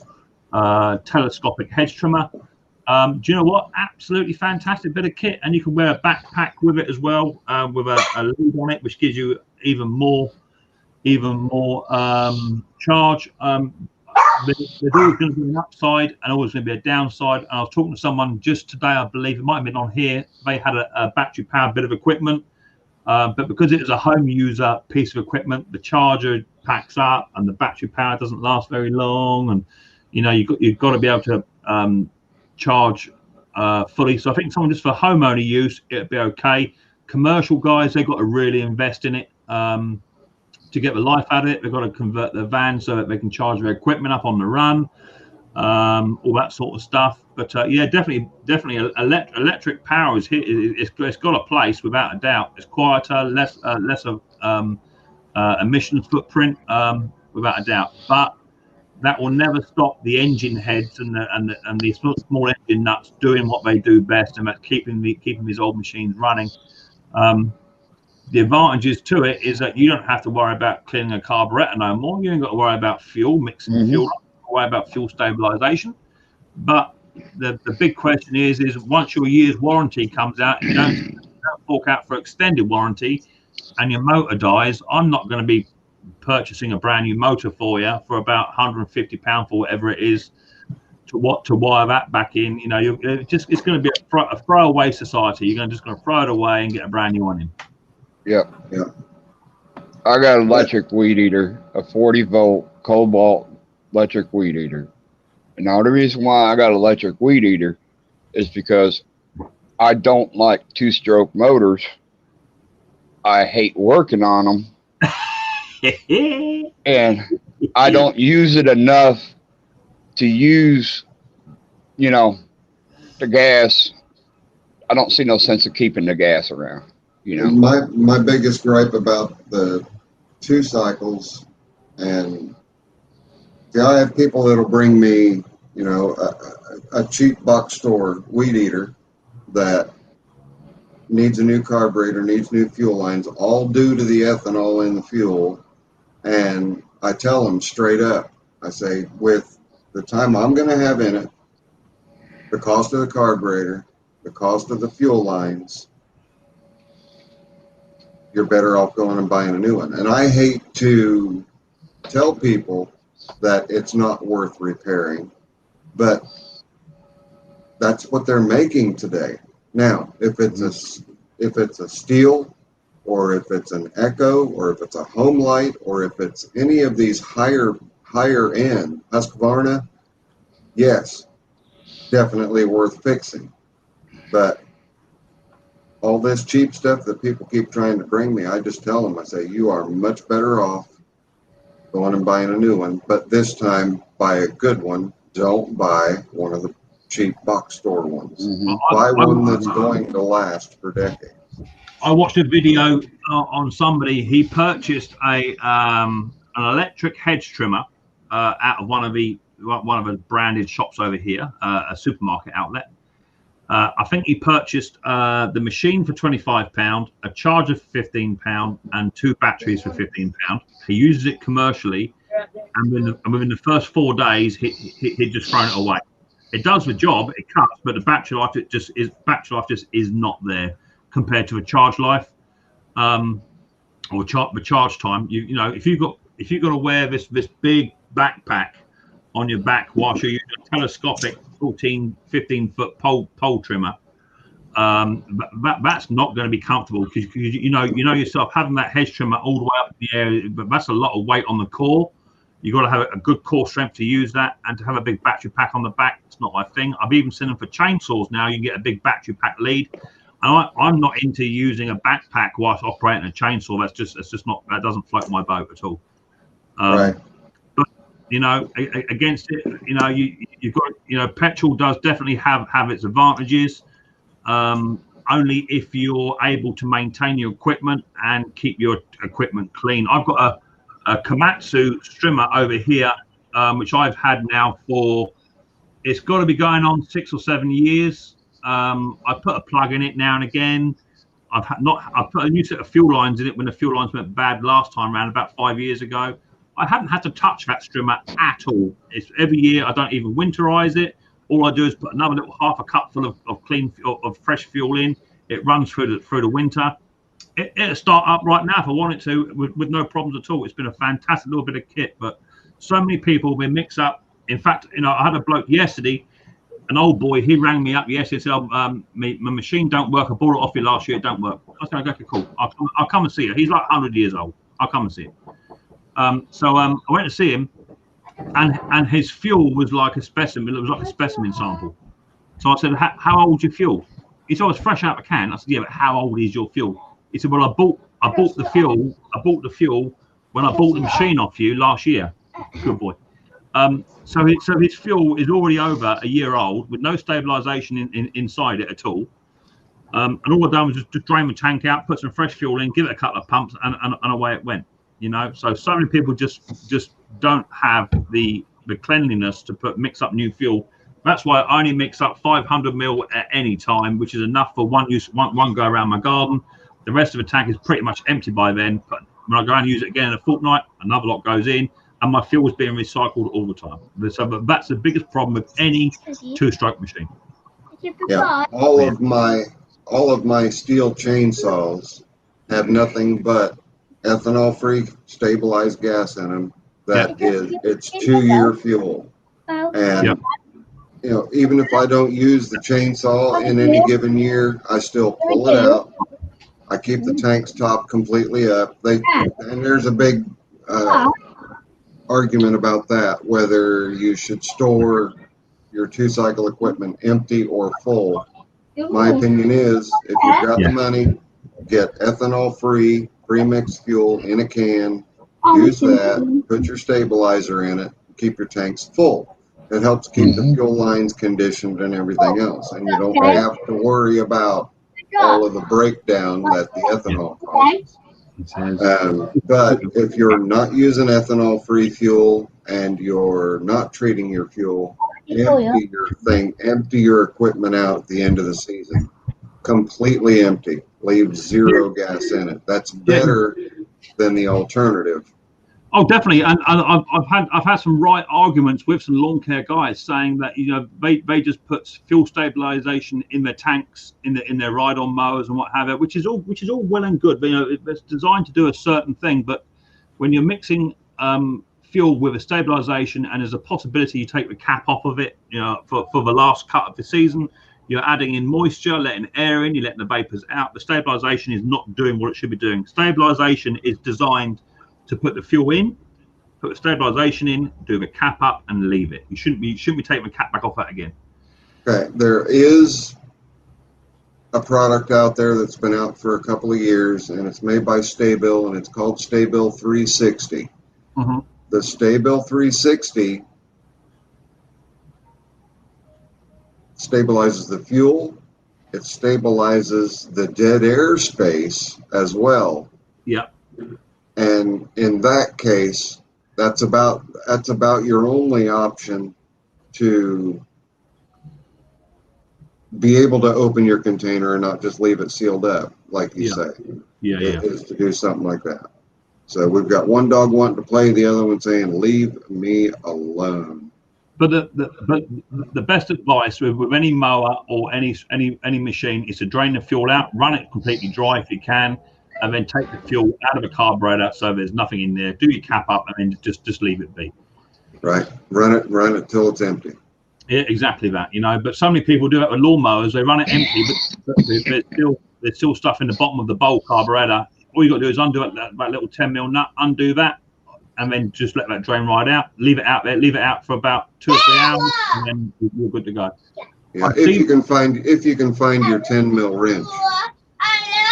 telescopic hedge trimmer. Do you know what? Absolutely fantastic bit of kit, and you can wear a backpack with it as well, with a lid on it, which gives you even more charge. There's always going to be an upside and always going to be a downside. And I was talking to someone just today, I believe it might have been on here. They had a battery powered bit of equipment, but because it is a home user piece of equipment, the charger packs up and the battery power doesn't last very long. And you know, you've got to be able to charge fully. So I think someone just for homeowner use, it'd be okay. Commercial guys, they've got to really invest in it. To get the life out of it, they've got to convert their van so that they can charge their equipment up on the run, all that sort of stuff. But yeah, definitely, electric power is here. It's got a place without a doubt. It's quieter, less of emissions footprint, without a doubt. But that will never stop the engine heads and the small engine nuts doing what they do best, and that's keeping these old machines running. The advantages to it is that you don't have to worry about cleaning a carburetor no more. You ain't got to worry about fuel, mixing fuel up, worry about fuel stabilization. But the big question is once your year's warranty comes out, you don't fork out for extended warranty, and your motor dies. I'm not going to be purchasing a brand new motor for you for about £150 for whatever it is to wire that back in. You know, it's going to be a throwaway society. You're just going to throw it away and get a brand new one in. Yep. I got an electric weed eater, a 40-volt cobalt electric weed eater. And now the reason why I got an electric weed eater is because I don't like two-stroke motors. I hate working on them. And I don't use it enough to use, the gas. I don't see no sense of keeping the gas around. My biggest gripe about the 2 cycles, and I have people that'll bring me, a cheap box store weed eater that needs a new carburetor, needs new fuel lines, all due to the ethanol in the fuel. And I tell them straight up, I say, with the time I'm going to have in it, the cost of the carburetor, the cost of the fuel lines, you're better off going and buying a new one. And I hate to tell people that it's not worth repairing, but that's what they're making today. Now, if it's a Steel, or if it's an Echo, or if it's a Home Light, or if it's any of these higher end Husqvarna, yes, definitely worth fixing. But all this cheap stuff that people keep trying to bring me, I just tell them, I say, you are much better off going and buying a new one. But this time, buy a good one. Don't buy one of the cheap box store ones. Buy one that's going to last for decades. I watched a video on somebody. He purchased an electric hedge trimmer out of one of the branded shops over here, a supermarket outlet. I think he purchased the machine for £25, a charger for £15, and 2 batteries for £15. He uses it commercially, and within the first 4 days, he'd just thrown it away. It does the job, it cuts, but the battery life just is not there compared to a charge life, or the charge time. If you've got to wear this big backpack on your back whilst you're using a telescopic 14-15 foot pole trimmer, that's not going to be comfortable, because you know yourself, having that hedge trimmer all the way up in the air, but that's a lot of weight on the core. You've got to have a good core strength to use that, and to have a big battery pack on the back, it's not my thing. I've even seen them for chainsaws now. You can get a big battery pack lead, and I'm not into using a backpack whilst operating a chainsaw. That doesn't float my boat at all. Right. But against it, you've got petrol does definitely have its advantages. Only if you're able to maintain your equipment and keep your equipment clean. I've got a Komatsu strimmer over here, which I've had now for, it's got to be going on 6 or 7 years. I put a plug in it now and again. I've put a new set of fuel lines in it when the fuel lines went bad last time around, about 5 years ago. I haven't had to touch that strimmer at all. It's every year. I don't even winterize it. All I do is put another little half a cup full of fresh fuel in. It runs through the winter. It'll start up right now if I want it to, with no problems at all. It's been a fantastic little bit of kit, but so many people been mixed up. In fact, I had a bloke yesterday, an old boy. He rang me up yesterday and said, my machine don't work. I bought it off you last year. It don't work. I said, okay, cool. I'll come and see you. He's like 100 years old. I'll come and see him. So I went to see him, and his fuel was like a specimen. It was like a specimen sample. So I said, how old's your fuel? He said, it's fresh out of a can. I said, yeah, but how old is your fuel? He said, well, I bought the fuel when I bought the machine off you last year. Good boy. So his fuel is already over a year old with no stabilization inside it at all. And all I've done was just drain the tank out, put some fresh fuel in, give it a couple of pumps, and away it went. So many people just don't have the cleanliness to mix up new fuel. That's why I only mix up 500 mil at any time, which is enough for one go around my garden. The rest of the tank is pretty much empty by then. But when I go and use it again in a fortnight, another lot goes in, and my fuel is being recycled all the time. So that's the biggest problem with any two-stroke machine. Yeah, all of my steel chainsaws have nothing but ethanol-free stabilized gas in them. It's 2-year fuel, and even if I don't use the chainsaw in any given year, I still pull it out. I keep the tank's top completely up. And there's a big argument about that, whether you should store your 2-cycle equipment empty or full. My opinion is, if you've got the money, get ethanol-free pre-mixed fuel in a can, use that, put your stabilizer in it, keep your tanks full. It helps keep the fuel lines conditioned and everything else, and you don't have to worry about all of the breakdown that the ethanol causes. But if you're not using ethanol-free fuel and you're not treating your fuel, empty your equipment out at the end of the season. Completely empty. Leave 0 gas in it. That's better than the alternative. Oh, definitely. And I've had some right arguments with some lawn care guys saying that they just put fuel stabilization in their tanks, in their ride-on mowers and what have you, which is all well and good. But, it's designed to do a certain thing. But when you're mixing fuel with a stabilization, and there's a possibility you take the cap off of it, for the last cut of the season, you're adding in moisture, letting air in, you're letting the vapors out. The stabilization is not doing what it should be doing. Stabilization is designed to put the fuel in, put the stabilization in, do the cap up, and leave it. You shouldn't be taking the cap back off that again. Okay, there is a product out there that's been out for a couple of years, and it's made by Stabil, and it's called Stabil 360. The Stabil 360 stabilizes the fuel. It stabilizes the dead air space as well. Yeah. And in that case, that's about your only option to be able to open your container and not just leave it sealed up, like you say. Is to do something like that. So we've got one dog wanting to play, the other one saying, "Leave me alone." But the best advice with any mower or any machine is to drain the fuel out, run it completely dry if you can, and then take the fuel out of the carburetor so there's nothing in there. Do your cap up and then just leave it be. Right. Run it till it's empty. Yeah, exactly that. But so many people do that with lawnmowers. They run it empty, but there's still stuff in the bottom of the bowl carburetor. All you got to do is undo that little 10 mil nut, undo that, and then just let that drain right out. Leave it out there. Leave it out for about 2 or 3 hours, and then you're good to go. Yeah, if you can find your 10 mil wrench.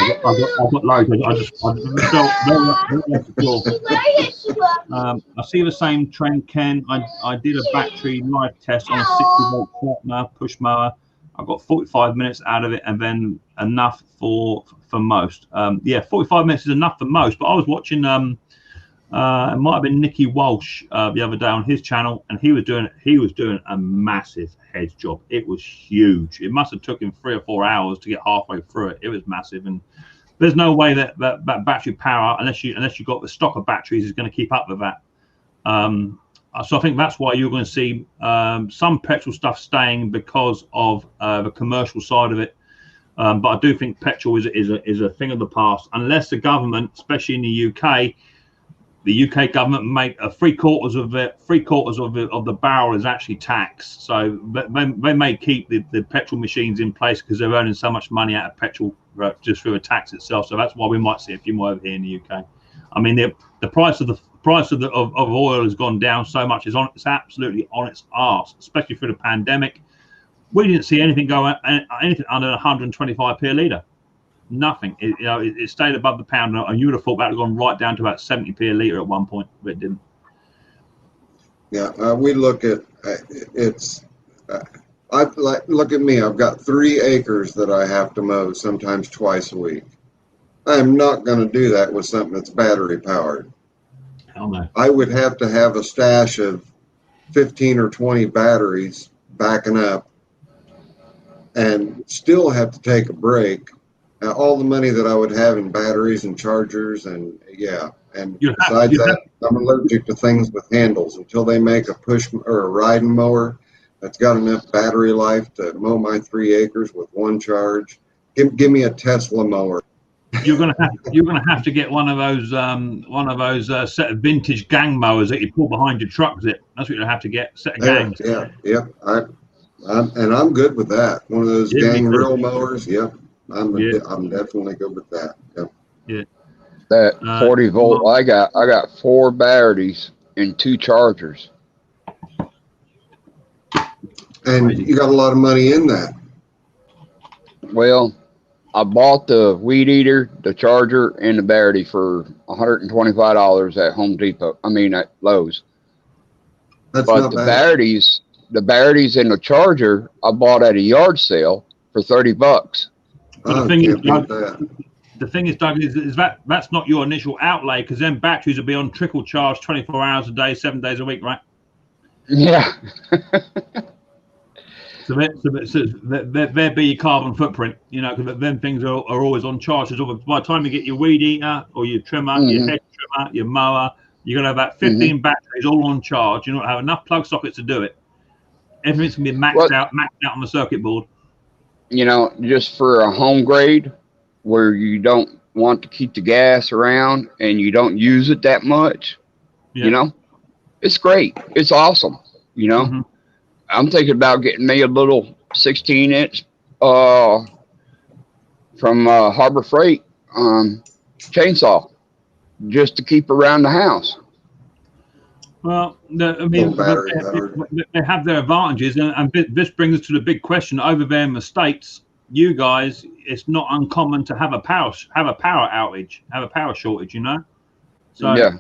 I've got loads. I see the same trend, Ken. I did a battery live test on a 60-volt mower, push mower. I got 45 minutes out of it, and then enough for most. 45 minutes is enough for most. But I was watching it might have been Nicky Walsh the other day on his channel, and he was doing a massive hedge job. It was huge. It must have took him 3 or 4 hours to get halfway through it. It was massive, and there's no way that battery power, unless you got the stock of batteries, is going to keep up with that. So I think that's why you're going to see some petrol stuff staying because of the commercial side of it. But I do think petrol is a thing of the past, unless the government, especially in the UK. The UK government make 3/4 of the barrel is actually taxed. So they may keep the petrol machines in place because they're earning so much money out of petrol just through the tax itself. So that's why we might see a few more over here in the UK. I mean, the price of oil has gone down so much. It's absolutely on its arse, especially through the pandemic. We didn't see anything anything under 125p a litre. Nothing. It stayed above the pound, and you would have thought that had gone right down to about 70p a litre at one point, but it didn't. Yeah, we look at it's. Look at me. I've got 3 acres that I have to mow, sometimes twice a week. I'm not going to do that with something that's battery powered. I would have to have a stash of 15 or 20 batteries backing up and still have to take a break. All the money that I would have in batteries and chargers and besides that, I'm allergic to things with handles. Until they make a push or a riding mower that's got enough battery life to mow my 3 acres with one charge, give me a Tesla mower. You're gonna have to get one of those set of vintage gang mowers that you pull behind your truck. That's what you'll have to get. Set of gangs. Yeah. I'm good with that. One of those gang reel mowers. Yep. I'm definitely good with that. Yep. Yeah. That 40 volt. I got 4 batteries and 2 chargers. And you got a lot of money in that. Well, I bought the weed eater, the charger, and the battery for $125 at Home Depot. I mean at Lowe's. But the batteries and the charger I bought at a yard sale for $30. But the thing is, Doug, is that's not your initial outlay, because then batteries will be on trickle charge 24 hours a day, 7 days a week, right? Yeah. So there be your carbon footprint, because then things are always on charge. So by the time you get your weed eater or your trimmer, your hedge trimmer, your mower, you're going to have about 15 batteries all on charge. You don't have enough plug sockets to do it. Everything's going to be maxed out on the circuit board. Just for a home grade where you don't want to keep the gas around and you don't use it that much, it's great. It's awesome. I'm thinking about getting me a little 16-inch from Harbor Freight chainsaw just to keep around the house. Well, they have their advantages, and this brings us to the big question. Over there in the States, you guys, it's not uncommon to have a power outage, have a power shortage. So yeah.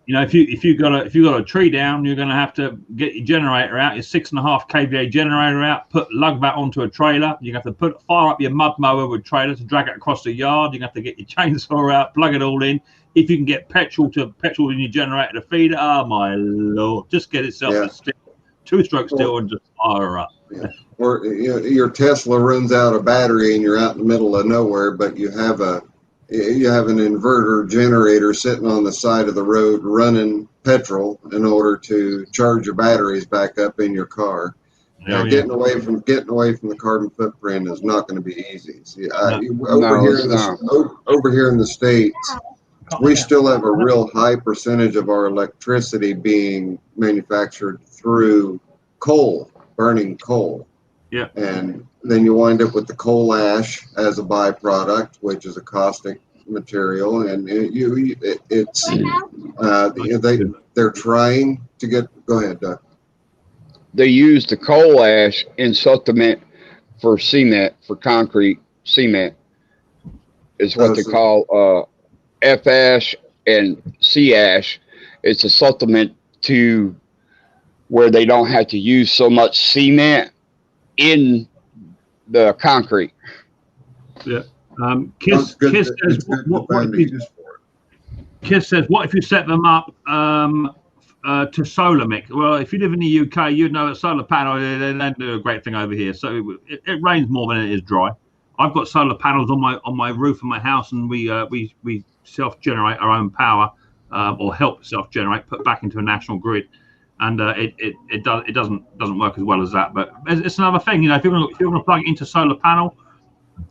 If you got a tree down, you're going to have to get your generator out, your 6.5 kVA generator out, lug that onto a trailer. You have to fire up your mud mower with trailer to drag it across the yard. You have to get your chainsaw out, plug it all in. If you can get petrol in your generator to feed it, oh my Lord, just get itself a stick, 2-stroke still, and just fire up. Yeah. Or your Tesla runs out of battery and you're out in the middle of nowhere, but you have an inverter generator sitting on the side of the road running petrol in order to charge your batteries back up in your car. Now, getting away from the carbon footprint is not going to be easy. See, over here in the States, we still have a real high percentage of our electricity being manufactured through burning coal. Yeah. And then you wind up with the coal ash as a byproduct, which is a caustic material, and they're trying to get. Go ahead, Doug. They use the coal ash in supplement for cement, for concrete cement. Is what they call F ash and C ash. It's a supplement to where they don't have to use so much cement in the concrete. Yeah. Kiss says, what if you set them up to solar, Mick? Well, if you live in the UK, you'd know a solar panel, they don't do a great thing over here. So it rains more than it is dry. I've got solar panels on my roof of my house, and we self-generate our own power, or help self-generate, put back into a national grid. And it doesn't work as well as that, but it's another thing. If you're going to plug it into solar panel,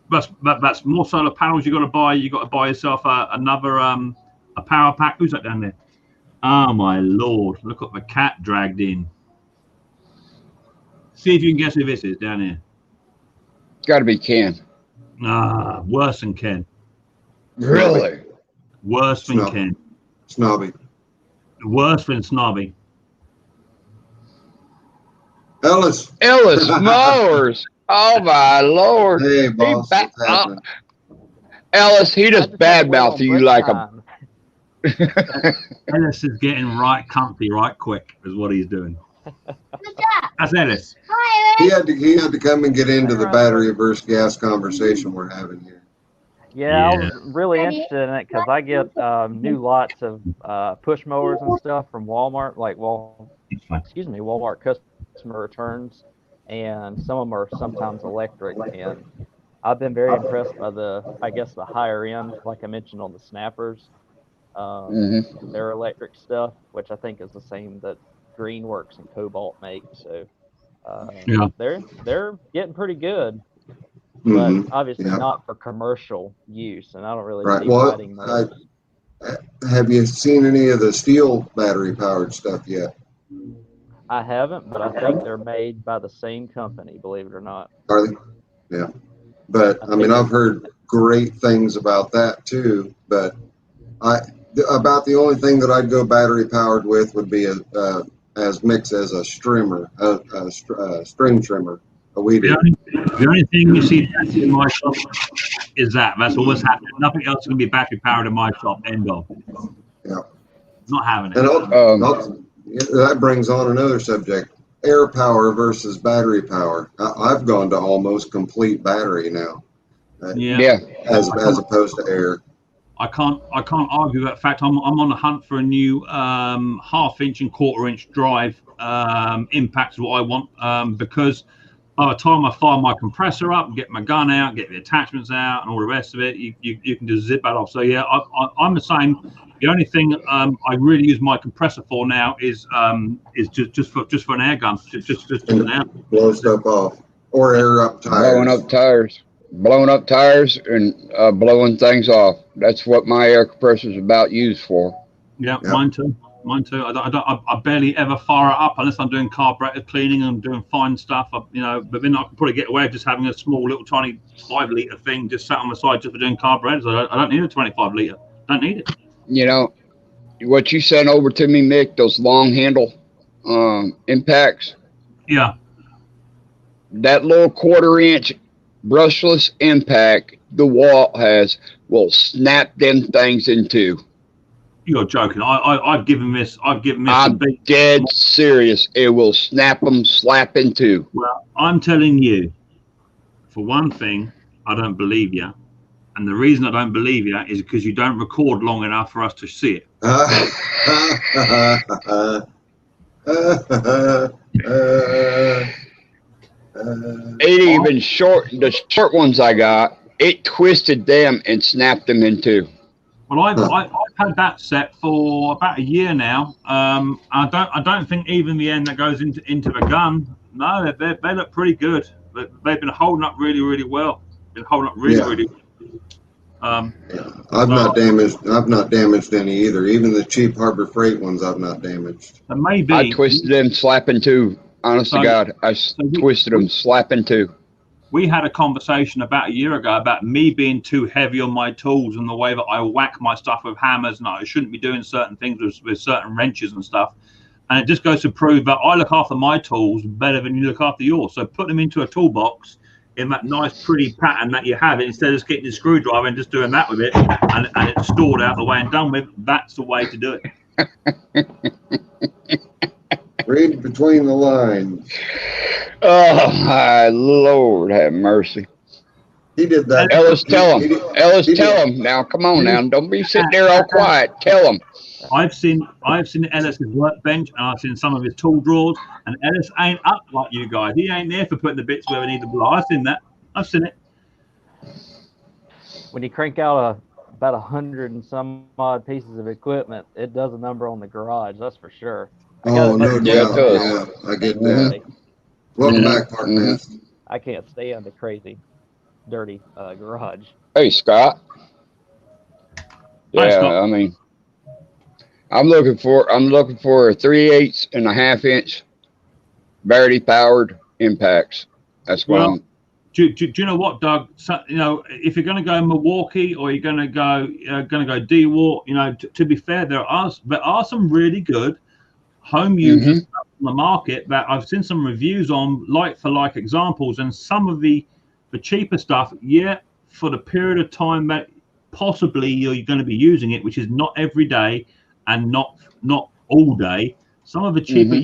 that's more solar panels you got to buy. You got to buy yourself another a power pack. Who's that down there? Oh my Lord! Look at the cat dragged in. See if you can guess who this is down here. Got to be Ken. Worse than Ken. Really? Worse than Ken. Snobby. Worse than Snobby. Ellis Mowers. Oh my Lord. Hey, boss. Ellis, he just badmouth you like a. Ellis is getting right comfy, right quick, is what he's doing. That's Ellis. He had to come and get into the battery versus gas conversation we're having here. Yeah, I was really interested in it because I get new lots of push mowers and stuff from Walmart, like Walmart customer returns, and some of them are sometimes electric. And I've been very impressed by I guess the higher end, like I mentioned on the snappers, their electric stuff, which I think is the same that Greenworks and Cobalt make. So they're getting pretty good. But obviously not for commercial use, and I don't really see riding mowers. Have you seen any of the steel battery powered stuff yet? I haven't, but I think they're made by the same company, believe it or not. Are they? Yeah. But I mean, I've heard great things about that too. But about the only thing that I'd go battery powered with would be as mixed as a strimmer, a string trimmer. The only thing you see in my shop is that's all that's happening. Nothing else is going to be battery powered in my shop. End of. Yeah. Not having it. And that brings on another subject: air power versus battery power. I've gone to almost complete battery now. As opposed to air. I can't argue that fact. I'm on the hunt for a new 1/2 inch and 1/4 inch drive. Impact is what I want because by the time I fire my compressor up and get my gun out, get the attachments out, and all the rest of it, you can just zip that off. So yeah, I'm the same. The only thing I really use my compressor for now is just for an air gun, just an air. Blow stuff off or air up tires. Blowing up tires and blowing things off. That's what my air compressor is about used for. Yeah, mine too. I barely ever fire it up unless I'm doing carburetor cleaning and doing fine stuff. But then I can probably get away with just having a small little tiny 5 litre thing just sat on the side just for doing carburetors. I don't need a 25 litre. Don't need it. You know what you sent over to me, Mick? Those long handle impacts. Yeah. That little 1/4 inch brushless impact the wall will snap them things in two. You're joking. I've given this. I'm dead serious. It will snap them slap in two. Well, I'm telling you, for one thing, I don't believe you, and the reason I don't believe you is because you don't record long enough for us to see it. It even the short ones I got, it twisted them and snapped them in two. Well, I've had that set for about a year now. I don't think even the end that goes into the gun. No, they look pretty good. They've been holding up really, really well. Been holding up really well. I've not damaged any either. Even the cheap Harbor Freight ones, I've not damaged. And maybe I twisted them slapping two. Honest to God, I twisted them slapping two. We had a conversation about a year ago about me being too heavy on my tools and the way that I whack my stuff with hammers, and I shouldn't be doing certain things with certain wrenches and stuff. And it just goes to prove that I look after my tools better than you look after yours. So put them into a toolbox in that nice, pretty pattern that you have it, instead of just getting the screwdriver and just doing that with it, and it's stored out the way and done with. That's the way to do it. Read between the lines. Oh, my Lord, have mercy. He did that. Ellis, tell him. Now, come on now. Don't be sitting there all quiet. Tell him. I've seen Ellis's workbench, and I've seen some of his tool drawers, and Ellis ain't up like you guys. He ain't there for putting the bits where they need to blow. I've seen that. I've seen it. When you crank out about 100 and some odd pieces of equipment, it does a number on the garage, that's for sure. Oh, no doubt. Yeah, I get that. Welcome back, partner. I can't stand the crazy, dirty garage. Hey, Scott. Yeah, Hi, Scott. I mean, I'm looking for a 3/8 and a 1/2 inch battery powered impacts. That's what Do you know what, Doug? So, if you're going to go Milwaukee or you're going to go DeWalt, to be fair, there are some really good home use stuff on the market that I've seen some reviews on, like for like examples, and some of the cheaper stuff, for the period of time that possibly you're going to be using it, which is not every day and not all day. Some of the cheaper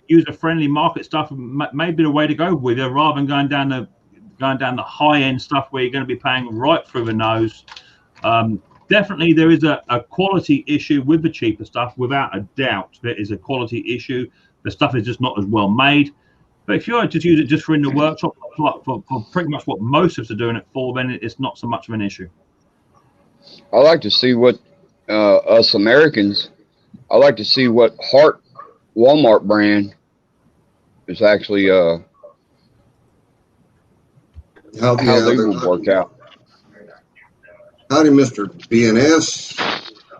user-friendly market stuff may be the way to go with it, rather than going down going down the high-end stuff where you're going to be paying right through the nose. Definitely, there is a quality issue with the cheaper stuff. Without a doubt, there is a quality issue. The stuff is just not as well made. But if you were to use it just for in the workshop, for pretty much what most of us are doing it for, then it's not so much of an issue. I like to see what us Americans. I like to see what Hart Walmart brand is actually how they would work out. Howdy, Mr. BNS.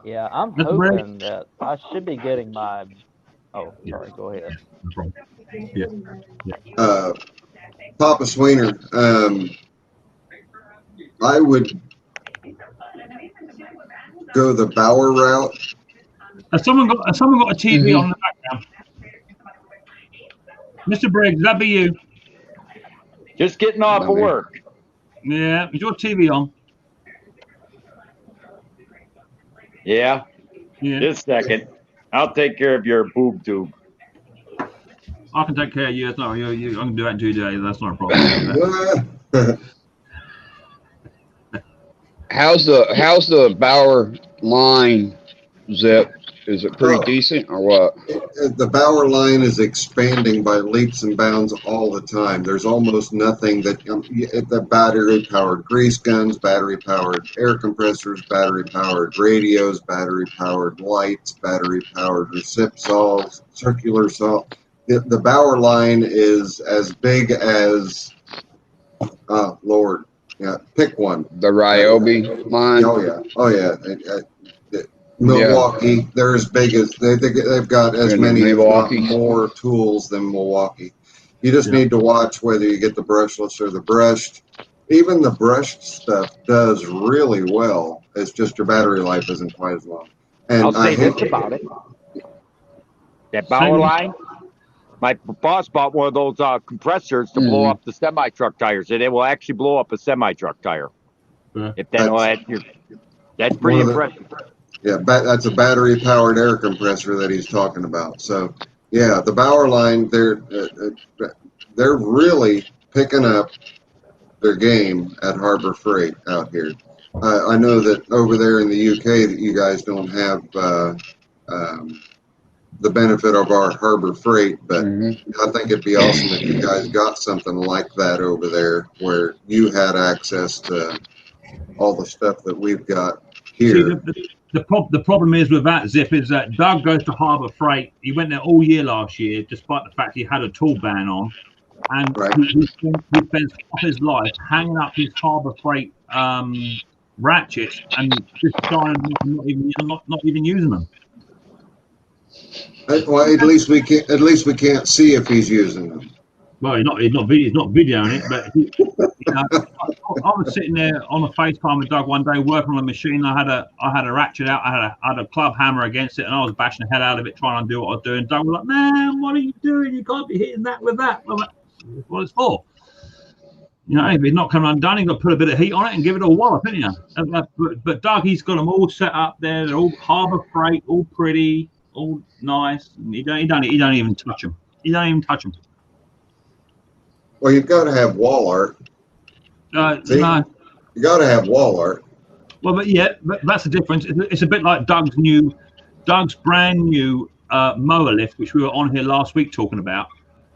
Yeah, I'm hoping that I should be getting my. Oh, sorry. Go ahead. No problem. Yeah. Papa Sweener, I would go the Bauer route. Has someone got a TV on the background? Mr. Briggs, that be you? Just getting off of work. Yeah, is your TV on? Yeah. Just a second. I'll take care of your boob tube. I can take care of you. That's not, I can do that in 2 days. That's not a problem. How's the Bauer line, Zip? Is it pretty decent or what? The Bauer line is expanding by leaps and bounds all the time. There's almost nothing that the battery-powered grease guns, battery-powered air compressors, battery-powered radios, battery-powered lights, battery-powered recip saws, circular saw. The Bauer line is as big as, Lord, yeah, pick one. The Ryobi line. Oh yeah. Milwaukee, they're as big as they've got as many, if not more tools than Milwaukee. You just need to watch whether you get the brushless or the brushed. Even the brushed stuff does really well. It's just your battery life isn't quite as long. And I'll say this about it: that Bauer line. My boss bought one of those compressors to blow up the semi-truck tires, and it will actually blow up a semi-truck tire. If that's pretty impressive. Yeah, that's a battery-powered air compressor that he's talking about. So, yeah, the Bauer line, they're really picking up their game at Harbor Freight out here. I know that over there in the UK that you guys don't have the benefit of our Harbor Freight, but I think it'd be awesome if you guys got something like that over there where you had access to all the stuff that we've got here. See, the problem is with that, Zip, is that Doug goes to Harbor Freight. He went there all year last year, despite the fact he had a tool ban on. And he spends half his life hanging up his Harbor Freight ratchets and just trying not even using them. Well, at least we can't see if he's using them. Well, he's not videoing it, but I was sitting there on a FaceTime with Doug one day working on a machine. I had a ratchet out. I had a club hammer against it, and I was bashing the hell out of it, trying to do what I was doing. Doug was like, "Man, what are you doing? You can't be hitting that with that." Well, that's what it's for. You know, if it's not coming undone, you've got to put a bit of heat on it and give it a wallop, haven't you? But Doug, he's got them all set up there. They're all Harbor Freight, all pretty, all nice. You don't even touch them. You don't even touch them. Well, you've got to have wall art. No. You got to have wall art. Well, but that's the difference. It's a bit like Doug's brand new mower lift, which we were on here last week talking about.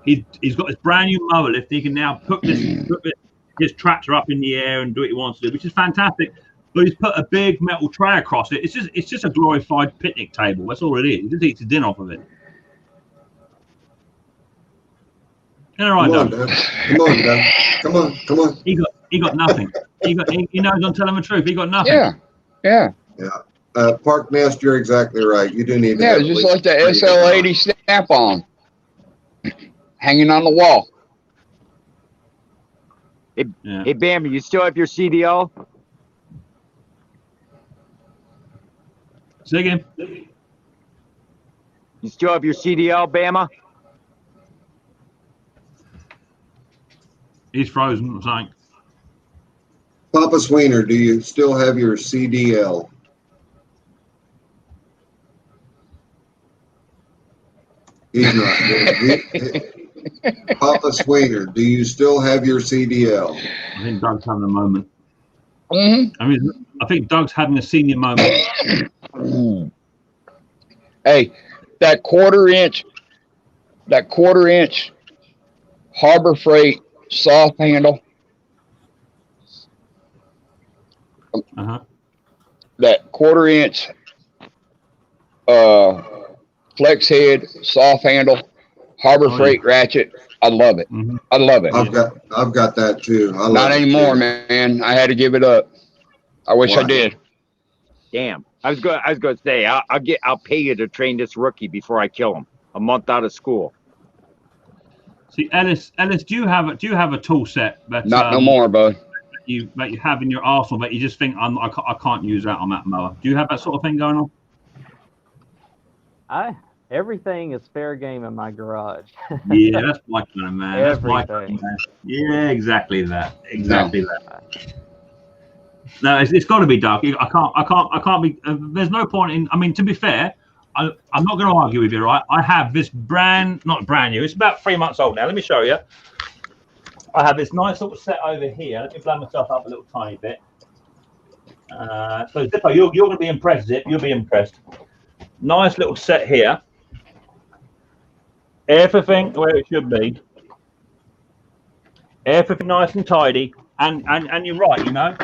He's got this brand new mower lift. He can now put his tractor up in the air and do what he wants to do, which is fantastic. But he's put a big metal tray across it. It's just a glorified picnic table. That's all it is. He just eats his dinner off of it. All right, Doug. Come on, Doug. Come on. He got nothing. He knows I'm telling the truth. He got nothing. Yeah. Park Nest, you're exactly right. You do need to have just like the SL80 snap-on hanging on the wall. Hey, Bambi, you still have your CDL? Say again. You still have your CDL, Bama? He's frozen or something. Papa Sweener, do you still have your CDL? He's not. Papa Sweeter, do you still have your CDL? I think Doug's having a moment. Mm-hmm. I mean, I think Doug's having a senior moment. Hey, that quarter inch Harbor Freight soft handle. That quarter inch flex head soft handle Harbor Freight ratchet. I love it. I love it. I've got that too. I love Not it anymore, too. man. I had to give it up. I wish I did. Damn. I was going to say I'll pay you to train this rookie before I kill him. A month out of school. See, Ellis, do you have a tool set that Not no more, bud. that you have in your arsenal that you just think I can't use that on that mower? Do you have that sort of thing going on? Everything is fair game in my garage. Yeah, that's my kind of man. That's my Everything. kind of man. Yeah, exactly that. Exactly that. No, it's got to be Doug. I can't be. There's no point in. I mean, to be fair, I'm not going to argue with you, right? I have this not brand new. It's about 3 months old now. Let me show you. I have this nice little set over here. Let me blow myself up a little tiny bit. So Zippo, you're going to be impressed, Zip. You'll be impressed. Nice little set here. Everything where it should be. Everything nice and tidy. And you're right, you know.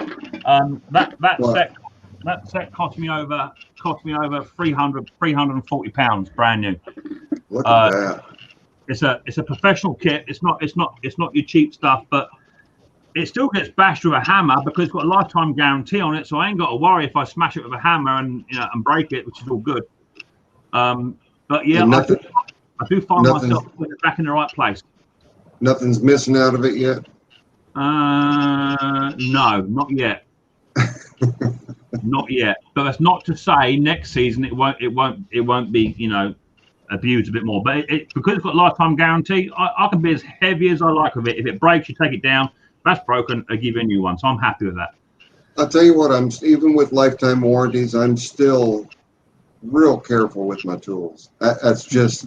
That set cost me over 340 pounds, brand new. Look at that. It's a professional kit. It's not your cheap stuff, but it still gets bashed with a hammer because it's got a lifetime guarantee on it. So I ain't got to worry if I smash it with a hammer and break it, which is all good. But yeah, I do find myself putting it back in the right place. Nothing's missing out of it yet? No, not yet. Not yet. But that's not to say next season it won't be, abused a bit more. But because it's got lifetime guarantee, I can be as heavy as I like with it. If it breaks, you take it down. If that's broken, I give you a new one. So I'm happy with that. I'll tell you what, even with lifetime warranties, I'm still real careful with my tools. That's just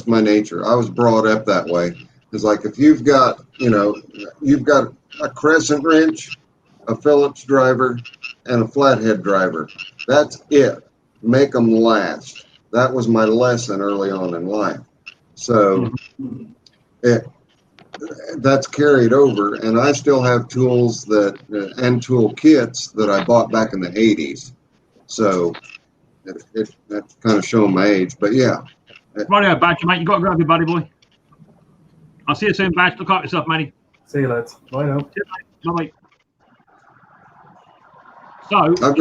my nature. I was brought up that way. It's like if you've got a crescent wrench, a Phillips driver, and a flathead driver. That's it. Make them last. That was my lesson early on in life. So that's carried over, and I still have tools and tool kits that I bought back in the 80s. So that's kind of showing my age, but yeah. Righto, Badger, mate. You got to grab your buddy boy. I'll see you soon, Badge. Look after yourself, matey. See you, lads. Bye now. Bye. So I've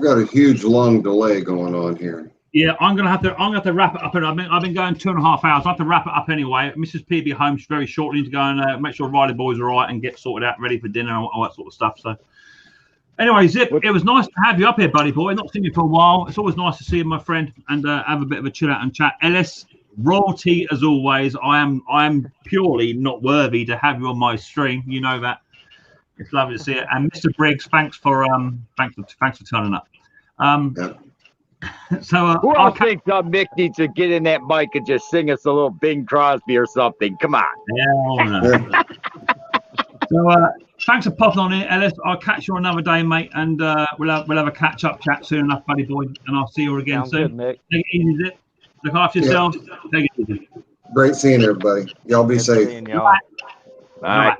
got a huge long delay going on here. Yeah, I'm gonna have to wrap it up. And I've been going 2.5 hours. I have to wrap it up anyway. Mrs. P be home very shortly to go and make sure Riley boys are all right and get sorted out, ready for dinner and all that sort of stuff. So, anyway, Zip, it was nice to have you up here, buddy boy. Not seen you for a while. It's always nice to see you, my friend, and have a bit of a chill out and chat. Ellis, royalty as always. I am purely not worthy to have you on my stream. You know that. It's lovely to see it. And Mr. Briggs, thanks for turning up. Yeah. So who else thinks Mick needs to get in that mic and just sing us a little Bing Crosby or something? Come on. Yeah. So thanks for popping on here, Ellis. I'll catch you another day, mate, and we'll have a catch up chat soon enough, buddy boy. And I'll see you again soon. Good, Mick. Take it easy, Zip. Look after yourselves. Yeah. Take it easy. Great seeing everybody. Y'all be safe. Y'all. Bye.